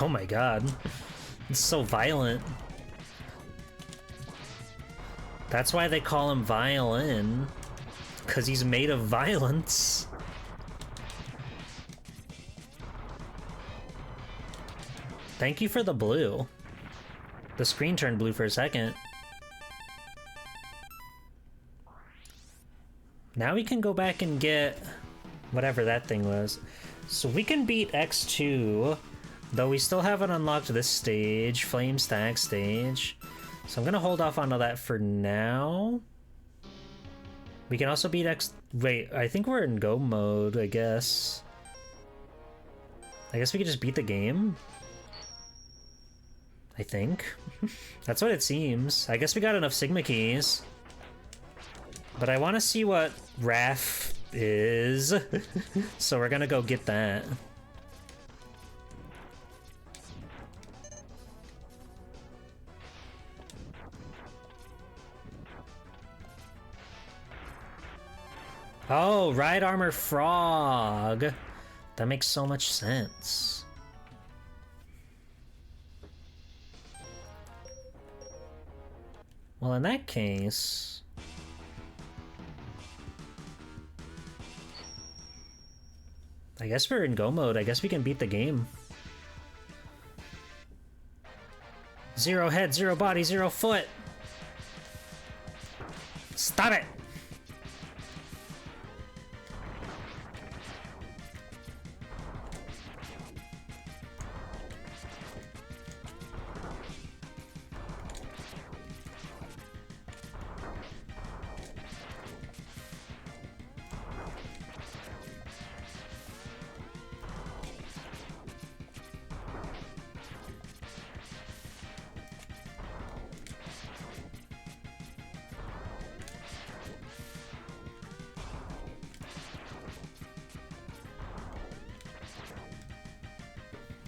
Oh my god. It's so violent. That's why they call him Violin. Because he's made of violence. Thank you for the blue. The screen turned blue for a second. Now we can go back and get Whatever that thing was. So we can beat X2, though we still haven't unlocked this stage, Flame Stack stage. So I'm gonna hold off on all that for now. We can also beat X... Wait, I think we're in go mode, I guess. I guess we could just beat the game? I think. That's what it seems. I guess we got enough Sigma keys. But I want to see what RAF is. So we're gonna go get that. Oh, Ride Armor Frog. That makes so much sense. Well, in that case... I guess we're in go mode. I guess we can beat the game. 0 head, 0 body, 0 foot! Stop it!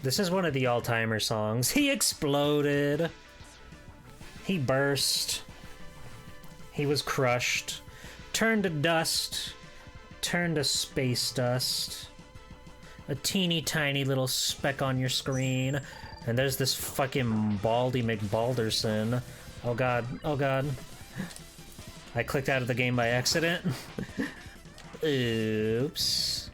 This is one of the all-timer songs. He exploded. He burst. He was crushed. Turned to dust. Turned to space dust. A teeny tiny little speck on your screen. And there's this fucking Baldy McBalderson. Oh god, oh god. I clicked out of the game by accident. Oops.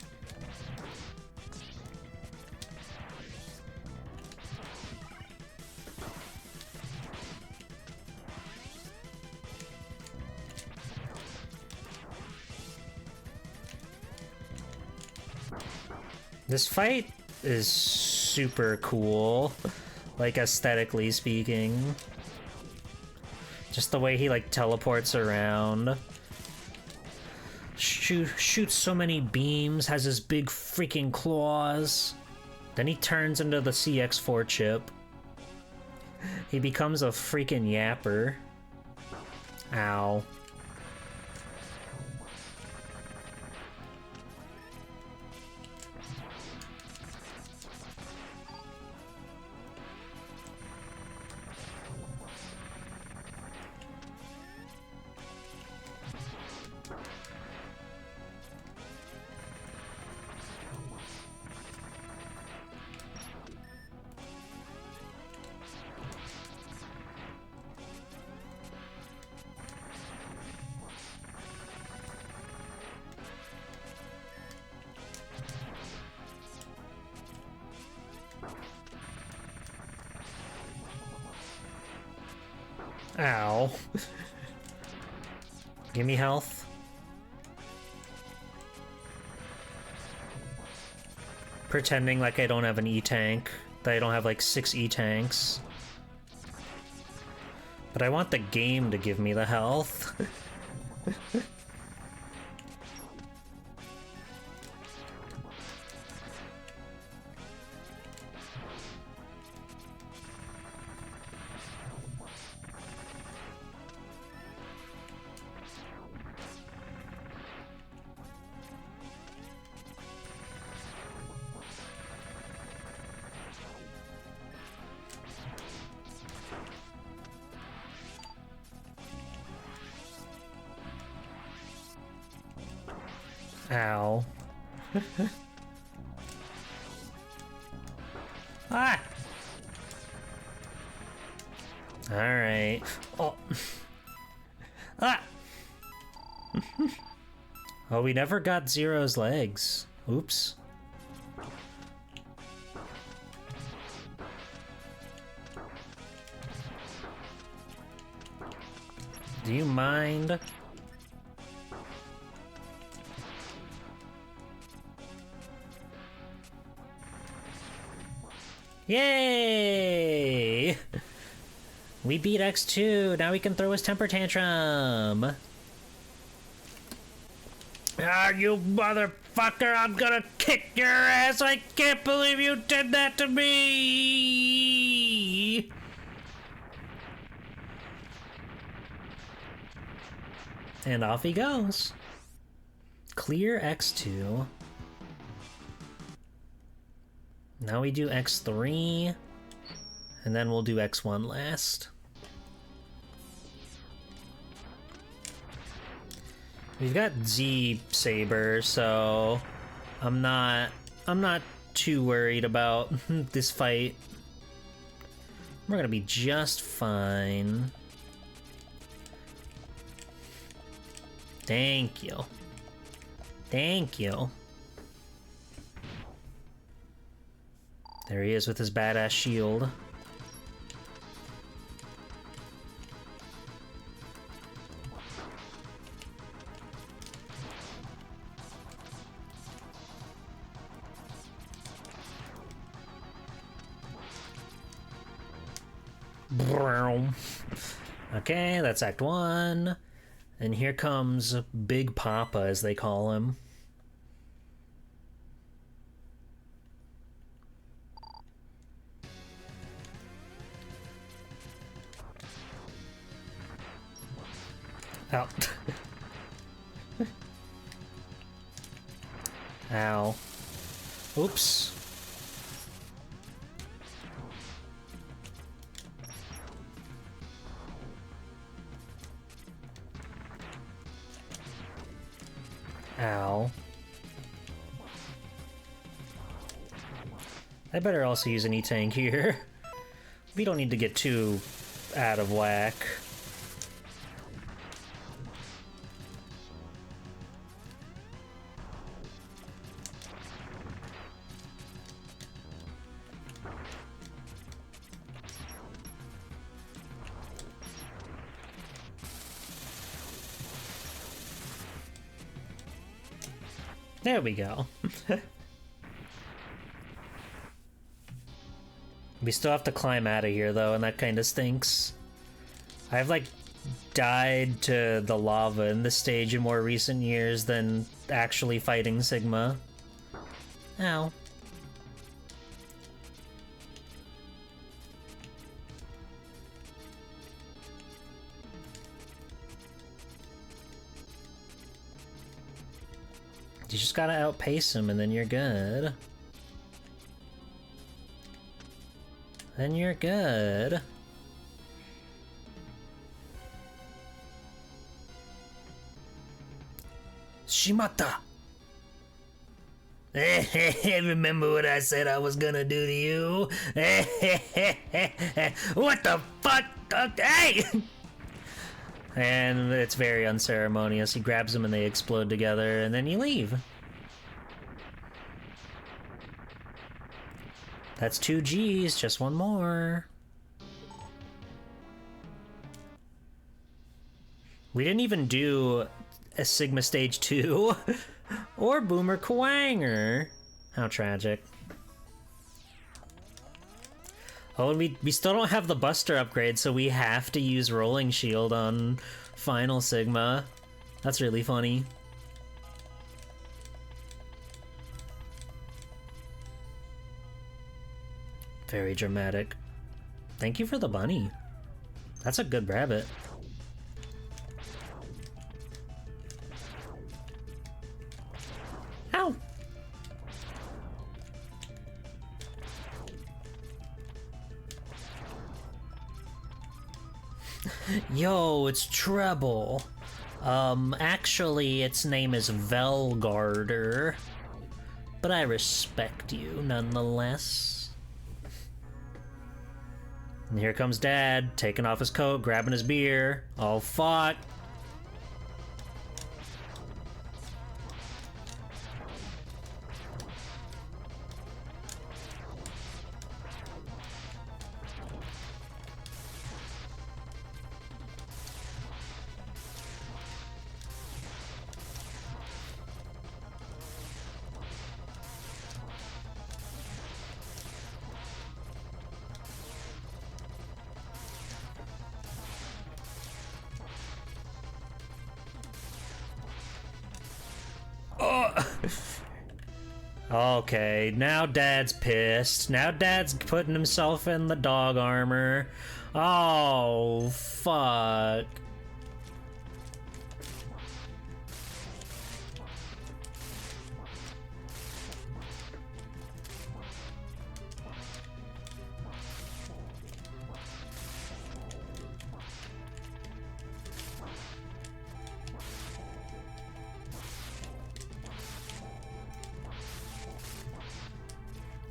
This fight is super cool, like aesthetically speaking. Just the way he like teleports around. Shoots so many beams, has his big freaking claws. Then he turns into the CX4 chip. He becomes a freaking yapper. Ow. Ow. Give me health. Pretending like I don't have an E-tank. That I don't have like 6 E-tanks. But I want the game to give me the health. Ow. Ah! Alright. Oh. Ah! Oh, we never got Zero's legs. Oops. Do you mind? Yay! We beat X2. Now we can throw his temper tantrum. Ah, you motherfucker! I'm gonna kick your ass! I can't believe you did that to me! And off he goes. Clear X2. Now we do X3. And then we'll do X1 last. We've got Z Saber, so I'm not too worried about this fight. We're gonna be just fine. Thank you. Thank you. There he is with his badass shield. Okay, that's Act 1. And here comes Big Papa, as they call him. Ow. Ow. Oops. Ow. I better also use an E-Tank here. We don't need to get too out of whack. There we go. We still have to climb out of here, though, and that kind of stinks. I've, like, died to the lava in this stage in more recent years than actually fighting Sigma. Ow. You just gotta outpace him and then you're good. Then you're good. Shimata! Remember what I said I was gonna do to you? What the fuck? Hey! And it's very unceremonious. He grabs them and they explode together, and then you leave. That's 2 Gs, just one more. We didn't even do a Sigma Stage 2 or Boomer Kwanger. How tragic. Oh, and we still don't have the Buster upgrade, so we have to use Rolling Shield on Final Sigma. That's really funny. Very dramatic. Thank you for the bunny. That's a good rabbit. Ow! Yo, it's Treble. Actually, its name is Velgarder. But I respect you nonetheless. And here comes Dad, taking off his coat, grabbing his beer. Oh, fuck. Okay, now Dad's pissed. Now Dad's putting himself in the dog armor. Oh, fuck.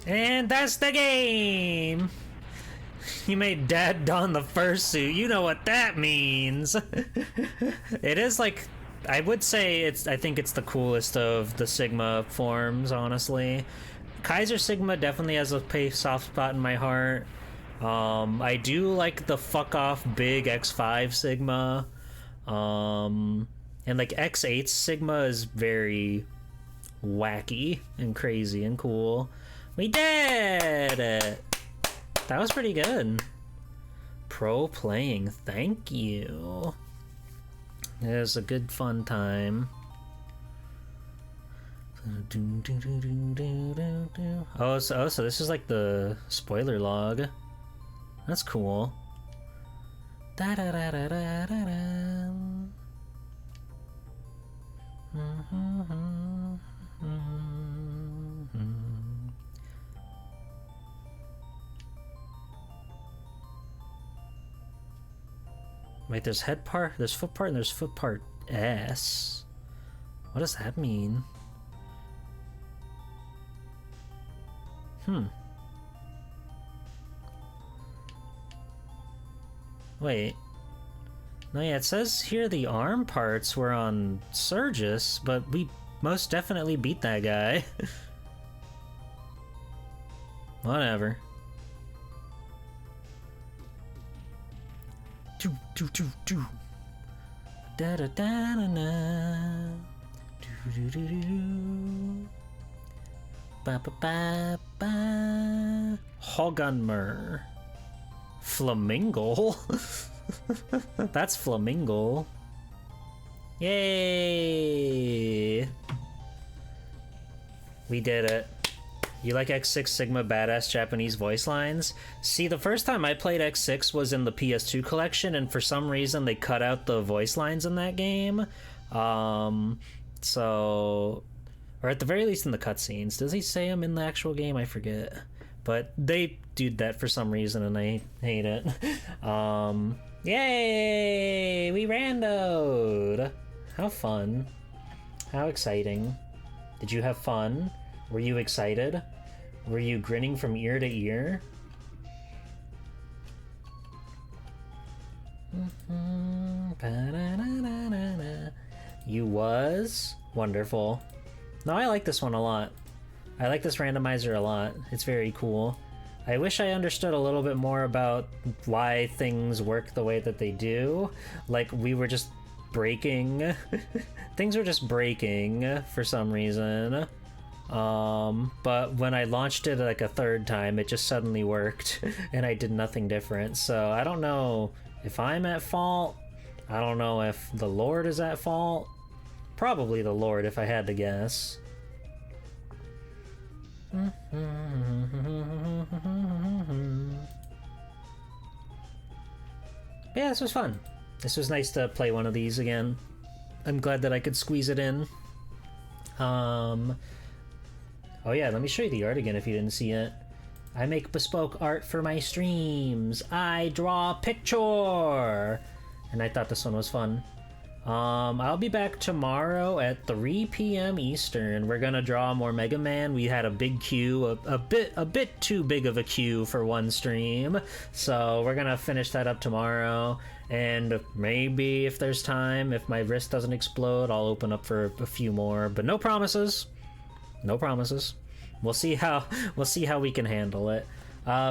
And that's the game! You made Dad don the fursuit. You know what that means. It is like, I would say I think it's the coolest of the Sigma forms, honestly. Kaiser Sigma definitely has a soft spot in my heart. I do like the fuck off big X5 Sigma. And like X8 Sigma is very wacky and crazy and cool. We did it! That was pretty good. Pro playing, thank you. It was a good fun time. Oh, so this is like the spoiler log. That's cool. Da da da da da da da. Wait, there's head part, there's foot part, and there's foot part S. What does that mean? Wait. No, yeah, it says here the arm parts were on Surgus, but we most definitely beat that guy. Whatever. Da da da da da. Do do do do. Ba ba ba ba. Hogunmer. Flamingo. That's Flamingo. Yay! We did it. You like X6 Sigma badass Japanese voice lines? See, the first time I played X6 was in the PS2 collection, and for some reason they cut out the voice lines in that game. So... Or at the very least in the cutscenes. Does he say them in the actual game? I forget. But they do that for some reason, and I hate it. Yay! We randoed! How fun. How exciting. Did you have fun? Were you excited? Were you grinning from ear to ear? You was? Wonderful. No, I like this one a lot. I like this randomizer a lot. It's very cool. I wish I understood a little bit more about why things work the way that they do. Like, we were just breaking. Things were just breaking for some reason. But when I launched it like a third time, it just suddenly worked and I did nothing different. So I don't know if I'm at fault. I don't know if the Lord is at fault. Probably the Lord if I had to guess. Yeah, this was fun. This was nice to play one of these again. I'm glad that I could squeeze it in. Oh yeah, let me show you the art again if you didn't see it. I make bespoke art for my streams. I draw a picture! And I thought this one was fun. I'll be back tomorrow at 3 p.m. Eastern. We're gonna draw more Mega Man. We had a big queue, a bit too big of a queue for one stream. So we're gonna finish that up tomorrow. And maybe if there's time, if my wrist doesn't explode, I'll open up for a few more. But no promises. No promises. We'll see how we can handle it.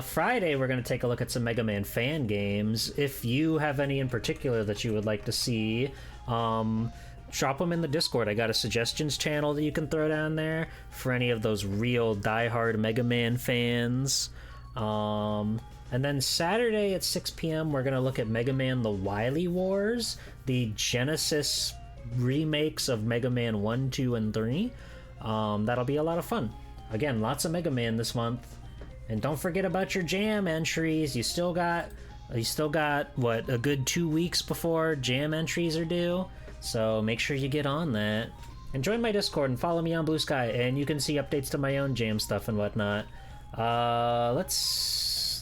Friday, we're going to take a look at some Mega Man fan games. If you have any in particular that you would like to see, drop them in the Discord. I got a suggestions channel that you can throw down there for any of those real diehard Mega Man fans. And then Saturday at 6 p.m., we're going to look at Mega Man The Wily Wars, the Genesis remakes of Mega Man 1, 2, and 3. That'll be a lot of fun. Again, lots of Mega Man this month. And don't forget about your jam entries. You still got what, a good 2 weeks before jam entries are due. So make sure you get on that. And join my Discord and follow me on Blue Sky, and you can see updates to my own jam stuff and whatnot. Let's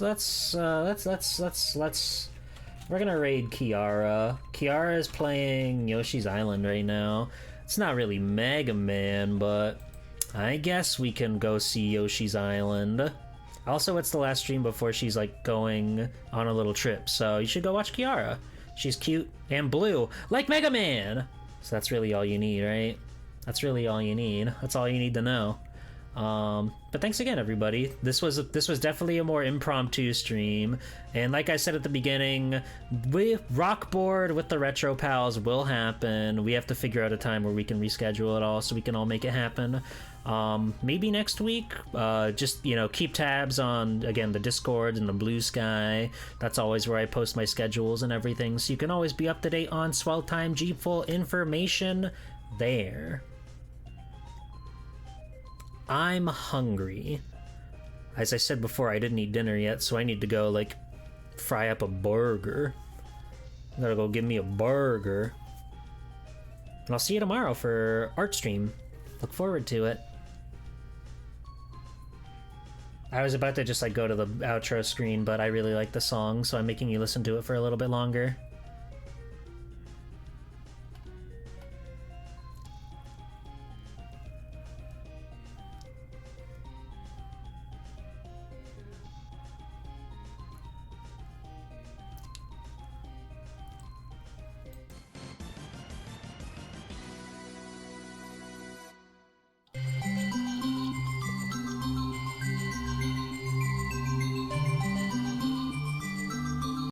we're gonna raid Kiara. Kiara is playing Yoshi's Island right now. It's not really Mega Man, but I guess we can go see Yoshi's Island. Also, it's the last stream before she's like going on a little trip, so you should go watch Kiara. She's cute and blue, like Mega Man! So that's really all you need, right? That's really all you need. That's all you need to know. But thanks again, everybody. This was definitely a more impromptu stream, and like I said at the beginning, rock board with the Retro Pals will happen. We have to figure out a time where we can reschedule it all so we can all make it happen. Maybe next week. Just, you know, keep tabs on, again, the Discord and the Blue Sky. That's always where I post my schedules and everything, so you can always be up to date on Swell Time G full information there. I'm hungry. As I said before, I didn't eat dinner yet, so I need to go, like, fry up a burger. I gotta go give me a burger. And I'll see you tomorrow for art stream. Look forward to it. I was about to just, like, go to the outro screen, but I really like the song, so I'm making you listen to it for a little bit longer.